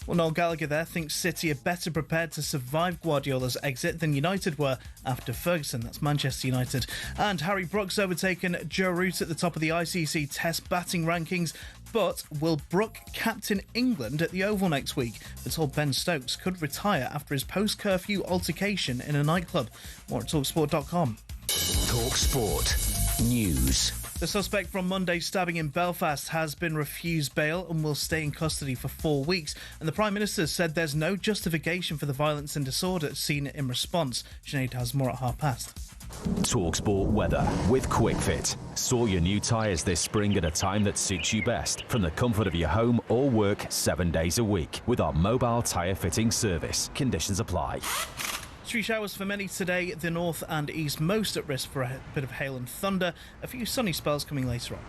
Well, Noel Gallagher there thinks City are better prepared to survive Guardiola's exit than United were after Ferguson. That's Manchester United. And Harry Brook's overtaken Joe Root at the top of the ICC Test batting rankings. But will Brook captain England at the Oval next week? We're told Ben Stokes could retire after his post-curfew altercation in a nightclub. More at talksport.com. talkSPORT News. The suspect from Monday's stabbing in Belfast has been refused bail and will stay in custody for 4 weeks. And the Prime Minister said there's no justification for the violence and disorder seen in response. Sinead has more at 30:30. talkSPORT weather with QuickFit. Sort your new tyres this spring at a time that suits you best, from the comfort of your home or work 7 days a week with our mobile tyre fitting service. Conditions apply. 3 showers for many today, the north and east most at risk for a bit of hail and thunder. A few sunny spells coming later on.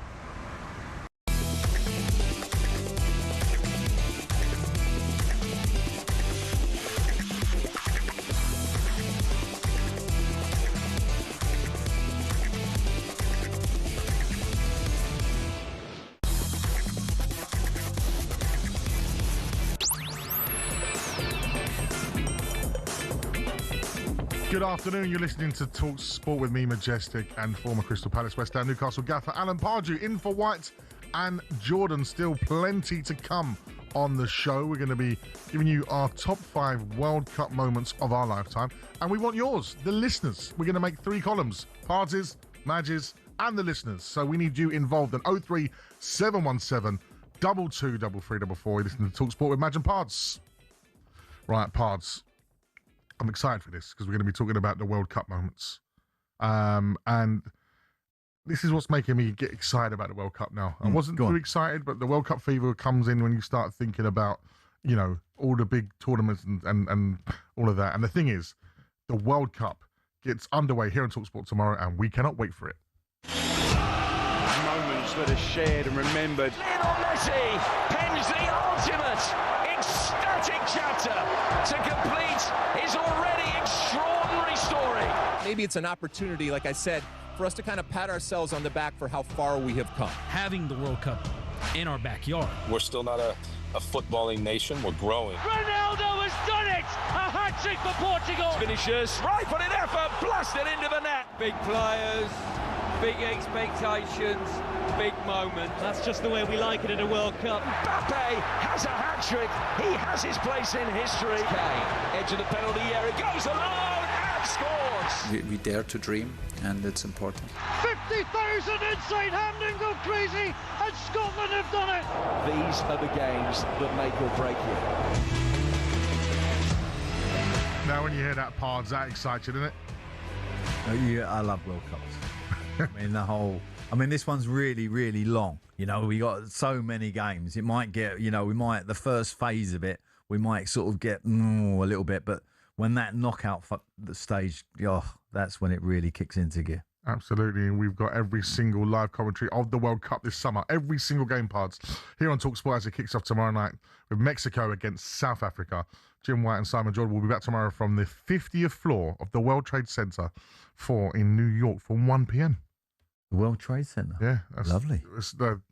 Good afternoon, you're listening to Talk Sport with me, Majestic, and former Crystal Palace, West Ham, Newcastle gaffer Alan Pardew in for White and Jordan. Still plenty to come on the show. We're going to be giving you our top 5 World Cup moments of our lifetime, and we want yours, the listeners. We're going to make 3 columns: Pards, Mages, and the listeners. So we need you involved in 03717 223344. You're listening to Talk Sport with Madge and Pards. Right, Pards. I'm excited for this because we're going to be talking about the World Cup moments. And this is what's making me get excited about the World Cup now. I wasn't too excited, but the World Cup fever comes in when you start thinking about, you know, all the big tournaments and all of that. And the thing is, the World Cup gets underway here on TalkSport tomorrow, and we cannot wait for it. Moments that are shared and remembered. Lionel Messi pens the ultimate ecstatic chapter to complete his already extraordinary story. Maybe it's an opportunity, like I said, for us to kind of pat ourselves on the back for how far we have come. Having the World Cup in our backyard. We're still not a footballing nation. We're growing. Ronaldo has done it! A hat-trick for Portugal! Finishers, rifling effort, blasted into the net. Big players, big expectations, big moment. That's just the way we like it in a World Cup. Mbappe has a hat-trick. He has his place in history. Kane, edge of the penalty area, goes alone and scores. We dare to dream, and it's important. 50,000 inside Hampden go crazy, and Scotland have done it. These are the games that make or break you. Now, when you hear that, Pards, that excited, isn't it? Yeah, I love World Cups. I mean, this one's really, really long. You know, we got so many games. It might get, the first phase of it, we might sort of get a little bit, but when that knockout stage, that's when it really kicks into gear. Absolutely, and we've got every single live commentary of the World Cup this summer. Every single game, Pards, here on talkSPORT as it kicks off tomorrow night with Mexico against South Africa. Jim White and Simon Jordan will be back tomorrow from the 50th floor of the World Trade Center 4 in New York from 1 p.m. The World Trade Center? Yeah. That's lovely.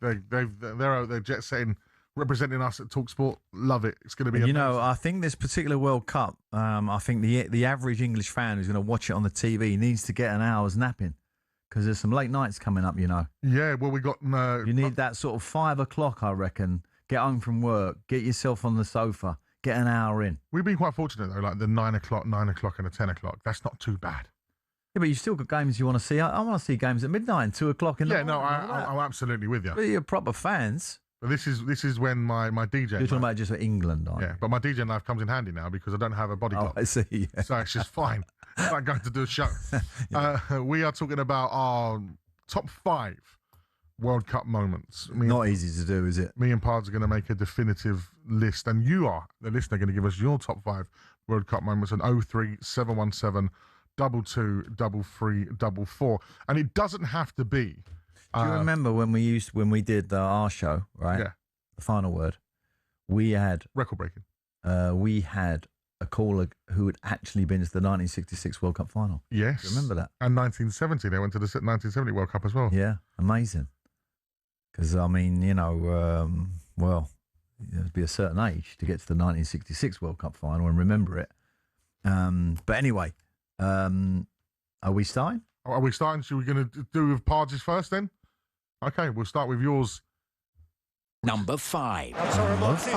They're jet setting, representing us at talkSPORT. Love it. It's going to be amazing. I think this particular World Cup, I think the average English fan who's going to watch it on the TV needs to get an hour's napping. Because there's some late nights coming up, Yeah, well, we got... you need that sort of 5 o'clock, I reckon. Get home from work, get yourself on the sofa, get an hour in. We've been quite fortunate, though, like the 9 o'clock and the 10 o'clock. That's not too bad. Yeah, but you've still got games you want to see. I want to see games at midnight and 2 o'clock in the morning. I'm absolutely with you. But you're proper fans. But this is when my DJ... You're talking about just for England, aren't you? Yeah, but my DJ life comes in handy now because I don't have a body clock. I see, yeah. So it's just fine. It's like going to do a show. We are talking about our top 5 World Cup moments. Not easy to do, is it? Me and Pards are going to make a definitive list, and you are, the listener, going to give us your top 5 World Cup moments on 03717 223344. And it doesn't have to be. Do you remember when we did our show, right? Yeah. The Final Word. We had record breaking. We had a caller who had actually been to the 1966 World Cup final. Yes. Do you remember that? And 1970. They went to the 1970 World Cup as well. Yeah, amazing. Because, I mean, well, you'd be a certain age to get to the 1966 World Cup final and remember it. But anyway, are we starting? Are we starting? Should we going to do with Pards first then? Okay, we'll start with yours. Number 5. Number 5. Lionel Messi.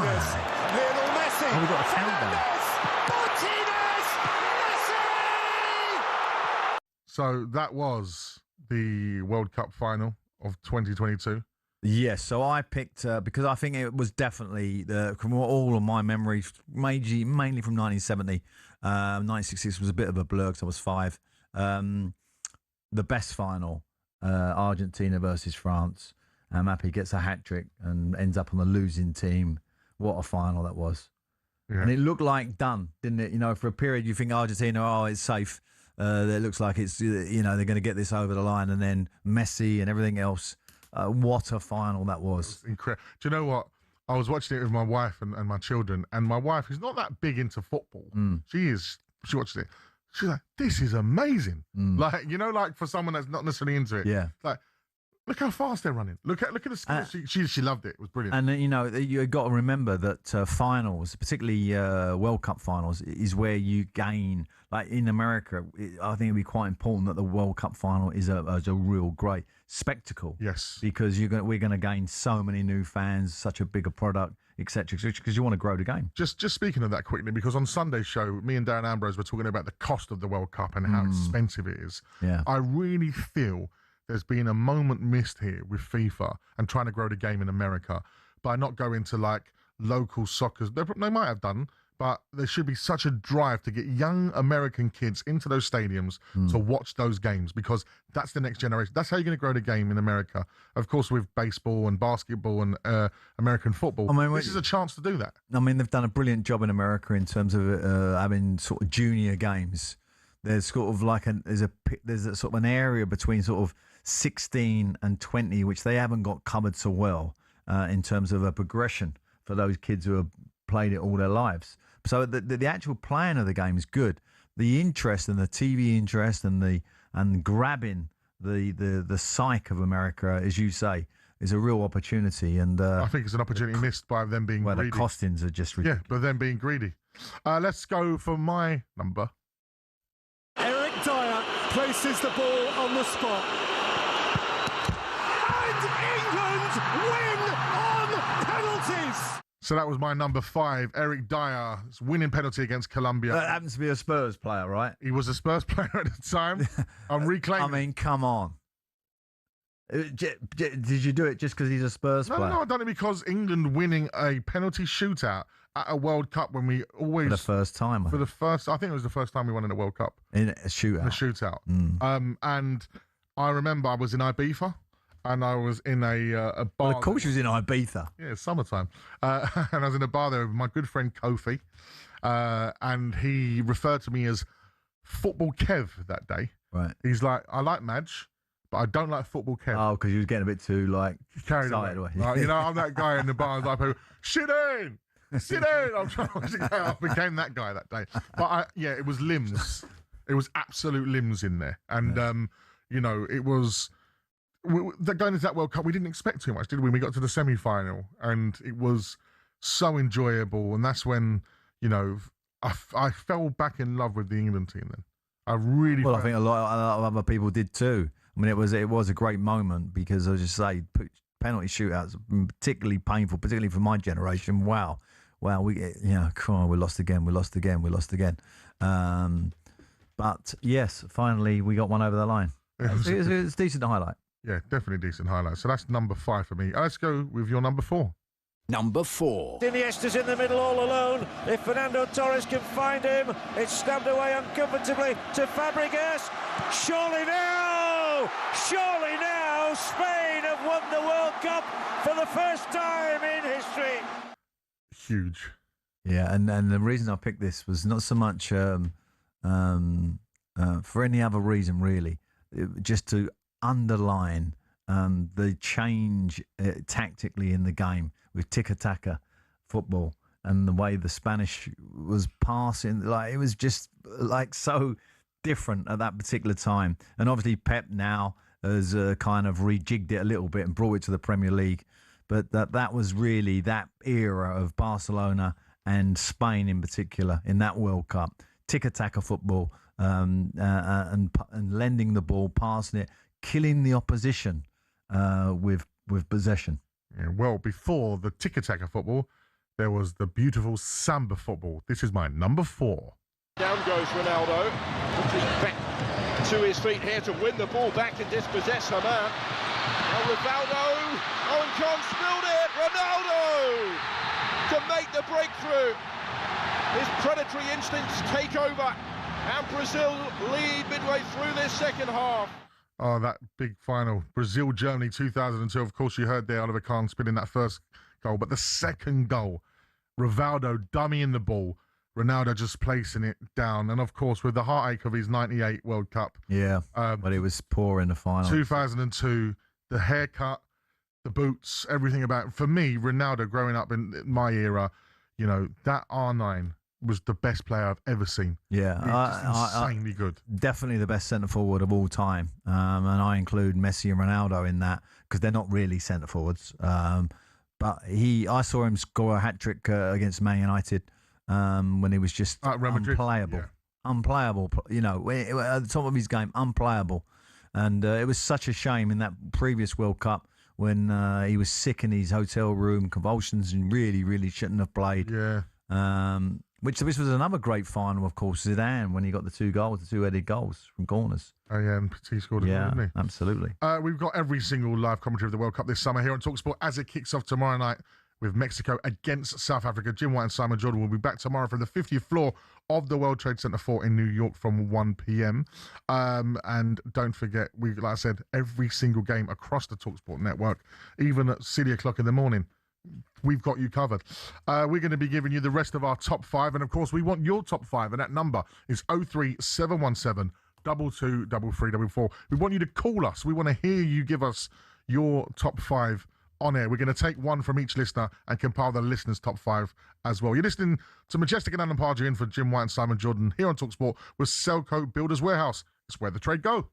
Oh, we've got a countdown. So that was the World Cup final of 2022. Yes, so I picked, because I think it was definitely, from all of my memories, mainly from 1970, 1966 was a bit of a blur because I was 5. The best final, Argentina versus France. Mbappe gets a hat-trick and ends up on the losing team. What a final that was. Yeah. And it looked like done, didn't it? For a period you think Argentina, it's safe. It looks like it's, they're going to get this over the line. And then Messi and everything else. What a final that was. Incredible. Do you know what? I was watching it with my wife and my children. And my wife is not that big into football. She watched it. She's like, this is amazing. Like, for someone that's not necessarily into it. Yeah. Like, look how fast they're running. Look at the skill. She loved it. It was brilliant. And you got to remember that finals, particularly World Cup finals, is where you gain. Like in America, I think it'd be quite important that the World Cup final is a real great spectacle. Yes, because we're going to gain so many new fans, such a bigger product, etc. Because you want to grow the game. Just speaking of that quickly, because on Sunday's show, me and Darren Ambrose were talking about the cost of the World Cup and how expensive it is. Yeah, I really feel there's been a moment missed here with FIFA and trying to grow the game in America by not going to like local soccer. They might have done, but there should be such a drive to get young American kids into those stadiums to watch those games, because that's the next generation. That's how you're going to grow the game in America. Of course, with baseball and basketball and American football, this is a chance to do that. I mean, they've done a brilliant job in America in terms of having sort of junior games. There's sort of like there's a sort of an area between sort of 16 and 20, which they haven't got covered so well in terms of a progression for those kids who have played it all their lives. So the actual playing of the game is good. The interest and the TV interest and grabbing the psyche of America, as you say, is a real opportunity. And I think it's an opportunity missed by them being greedy. The costings are just ridiculous. Yeah, but them being greedy. Let's go for my number. Eric Dyer places the ball on the spot. And England win on penalties. So that was my number 5, Eric Dyer's winning penalty against Colombia. That happens to be a Spurs player, right? He was a Spurs player at the time. I'm reclaiming. I mean, come on. Did you do it just because he's a Spurs player? No, I've done it because England winning a penalty shootout at a World Cup when we always... For the first time. I think it was the first time we won in a World Cup. In a shootout. In a shootout. And I remember I was in Ibiza and I was in a bar. Well, of course you was in Ibiza. Yeah, it's summertime. And I was in a bar there with my good friend Kofi. And he referred to me as Football Kev that day. Right. He's like, I like Madge, but I don't like Football Kev. Oh, because you was getting a bit too, carried away. Right? You know, I'm that guy in the bar. Like, shit in! Sit down! I'm trying to get up. I became that guy that day. But it was limbs. It was absolute limbs in there. And, you know, it was... Going into that World Cup, we didn't expect too much, did we? We got to the semi-final and it was so enjoyable. And that's when, you know, I fell back in love with the England team then. I really... Well, I think a lot of other people did too. I mean, it was a great moment because, as I say, penalty shootouts have been particularly painful, particularly for my generation. Wow, we lost again. But yes, finally we got one over the line. It's a decent highlight. Yeah, definitely decent highlight. So that's number 5 for me. Let's go with your number 4. Number 4. Iniesta's in the middle all alone. If Fernando Torres can find him, it's stabbed away uncomfortably to Fabregas. Surely now, Spain have won the World Cup for the first time in history. Huge. Yeah, and the reason I picked this was not so much for any other reason, really. Just to underline the change tactically in the game with tiki-taka football and the way the Spanish was passing. Like, it was just so different at that particular time. And obviously Pep now has kind of rejigged it a little bit and brought it to the Premier League. But that was really that era of Barcelona and Spain in particular in that World Cup. Tiki-taka football and lending the ball, passing it, killing the opposition with possession. Yeah, well, before the tiki-taka football, there was the beautiful samba football. This is my number 4. Down goes Ronaldo. Looking back to his feet here to win the ball back and dispossess her man. Now Rivaldo. Owen Khan spilled it. Ronaldo to make the breakthrough. His predatory instincts take over. And Brazil lead midway through this second half. Oh, that big final. Brazil-Germany 2002. Of course, you heard there Oliver Kahn spinning that first goal. But the second goal, Rivaldo dummying the ball, Ronaldo just placing it down. And, of course, with the heartache of his 98 World Cup. Yeah, but it was poor in the final. 2002, the haircut, the boots, everything about it. For me, Ronaldo, growing up in my era, you know, that R9 was the best player I've ever seen. Yeah, insanely good. Definitely the best centre forward of all time, and I include Messi and Ronaldo in that because they're not really centre forwards. But I saw him score a hat trick against Man United when he was just unplayable, unplayable. You know, at the top of his game, unplayable, and it was such a shame in that previous World Cup when he was sick in his hotel room, convulsions, and really shouldn't have played. Yeah. Which this was another great final, of course, Zidane, when he got the 2 headed goals from corners. Oh, yeah, and he scored a goal, didn't he? Absolutely. We've got every single live commentary of the World Cup this summer here on talkSPORT as it kicks off tomorrow night with Mexico against South Africa. Jim White and Simon Jordan will be back tomorrow from the 50th floor of the World Trade Center 4 in New York from 1 p.m. And don't forget, like I said, every single game across the talkSPORT network, even at silly o'clock in the morning, we've got you covered. We're going to be giving you the rest of our top 5. And, of course, we want your top 5. And that number is 03717 223344. We want you to call us. We want to hear you give us your top 5 on air. We're going to take one from each listener and compile the listeners' top 5 as well. You're listening to Majestic and Alan Pardew in for Jim White and Simon Jordan here on talkSPORT with Selco Builders Warehouse. It's where the trade go.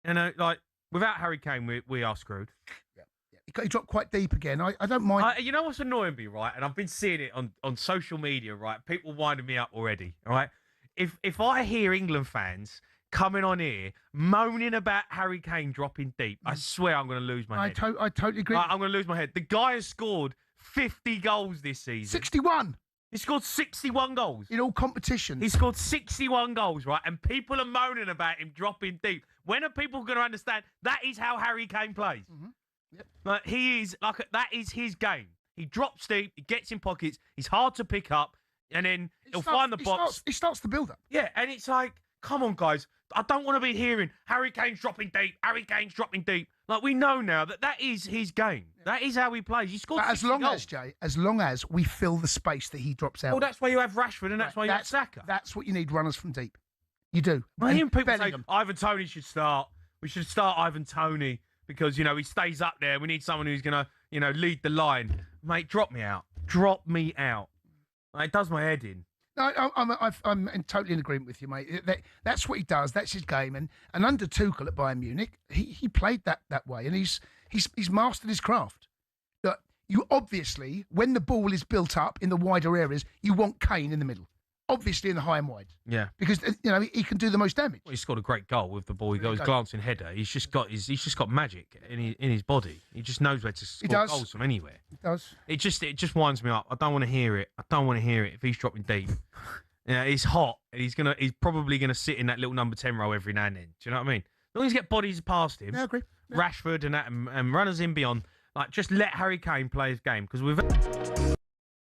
You know, like, without Harry Kane, we are screwed. He dropped quite deep again. I don't mind. You know what's annoying me, right? And I've been seeing it on social media, right? People winding me up already, all right? If I hear England fans coming on here moaning about Harry Kane dropping deep, I swear I'm going to lose my head. I totally agree. I'm going to lose my head. The guy has scored 50 goals this season. 61. He scored 61 goals. In all competitions. He scored 61 goals, right? And people are moaning about him dropping deep. When are people going to understand that is how Harry Kane plays? Mm-hmm. Yep. Like, that is his game. He drops deep, he gets in pockets, he's hard to pick up, and then he'll find the box. He starts the build-up. Yeah, and it's like, come on, guys. I don't want to be hearing Harry Kane's dropping deep, Harry Kane's dropping deep. Like, we know now that is his game. Yeah. That is how he plays. He scored 60 goals. As long as we fill the space that he drops out. Well, that's why you have Rashford and that's why you have Saka. That's what you need, runners from deep. You do. I hear people say, Ivan Toney should start. We should start Ivan Toney because, you know, he stays up there. We need someone who's going to, you know, lead the line. Mate, drop me out. Drop me out. Like, it does my head in. No, I'm totally in agreement with you, mate. That's what he does. That's his game. And under Tuchel at Bayern Munich, he played that way, and he's mastered his craft. Look, you obviously, when the ball is built up in the wider areas, you want Kane in the middle. Obviously in the high and wide. Yeah. Because, you know, he can do the most damage. Well, he scored a great goal with the ball. He got his glancing header. He's just got magic in his body. He just knows where to score goals from anywhere. He does. It just winds me up. I don't want to hear it. If he's dropping deep. Yeah, he's hot. He's probably gonna sit in that little number 10 role every now and then. Do you know what I mean? As long as you get bodies past him. Yeah, I agree. Yeah. Rashford and runners in beyond. Like, just let Harry Kane play his game because we've.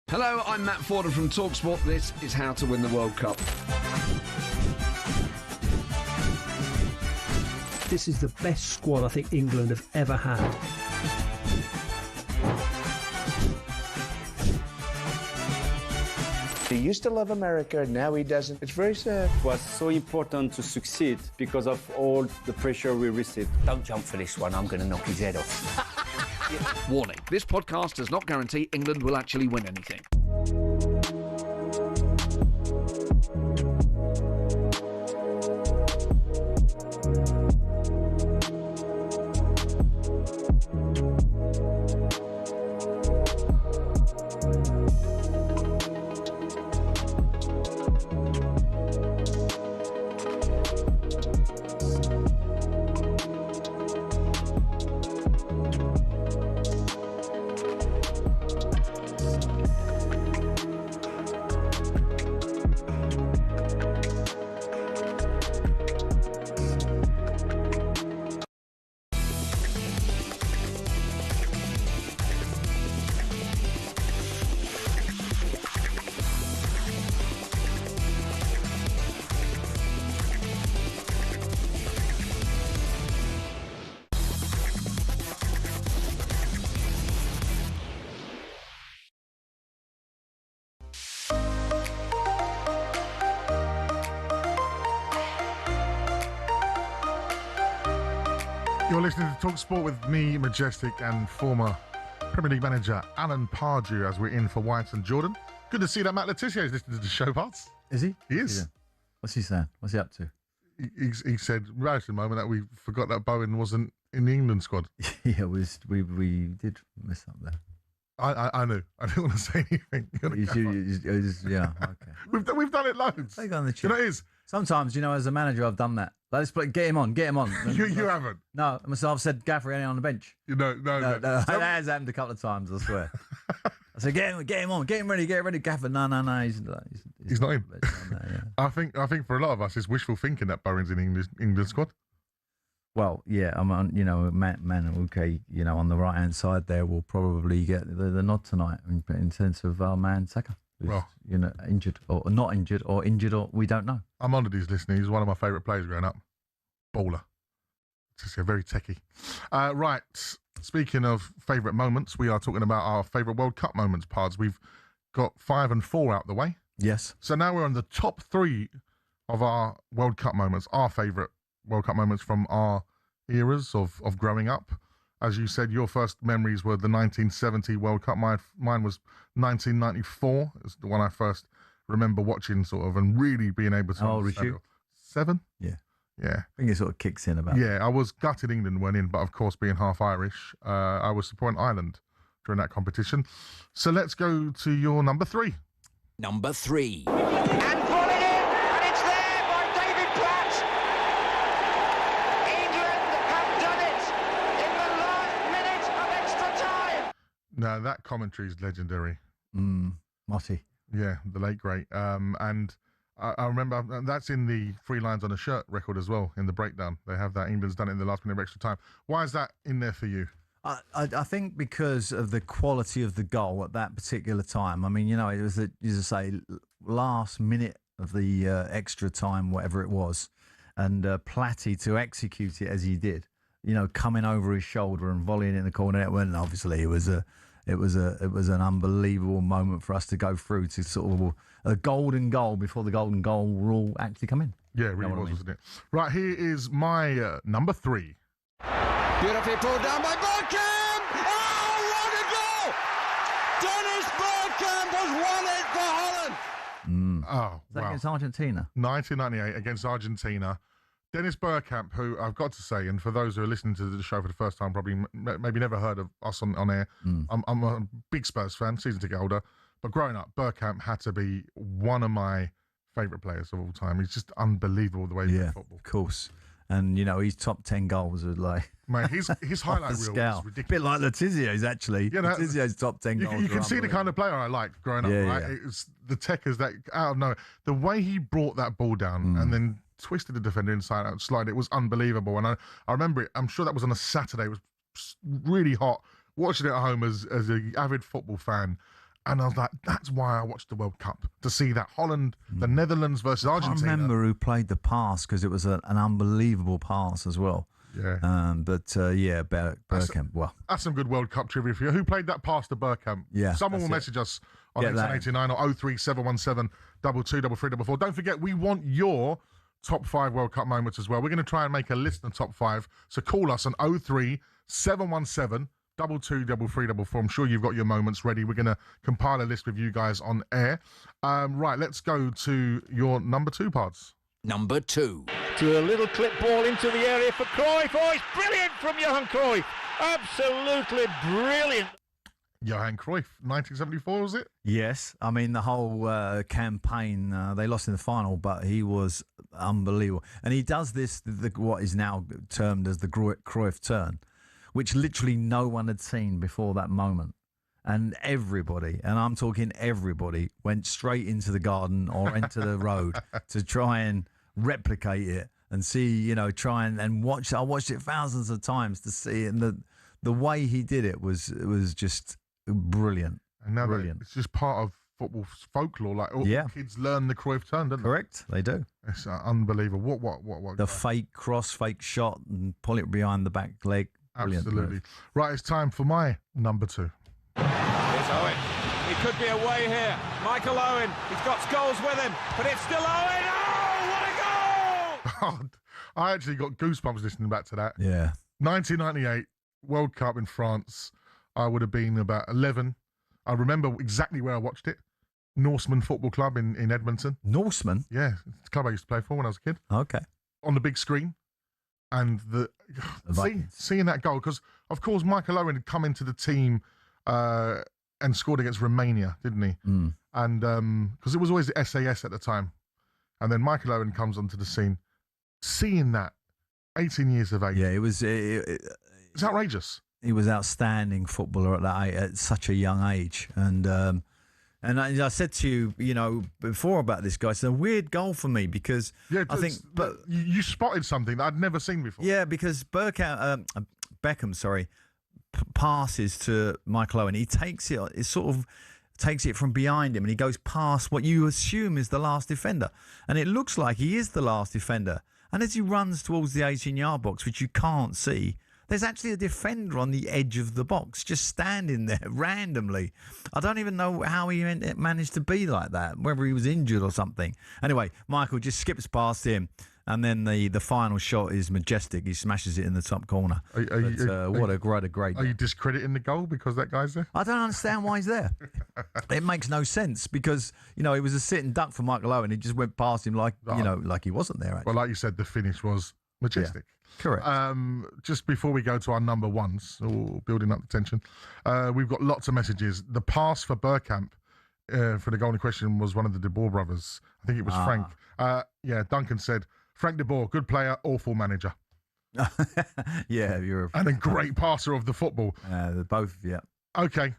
Hello, I'm Matt Forden from talkSPORT. This is How to Win the World Cup. This is the best squad I think England have ever had. He used to love America, now he doesn't. It's very sad. It was so important to succeed because of all the pressure we received. Don't jump for this one, I'm going to knock his head off. Warning, this podcast does not guarantee England will actually win anything. You're listening to talkSPORT with me, Majestic, and former Premier League manager Alan Pardew as we're in for White and Jordan. Good to see that Matt Letizia is listening to the show parts. Is he? He is. Yeah. What's he saying? What's he up to? He said right at the moment that we forgot that Bowen wasn't in the England squad. Yeah, we did mess up there. I knew. I didn't want to say anything. Yeah, okay. We've done it loads. Take on the chin. You know it is. Sometimes, you know, as a manager, I've done that. Like, let's get him on. you haven't. No, myself said Gaffrey only on the bench. No. That has happened a couple of times, I swear. I said, get him on, get him ready, Gaffer. No, he's not in. I think for a lot of us, it's wishful thinking that Bowen's in England squad. Well, yeah, I'm on, Man, okay, on the right hand side there will probably get the nod tonight in sense of our man Saka, who's, injured or not injured or we don't know. I'm under these listening. He's one of my favourite players growing up. Baller. Just very techie. Right. Speaking of favourite moments, we are talking about our favourite World Cup moments, Pards. We've got 5 and 4 out the way. Yes. So now we're on the top 3 of our World Cup moments, our favourite World Cup moments from our eras of growing up. As you said, your first memories were the 1970 World Cup. Mine was 1994. It's the one I first remember watching, sort of, and really being able to. How old was you? 7? Yeah. Yeah. I think it sort of kicks in about. Yeah, I was gutted England went in, but of course, being half Irish, I was supporting Ireland during that competition. So let's go to your number 3. Number 3. And put it in, and it's there by David Platt. England have done it in the last minute of extra time. No, that commentary is legendary. Motti. Yeah, the late great. And I remember that's in the 3 lines on a shirt record as well, in the breakdown. They have that. England's done it in the last minute of extra time. Why is that in there for you? I think because of the quality of the goal at that particular time. I mean, it was, as I say, last minute of the extra time, whatever it was, and Platty to execute it as he did, coming over his shoulder and volleying it in the corner. And obviously, it was an unbelievable moment for us to go through to sort of a golden goal before the golden goal rule actually come in. Yeah, it really was, wasn't it? Right, here is my number 3. Beautifully pulled down by Bergkamp. Oh, what a goal! Dennis Bergkamp has won it for Holland. Oh, Is that wow. against Argentina? 1998 against Argentina. Dennis Bergkamp, who I've got to say, and for those who are listening to the show for the first time, probably maybe never heard of us on air, I'm a big Spurs fan, season ticket holder, but growing up, Bergkamp had to be one of my favourite players of all time. He's just unbelievable the way he plays football. Of course. And, his top 10 goals are like... Mate, his highlight reel is ridiculous. A bit like Letizio's, actually. Letizio's top 10 goals. You can see the kind of player I liked growing up, right? Yeah. It's the techers that, out of nowhere, the way he brought that ball down and then twisted the defender inside out, slide, it was unbelievable. And I remember it, I'm sure that was on a Saturday. It was really hot. Watching it at home as an avid football fan. And I was like, that's why I watched the World Cup, to see that Holland, the Netherlands versus Argentina. I remember who played the pass because it was an unbelievable pass as well. Yeah. Bergkamp. Well, that's some good World Cup trivia for you. Who played that pass to Bergkamp? Yeah. Someone will message us on 1889 or 03717 223344. Don't forget, we want your top 5 World Cup moments as well. We're going to try and make a list of the top 5. So call us on 03717 223344. I'm sure you've got your moments ready. We're going to compile a list with you guys on air. Right, let's go to your number 2 parts. Number 2. To a little clip ball into the area for Cruyff. Oh, it's brilliant from Johan Cruyff. Absolutely brilliant. Johan Cruyff, 1974, was it? Yes. I mean, the whole campaign, they lost in the final, but he was unbelievable. And he does this, what is now termed as the Cruyff turn, which literally no one had seen before that moment. And everybody, and I'm talking everybody, went straight into the garden or into the road to try and replicate it and see, try and watch. I watched it thousands of times to see it. And the way he did it was just brilliant. And now brilliant. It's just part of football folklore. Like all kids learn the Cruyff turn, don't they? Correct, they do. It's unbelievable. What? The fake cross, fake shot, and pull it behind the back leg. Brilliant. Absolutely. Right, it's time for my number 2. Here's Owen. He could be away here. Michael Owen. He's got Scholes with him, but it's still Owen. Oh, what a goal! I actually got goosebumps listening back to that. Yeah. 1998 World Cup in France. I would have been about 11. I remember exactly where I watched it. Norseman Football Club in Edmonton. Norseman? Yeah, it's the club I used to play for when I was a kid. Okay. On the big screen. And seeing that goal, because, of course, Michael Owen had come into the team and scored against Romania, didn't he? And because it was always the SAS at the time. And then Michael Owen comes onto the scene. Seeing that, 18 years of age. Yeah, it was... It's outrageous. he was outstanding footballer at such a young age. And I said to you, before about this guy, it's a weird goal for me because I think. But you spotted something that I'd never seen before. Yeah, because Beckham, passes to Michael Owen. He takes it. It sort of takes it from behind him, and he goes past what you assume is the last defender, and it looks like he is the last defender. And as he runs towards the 18-yard box, which you can't see, there's actually a defender on the edge of the box, just standing there randomly. I don't even know how he managed to be like that, whether he was injured or something. Anyway, Michael just skips past him, and then the final shot is Majestic. He smashes it in the top corner. What a great Are you discrediting the goal because that guy's there? I don't understand why he's there. It makes no sense because, he was a sitting duck for Michael Owen. He just went past him like he wasn't there, actually. Well, like you said, the finish was Majestic. Yeah. Correct. Just before we go to our number ones, building up the tension, we've got lots of messages. The pass for Bergkamp for the goal in question was one of the De Boer brothers. I think it was Frank. Duncan said, Frank De Boer, good player, awful manager. Yeah, and a great passer of the football. Both, yeah. Okay,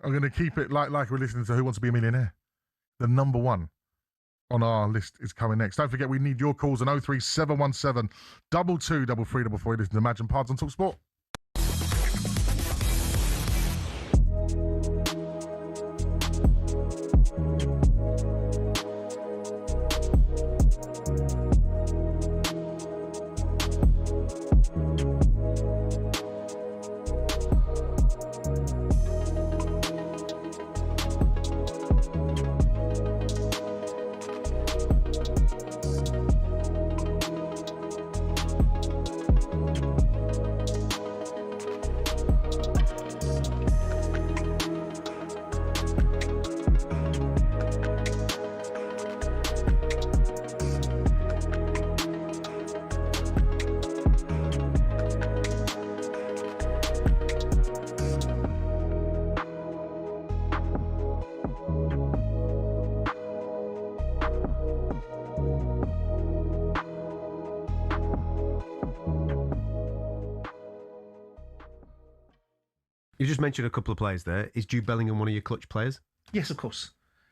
I'm going to keep it like we're listening to Who Wants to Be a Millionaire. The number one on our list is coming next. Don't forget, we need your calls on 03717 223344. Listen to Imagine Pards on talkSPORT. You just mentioned a couple of players there. Is Jude Bellingham one of your clutch players? Yes, of course.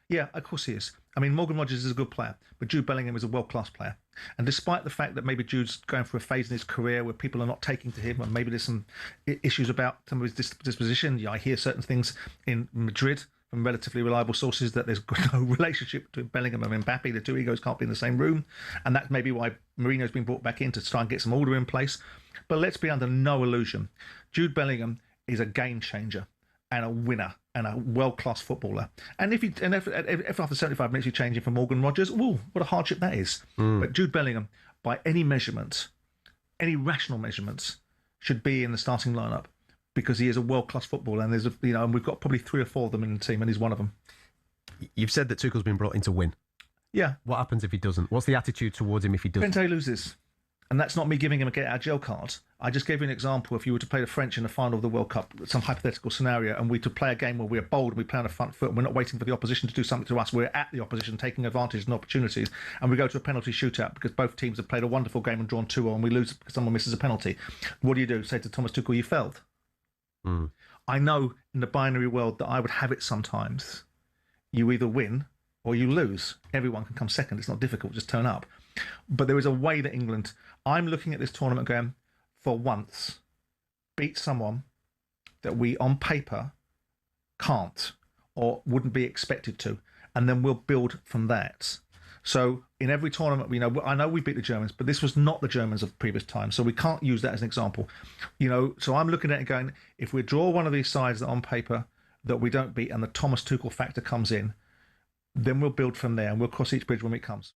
Yeah, of course he is. I mean, Morgan Rogers is a good player, but Jude Bellingham is a world-class player. And despite the fact that maybe Jude's going through a phase in his career where people are not taking to him, and maybe there's some issues about some of his disposition, I hear certain things in Madrid from relatively reliable sources that there's no relationship between Bellingham and Mbappe. The two egos can't be in the same room. And that's maybe why Mourinho's been brought back in to try and get some order in place. But let's be under no illusion. Jude Bellingham is a game changer and a winner and a world-class footballer. And if after 75 minutes you change him for Morgan Rogers, what a hardship that is. But Jude Bellingham, by any measurement, any rational measurements, should be in the starting lineup because he is a world-class footballer. And there's and we've got probably 3 or 4 of them in the team, and he's one of them. You've said that Tuchel's been brought in to win. Yeah. What happens if he doesn't? What's the attitude towards him if he doesn't? Conte loses. And that's not me giving him a get-out-of-jail card. I just gave you an example. If you were to play the French in the final of the World Cup, some hypothetical scenario, and we to play a game where we're bold and we play on the front foot and we're not waiting for the opposition to do something to us, we're at the opposition taking advantage and opportunities, and we go to a penalty shootout because both teams have played a wonderful game and drawn 2-0 and we lose because someone misses a penalty. What do? Say to Thomas Tuchel, you failed. I know in the binary world that I would have it sometimes. You either win or you lose. Everyone can come second. It's not difficult. Just turn up. But there is a way that England, I'm looking at this tournament going, for once, beat someone that we on paper can't or wouldn't be expected to, and then we'll build from that. So in every tournament, I know we beat the Germans, but this was not the Germans of previous times, so we can't use that as an example. So I'm looking at it going, if we draw one of these sides that on paper that we don't beat and the Thomas Tuchel factor comes in, then we'll build from there and we'll cross each bridge when it comes.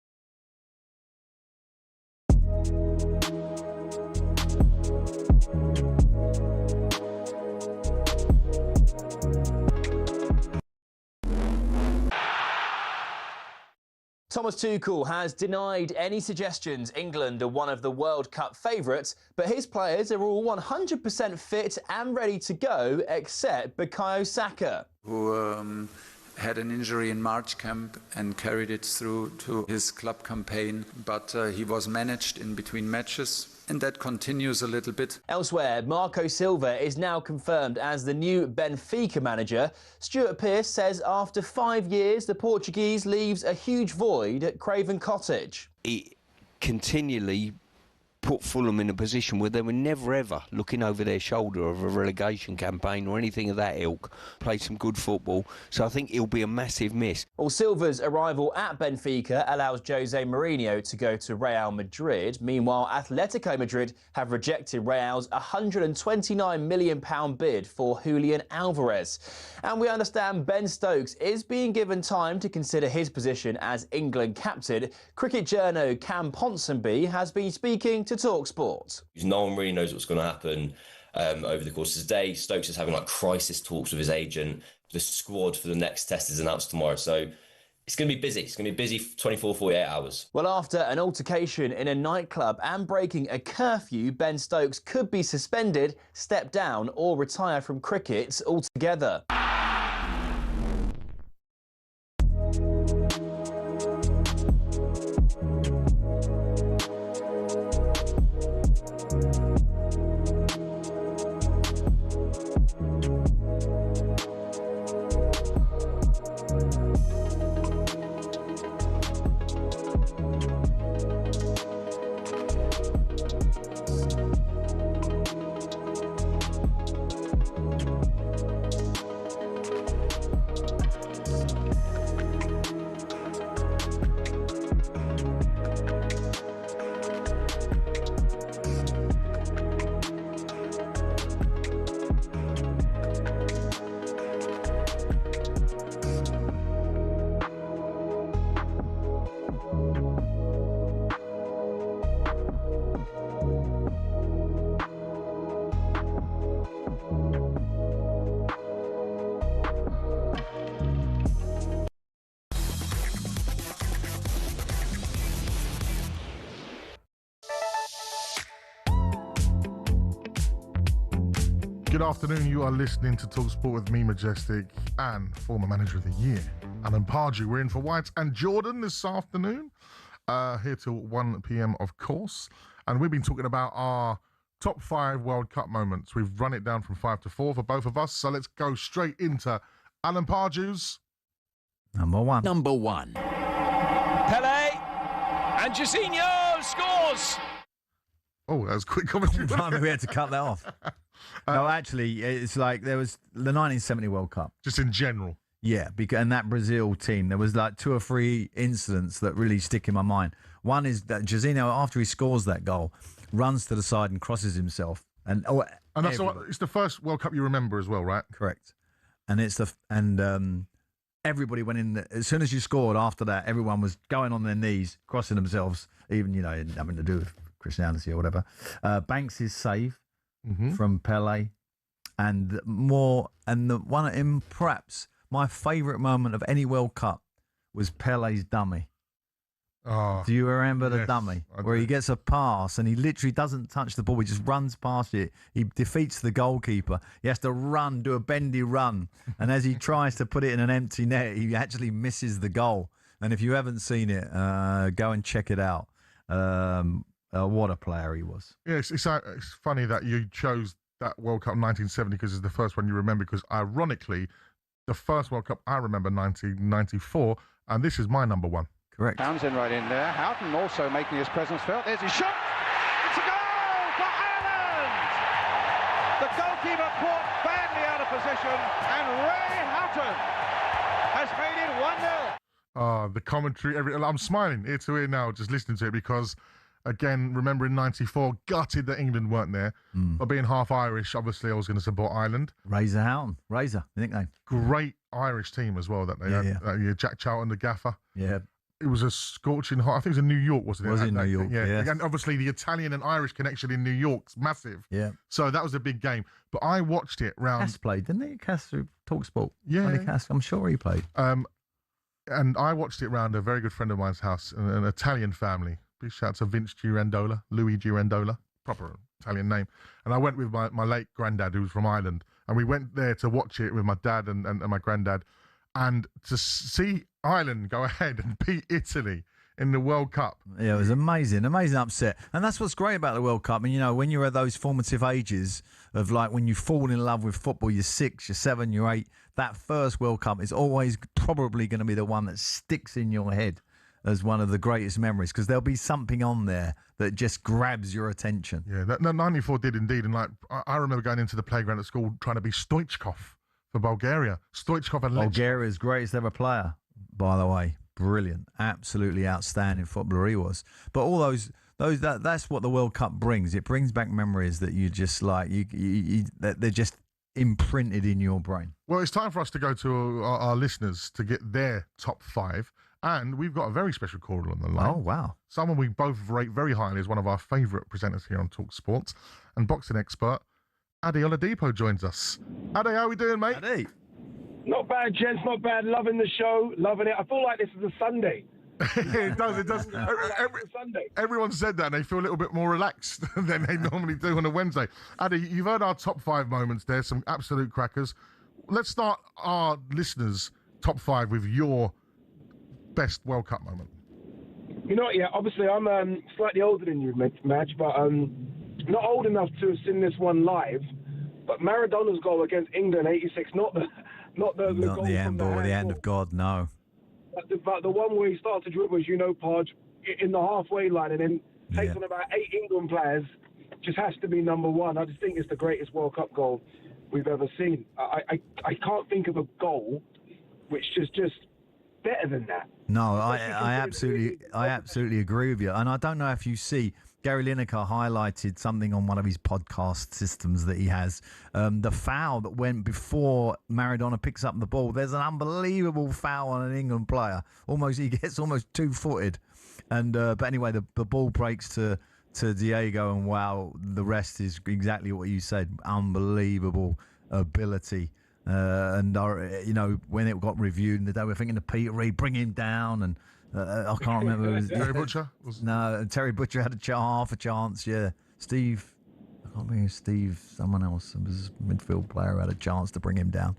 Thomas Tuchel has denied any suggestions England are one of the World Cup favourites, but his players are all 100% fit and ready to go, except Bukayo Saka, who had an injury in March camp and carried it through to his club campaign, but he was managed in between matches and that continues a little bit. Elsewhere, Marco Silva is now confirmed as the new Benfica manager. Stuart Pearce says after 5 years, the Portuguese leaves a huge void at Craven Cottage. He continually put Fulham in a position where they were never ever looking over their shoulder of a relegation campaign or anything of that ilk. Played some good football, so I think he'll be a massive miss. Well, Silva's arrival at Benfica allows Jose Mourinho to go to Real Madrid. Meanwhile, Atletico Madrid have rejected Real's £129 million bid for Julian Alvarez. And we understand Ben Stokes is being given time to consider his position as England captain. Cricket journo Cam Ponsonby has been speaking to talkSPORT. No one really knows what's going to happen over the course of the day. Stokes is having crisis talks with his agent. The squad for the next test is announced tomorrow, so it's going to be busy. It's going to be busy 24, 48 hours. Well, after an altercation in a nightclub and breaking a curfew, Ben Stokes could be suspended, step down or retire from cricket altogether. Good afternoon, you are listening to talkSPORT with me, Majestic, and former manager of the year, Alan Pardew. We're in for White and Jordan this afternoon, here till 1 p.m, of course. And we've been talking about our top 5 World Cup moments. We've run it down from 5 to 4 for both of us, so let's go straight into Alan Pardew's Number 1. Number 1. Pele and Jairzinho scores. Oh, that was quick commentary. We had to cut that off. No, actually, it's like there was the 1970 World Cup. Just in general. Yeah, and that Brazil team, there was 2 or 3 incidents that really stick in my mind. One is that Jairzinho, after he scores that goal, runs to the side and crosses himself. And that's it's the first World Cup you remember as well, right? Correct. And everybody went in as soon as you scored. After that, everyone was going on their knees, crossing themselves, even having to do with Christianity or whatever. Banks' save from Pele, and the one in perhaps my favourite moment of any World Cup was Pele's dummy. Oh, do you remember the dummy where he gets a pass and he literally doesn't touch the ball, he just runs past it, he defeats the goalkeeper, he has to do a bendy run, and as he tries to put it in an empty net, he actually misses the goal. And if you haven't seen it, go and check it out. What a player he was. Yeah, it's funny that you chose that World Cup 1970 because it's the first one you remember, because ironically, the first World Cup I remember 1994, and this is my number 1. Correct. Townsend right in there. Houghton also making his presence felt. There's his shot. It's a goal for Ireland. The goalkeeper caught badly out of position, and Ray Houghton has made it 1-0. The commentary, I'm smiling ear to ear now just listening to it, because again, remembering 94, gutted that England weren't there. But being half Irish, obviously I was going to support Ireland. Razor Houghton, Razor, the nickname. Great Irish team as well that they had. Yeah. Jack Charlton, the gaffer. Yeah. It was a scorching hot. I think it was in New York, wasn't it? It was in New York, yeah. And obviously the Italian and Irish connection in New York's massive. Yeah. So that was a big game. But I watched it round... Cass played, didn't he? Cass through talkSPORT. Yeah. Cass, I'm sure he played. And I watched it round a very good friend of mine's house, an Italian family. Big shout out to Vince Girandola, Louis Girandola, proper Italian name. And I went with my late granddad, who was from Ireland. And we went there to watch it with my dad and my granddad. And to see Ireland go ahead and beat Italy in the World Cup. Yeah, it was amazing upset. And that's what's great about the World Cup. And, you know, when you're at those formative ages of like when you fall in love with football, you're 6, you're 7, you're 8, that first World Cup is always probably going to be the one that sticks in your head as one of the greatest memories, because there'll be something on there that just grabs your attention. Yeah, that 94 did indeed. And like, I remember going into the playground at school trying to be Stoichkov for Bulgaria. Stoichkov and Bulgaria's greatest ever player, by the way. Brilliant, absolutely outstanding footballer he was. But all that's what the World Cup brings. It brings back memories that you just like, they're just imprinted in your brain. Well, it's time for us to go to our listeners to get their top 5. And we've got a very special caller on the line. Oh, wow. Someone we both rate very highly as one of our favourite presenters here on talkSPORT, and boxing expert, Ade Oladipo joins us. Ade, how are we doing, mate? Ade. Not bad, gents, not bad. Loving the show, loving it. I feel like this is a Sunday. It does. Everyone said that, and they feel a little bit more relaxed than they normally do on a Wednesday. Ade, you've heard our top 5 moments there, some absolute crackers. Let's start our listeners' top 5 with your best World Cup moment. You know what, yeah, obviously I'm slightly older than you, Madge, but not old enough to have seen this one live, but Maradona's goal against England, 86, not the goal the handball, the hand of God, no. But the one where he started to dribble, as you know, Pardew, in the halfway line and then takes on about 8 England players, just has to be number 1. I just think it's the greatest World Cup goal we've ever seen. I can't think of a goal which is just better than that. No, I absolutely agree with you. And I don't know if you see, Gary Lineker highlighted something on one of his podcast systems that he has. The foul that went before Maradona picks up the ball. There's an unbelievable foul on an England player. He gets almost 2-footed. And but anyway, the ball breaks to Diego, and wow, the rest is exactly what you said. Unbelievable ability. And you know, when it got reviewed, and they were thinking to Peter Reid, bring him down, and I can't remember. Terry Butcher? No, Terry Butcher had half a chance. Yeah, Steve. I can't remember Steve. Someone else. It was a midfield player who had a chance to bring him down.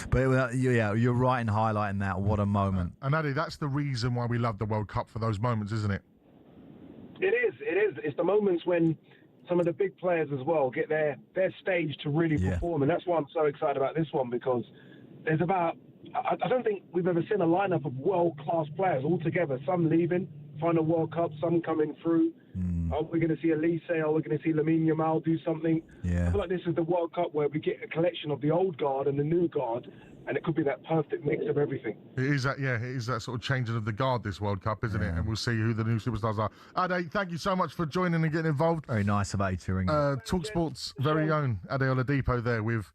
But yeah, you're right in highlighting that. What a moment. And Ade, that's the reason why we love the World Cup, for those moments, isn't it? It is. It's the moments when some of the big players as well get their stage to really perform, and that's why I'm so excited about this one, because there's I don't think we've ever seen a lineup of world-class players all together, some leaving, final World Cup, some coming through. Are we going to see Elise? Are we going to see Lamine Yamal do something? Yeah. I feel like this is the World Cup where we get a collection of the old guard and the new guard, and it could be that perfect mix of everything. It is that sort of changing of the guard, this World Cup, isn't it? And we'll see who the new superstars are. Ade, thank you so much for joining and getting involved. Very nice of Ade to ring. talkSPORT's very own Ade Oladipo there with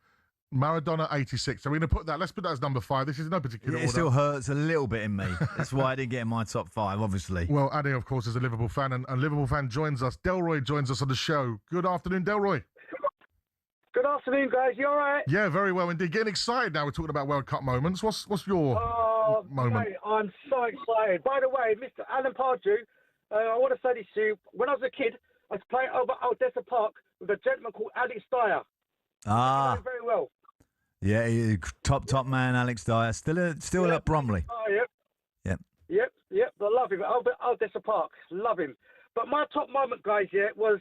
Maradona 86. So we're going to let's put that as number 5. This is no particular order. It still hurts a little bit in me. That's why I didn't get in my top 5, obviously. Well, Ade, of course, is a Liverpool fan, and a Liverpool fan joins us. Delroy joins us on the show. Good afternoon, Delroy. Good afternoon, guys. You all right? Yeah, very well indeed. Getting excited now. We're talking about World Cup moments. What's your moment? Mate, I'm so excited. By the way, Mr. Alan Pardew, I want to say this to you. When I was a kid, I was playing over Odessa Park with a gentleman called Alex Dyer. Ah. Very well. Yeah, top man, Alex Dyer. Still at Bromley. Oh, yep. Yep. I love him. Odessa Park. Love him. But my top moment, guys, was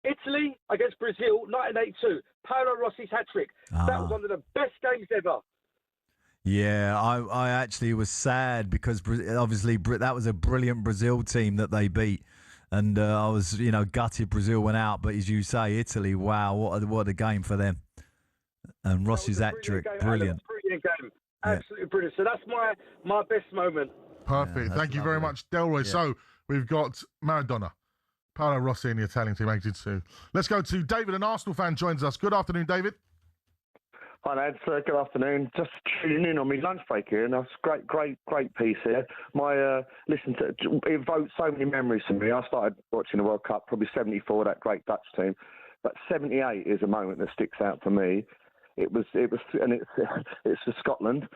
Italy against Brazil, 1982. Paolo Rossi's hat-trick. That was one of the best games ever. Yeah, I actually was sad because obviously that was a brilliant Brazil team that they beat. And I was, gutted Brazil went out. But as you say, Italy, wow, what a game for them. And Rossi's hat-trick, brilliant. Brilliant game. Absolutely brilliant. So that's my best moment. Perfect. Yeah, Thank you very much, Delroy. Yeah. So we've got Maradona, Paolo Rossi in the Italian team, 82. Let's go to David, an Arsenal fan, joins us. Good afternoon, David. Hi, lads. Good afternoon. Just tuning in on my lunch break here, and that's great piece here. It evoked so many memories for me. I started watching the World Cup, probably 74, that great Dutch team. But 78 is a moment that sticks out for me. It's for Scotland,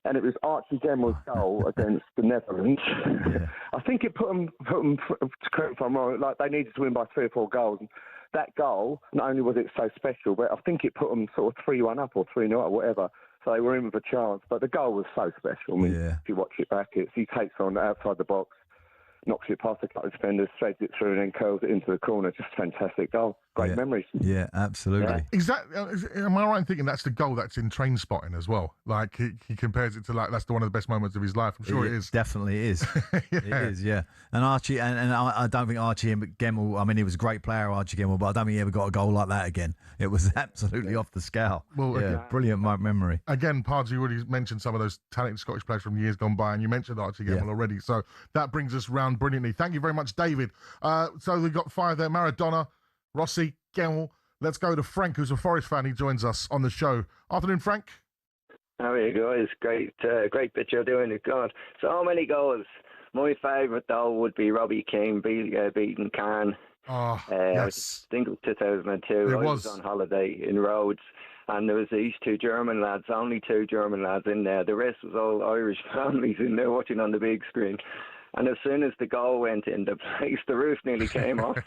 and it was Archie Gemmel's goal against the Netherlands. Yeah. I think it put them correct if I'm wrong, like they needed to win by 3 or 4 goals. That goal, not only was it so special, but I think it put them sort of 3-1 up or 3-0 up or whatever. So they were in with a chance. But the goal was so special. I mean, if you watch it back, he takes on outside the box. knocks it past the couple of defenders, threads it through, and then curls it into the corner. Just fantastic goal. Great memories. Yeah, absolutely. Is that? Am I right in thinking that's the goal that's in Train Spotting as well? Like he compares it to like that's one of the best moments of his life. I'm sure it is. Definitely is. It is. Yeah. And Archie, and I don't think Archie Gemmell. I mean, he was a great player, Archie Gemmell, but I don't think he ever got a goal like that again. It was absolutely off the scale. Well, brilliant memory. Again, Pardew, you already mentioned some of those talented Scottish players from years gone by, and you mentioned Archie Gemmell already. So that brings us round brilliantly. Thank you very much, David. So we've got 5 there: Maradona, Rossi, Gemmell. Let's go to Frank, who's a Forest fan. He joins us on the show. Afternoon, Frank. How are you guys? Great bit you're doing. God, so many goals. My favourite though would be Robbie Keane beating Cairn. Oh, yes. I think it was 2002. I was on holiday in Rhodes, and there was these 2 German lads, only 2 German lads in there. The rest was all Irish families in there watching on the big screen. And as soon as the goal went in the place, the roof nearly came off.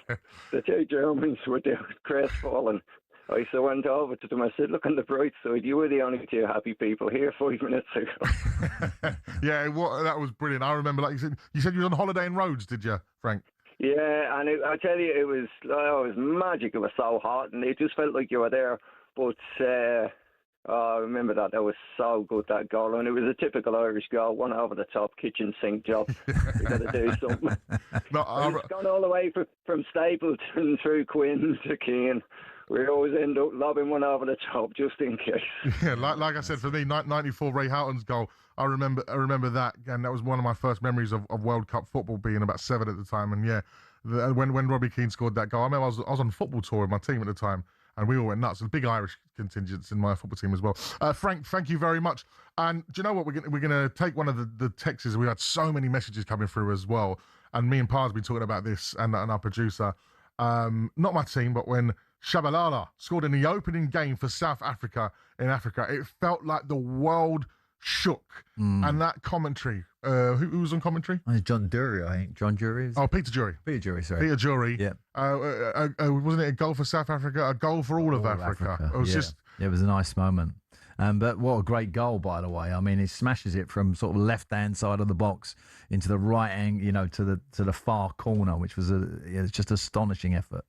The 2 Germans were there crestfallen. I went over to them. I said, look on the bright side. You were the only 2 happy people here 5 minutes ago. Yeah, that was brilliant. I remember, like you said you were on holiday in Rhodes, did you, Frank? Yeah, and I tell you, it was magic. It was so hot, and it just felt like you were there. But I remember that. That was so good, that goal. And it was a typical Irish goal, one over the top, kitchen sink job. You got to do something. It's gone all the way from Stapleton through Quinn to Keane. We always end up lobbing one over the top just in case. Yeah, like I said, for me, 94 Ray Houghton's goal, I remember that, and that was one of my first memories of World Cup football, being about 7 at the time. And yeah, when Robbie Keane scored that goal, I remember I was on football tour with my team at the time, and we all went nuts. There's big Irish contingents in my football team as well. Frank, thank you very much. And do you know what? We're going to take one of the texts. We had so many messages coming through as well, and me and Par's been talking about this, and our producer. Not my team, but when Shabalala scored in the opening game for South Africa in Africa, it felt like the world shook. And that commentary, who was on commentary? John Dury, I think. John Dury. Oh, Peter Dury. Peter Dury, sorry. Peter Dury. Yeah. Wasn't it a goal for South Africa? A goal for all of Africa. It was just. It was a nice moment. But what a great goal, by the way. I mean, he smashes it from sort of left-hand side of the box into the right hand, to the far corner, which was just astonishing effort.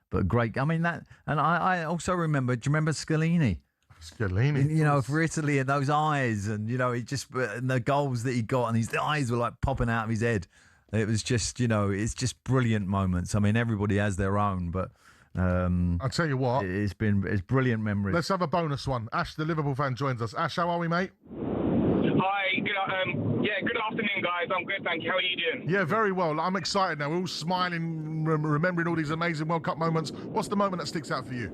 But great. I mean, that, and I also remember, do you remember Scalini? Scalini. For Italy, and those eyes, and, he just, and the goals that he got, and his eyes were like popping out of his head. It was just, it's just brilliant moments. I mean, everybody has their own, but I'll tell you what, it's brilliant memories. Let's have a bonus one. Ash, the Liverpool fan, joins us. Ash, how are we, mate? Hi, good afternoon, guys. I'm good, thank you. How are you doing? Yeah, very well. I'm excited now. We're all smiling, remembering all these amazing World Cup moments. What's the moment that sticks out for you?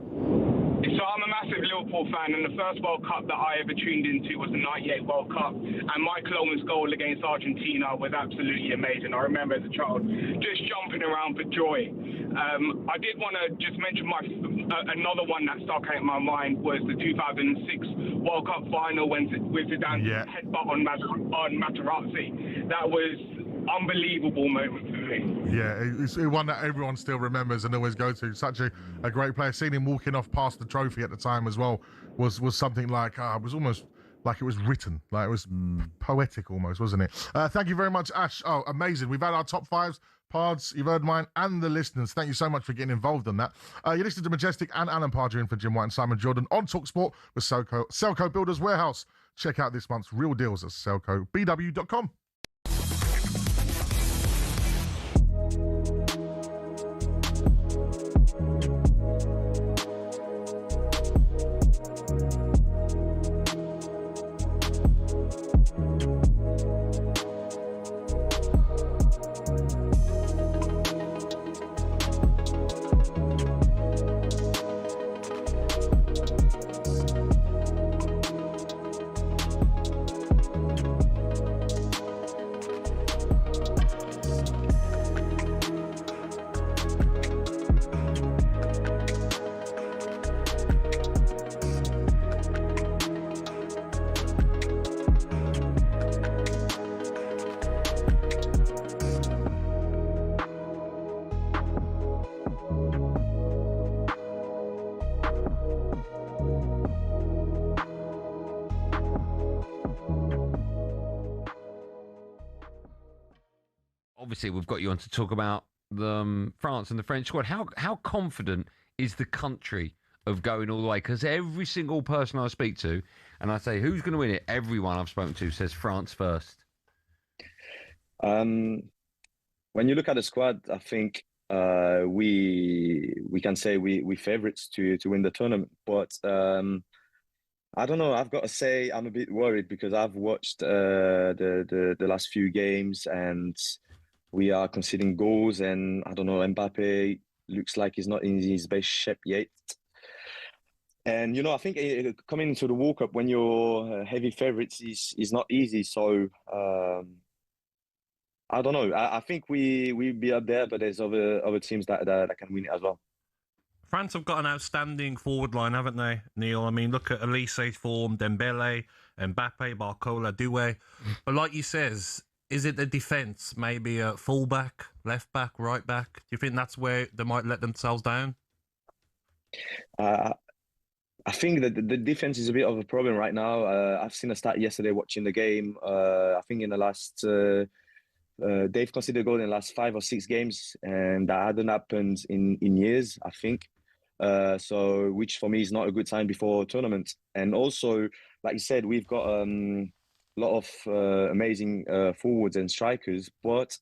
So I'm a massive Liverpool fan, and the first World Cup that I ever tuned into was the '98 World Cup, and Michael Owen's goal against Argentina was absolutely amazing. I remember as a child just jumping around for joy. I did want to just mention another one that stuck out in my mind was the 2006 World Cup final with Zidane's headbutt on Materazzi. That was unbelievable moment for me. Yeah, it's one that everyone still remembers and always go to. Such a great player. Seeing him walking off past the trophy at the time as well was something like it was almost like it was written, like it was poetic almost, wasn't it? Thank you very much, Ash. Oh, amazing. We've had our top 5s. Pards, you've heard mine, and the listeners. Thank you so much for getting involved on that. You're listening to Majestic and Alan Pardew in for Jim White and Simon Jordan on talkSPORT with Selco Builders Warehouse. Check out this month's real deals at selcobw.com. obviously we've got you on to talk about the France and the French squad. How confident is the country of going all the way? Because every single person I speak to, and I say, who's going to win it? Everyone I've spoken to says France first. When you look at the squad, I think we can say we favourites to win the tournament. But I don't know. I've got to say I'm a bit worried because I've watched the last few games and we are conceding goals, and I don't know. Mbappe looks like he's not in his best shape yet. And I think coming into the World Cup when you're heavy favourites is not easy. So I don't know. I think we'll be up there, but there's other teams that can win it as well. France have got an outstanding forward line, haven't they, Neil? I mean, look at Elise's form, Dembele, Mbappe, Barcola, Doué. But like you says, is it the defence? Maybe a full-back, left-back, right-back? Do you think that's where they might let themselves down? I think that the defense is a bit of a problem right now. I've seen a stat yesterday watching the game. I think in the last, they've conceded a goal in the last 5 or 6 games, and that hadn't happened in years, I think. So, which for me is not a good sign before tournament. And also, like you said, we've got a lot of amazing forwards and strikers, but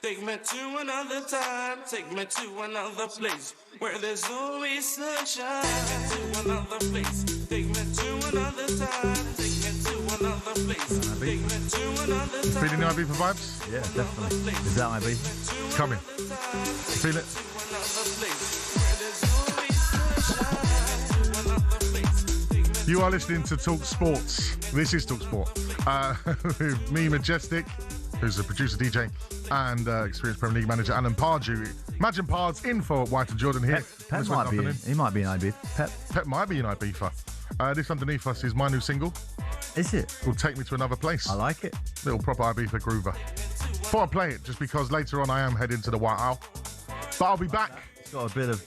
Take me to another time, take me to another place where there's always sunshine. Take me to another place, take me to another time, take me to another place, take me to another time. Feeling the Ibiza vibes? Yeah, definitely. Is that Ibiza? Coming. You feel it? You are listening to Talk Sports. This is Talk Sport. With me, Majestic, who's a producer, DJ, and experienced Premier League manager Alan Pardew. Imagine Pard's in for White and Jordan here. Pep might be in. He might be in Ibiza. Pep might be in Ibiza. This underneath us is my new single. Is it? Called Take Me to Another Place. I like it. Little proper Ibiza groover. Before I play it, just because later on I am heading to the White Owl. But I'll be back. It's got a bit of,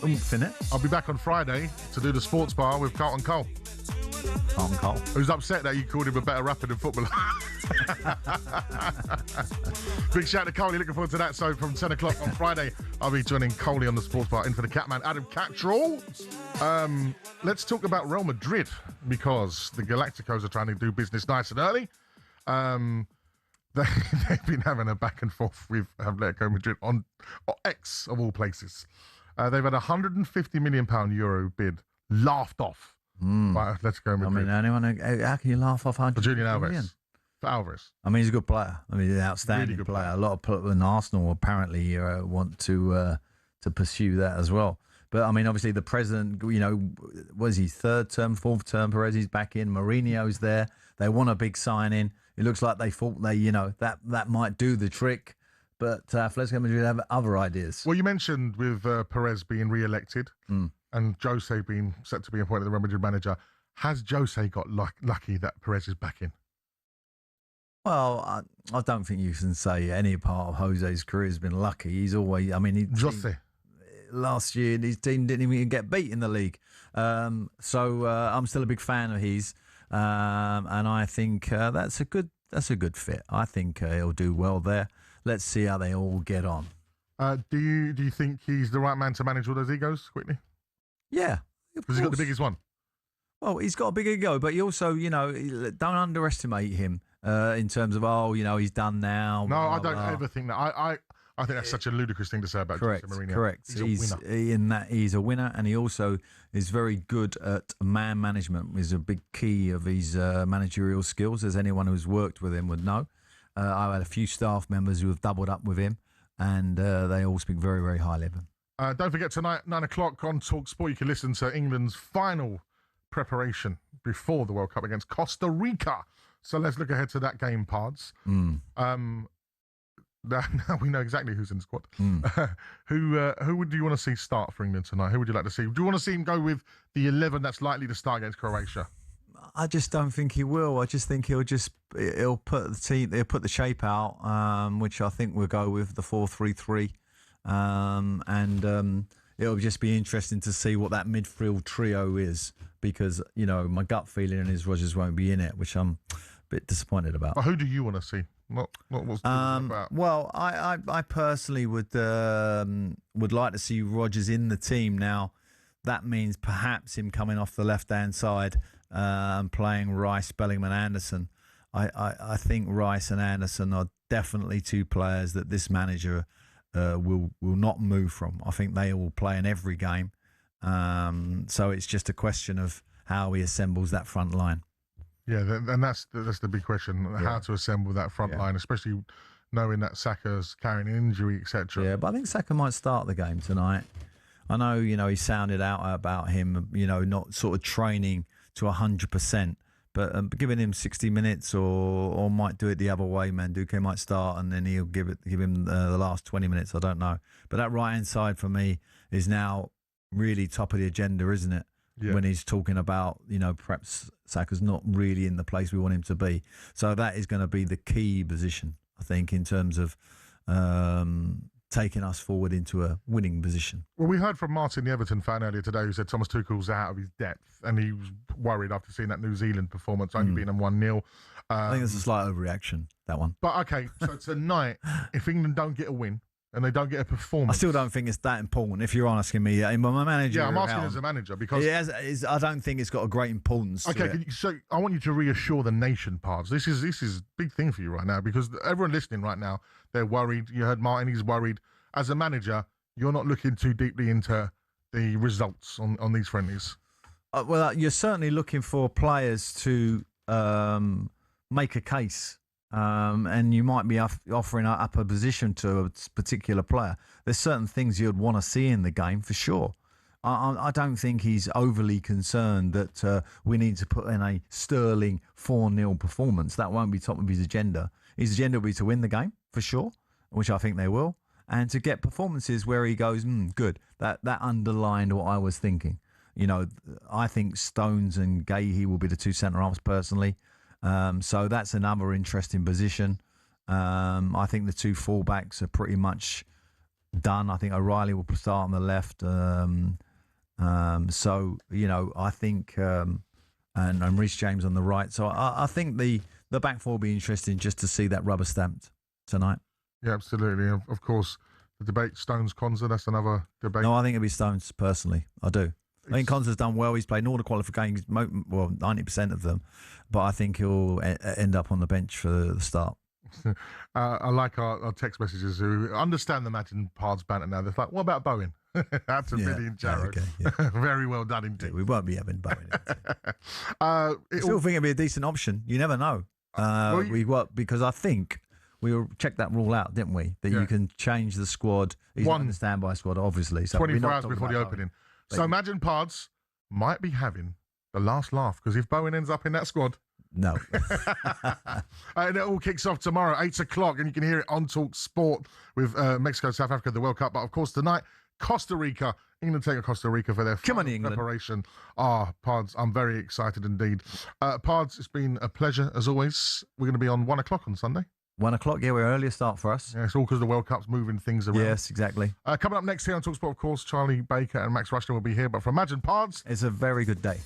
oomph in it. I'll be back on Friday to do the sports bar with Carlton Cole. Carlton Cole. Who's upset that you called him a better rapper than footballer. Big shout to Coley. Looking forward to that. So from 10 o'clock on Friday, I'll be joining Coley on the sports bar. In for the Catman, Adam Cattrall. Let's talk about Real Madrid because the Galacticos are trying to do business nice and early. They've been having a back and forth with Atletico Madrid on X of all places. They've had a €150 million Euro bid laughed off by Atletico Madrid. I mean, how can you laugh off 100 for Julian Alves? million? For Alvarez. I mean, he's a good player. I mean, he's an outstanding Really good player. A lot of people in Arsenal apparently want to pursue that as well. But I mean, obviously the president, was he third term, fourth term? Perez is back in. Mourinho's there. They want a big signing. It looks like they thought that might do the trick. But Atletico Madrid have other ideas. Well, you mentioned with Perez being re-elected and Jose being set to be appointed the Real Madrid manager. Has Jose got lucky that Perez is back in? Well, I don't think you can say any part of Jose's career has been lucky. He's always, last year his team didn't even get beat in the league. I'm still a big fan of his, and I think that's a good fit. I think he'll do well there. Let's see how they all get on. Do you think he's the right man to manage all those egos quickly? Yeah, because he's got the biggest one. Well, he's got a big ego, but he also, don't underestimate him in terms of, he's done now. No, I don't ever think that. I think that's such a ludicrous thing to say about Jose Mourinho. Correct. He's a winner, and he also is very good at man management. Is a big key of his managerial skills, as anyone who's worked with him would know. I've had a few staff members who have doubled up with him, and they all speak very, very highly of him. Don't forget, tonight, 9 o'clock on talkSPORT, you can listen to England's final preparation before the World Cup against Costa Rica. So let's look ahead to that game, Pards. Now we know exactly who's in the squad. Who would you want to see start for England tonight? Who would you like to see? Do you want to see him go with the 11 that's likely to start against Croatia? I just don't think he will. I just think he'll put the team. He'll put the shape out, which I think we'll go with the 4-3-3, and it'll just be interesting to see what that midfield trio is, because my gut feeling is Rodgers won't be in it, which I'm a bit disappointed about. But who do you want to see? Not what's about. Well, I personally would like to see Rodgers in the team. Now, that means perhaps him coming off the left-hand side and playing Rice, Bellingham, and Anderson. I think Rice and Anderson are definitely two players that this manager will not move from. I think they will play in every game. So it's just a question of how he assembles that front line. Yeah, and that's the big question, how to assemble that front line, especially knowing that Saka's carrying an injury, etc. Yeah, but I think Saka might start the game tonight. I know, he sounded out about him, not sort of training to 100%, but giving him 60 minutes or might do it the other way. Manduke might start and then he'll give him the last 20 minutes. I don't know. But that right-hand side for me is now really top of the agenda, isn't it? Yeah. When he's talking about, perhaps Saka's not really in the place we want him to be. So that is going to be the key position, I think, in terms of taking us forward into a winning position. Well, we heard from Martin, the Everton fan, earlier today, who said Thomas Tuchel's out of his depth, and he was worried after seeing that New Zealand performance, only beating them 1-0. I think it's a slight overreaction, that one. But, okay, so tonight, if England don't get a win, and they don't get a performance. I still don't think it's that important. If you're asking me, my manager. Yeah, I'm asking as a manager because I don't think it's got a great importance. Okay, so I want you to reassure the nation, Pards. This is a big thing for you right now, because everyone listening right now, they're worried. You heard Martin; he's worried. As a manager, you're not looking too deeply into the results on these friendlies. Well, you're certainly looking for players to make a case. And you might be offering up a position to a particular player. There's certain things you'd want to see in the game for sure. I don't think he's overly concerned that we need to put in a sterling 4-0 performance. That won't be top of his agenda. His agenda will be to win the game for sure, which I think they will, and to get performances where he goes, good. That underlined what I was thinking. I think Stones and Gahey will be the two centre halves personally. So that's another interesting position. I think the two fullbacks are pretty much done. I think O'Reilly will start on the left. I think and Reece James on the right. So I think the back four will be interesting just to see that rubber stamped tonight. Yeah, absolutely. Of course, the debate Stones-Konsa, that's another debate. No, I think it'll be Stones personally. I do. I think Konsa's done well. He's played in all the qualifications, 90% of them. But I think he'll end up on the bench for the start. I like our text messages who understand the Imagine Pards banter now. They're like, what about Bowen? That's a Billy and Jarrod. Okay, yeah. Very well done indeed. We won't be having Bowen. I still think it'd be a decent option. You never know. Because I think we checked that rule out, didn't we? That you can change the squad. He's not in the standby squad, obviously. So 24 hours before the opening. So Imagine Pards might be having the last laugh, because if Bowen ends up in that squad... No. And it all kicks off tomorrow, 8 o'clock, and you can hear it on talkSPORT with Mexico, South Africa, the World Cup. But, of course, tonight, Costa Rica. England take Costa Rica for their preparation. Pards, I'm very excited indeed. Pards, it's been a pleasure as always. We're going to be on 1 o'clock on Sunday. 1 o'clock, yeah, we're earlier start for us. Yeah, it's all because the World Cup's moving things around. Yes, exactly. Coming up next here on talkSPORT, of course, Charlie Baker and Max Rushton will be here. But for Imagine Pards, it's a very good day.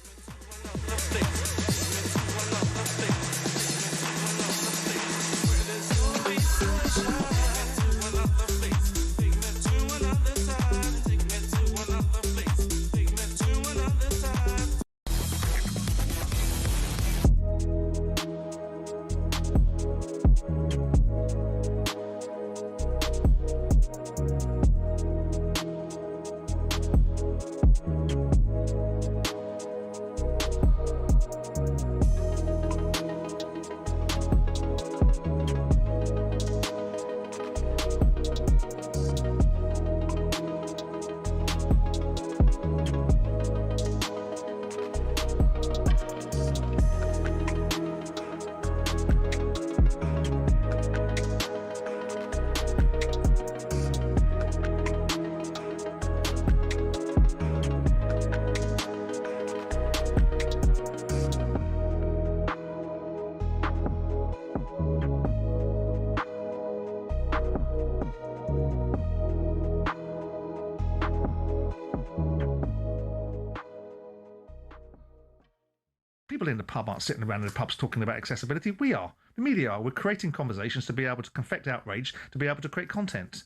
People in the pub aren't sitting around in the pubs talking about accessibility. We are. The media are. We're creating conversations to be able to confect outrage, to be able to create content.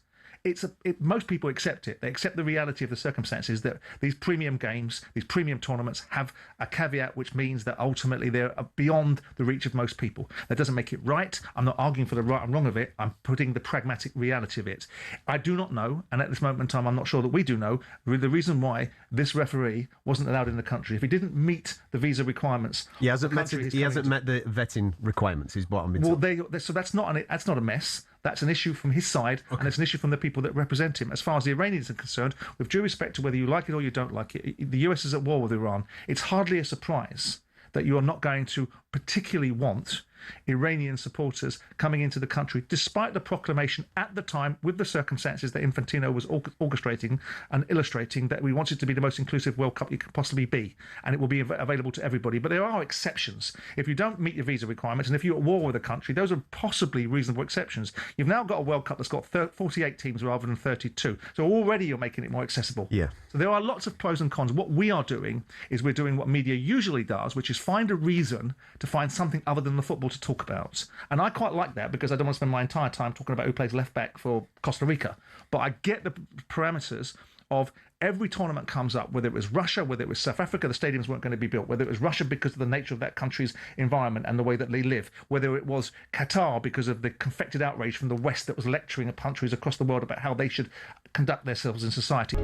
Most people accept it. They accept the reality of the circumstances that these premium games, these premium tournaments have a caveat which means that ultimately they're beyond the reach of most people. That doesn't make it right. I'm not arguing for the right and wrong of it. I'm putting the pragmatic reality of it. I do not know, and at this moment in time I'm not sure that we do know, the reason why this referee wasn't allowed in the country. If he didn't meet the visa requirements... He hasn't met the vetting requirements, is what I'm told. So that's not a mess. That's an issue from his side, and it's an issue from the people that represent him. As far as the Iranians are concerned, with due respect to whether you like it or you don't like it, the US is at war with Iran. It's hardly a surprise that you are not going to particularly want Iranian supporters coming into the country, despite the proclamation at the time, with the circumstances that Infantino was orchestrating and illustrating, that we want it to be the most inclusive World Cup you could possibly be, and it will be available to everybody. But there are exceptions. If you don't meet your visa requirements, and if you're at war with a country, those are possibly reasonable exceptions. You've now got a World Cup that's got 48 teams rather than 32. So already you're making it more accessible. Yeah. So there are lots of pros and cons. What we are doing is we're doing what media usually does, which is find a reason to find something other than the football to talk about. And I quite like that, because I don't want to spend my entire time talking about who plays left back for Costa Rica. But I get the parameters of every tournament comes up, whether it was Russia, whether it was South Africa, the stadiums weren't going to be built, whether it was Russia because of the nature of that country's environment and the way that they live, whether it was Qatar because of the confected outrage from the West that was lecturing countries across the world about how they should conduct themselves in society.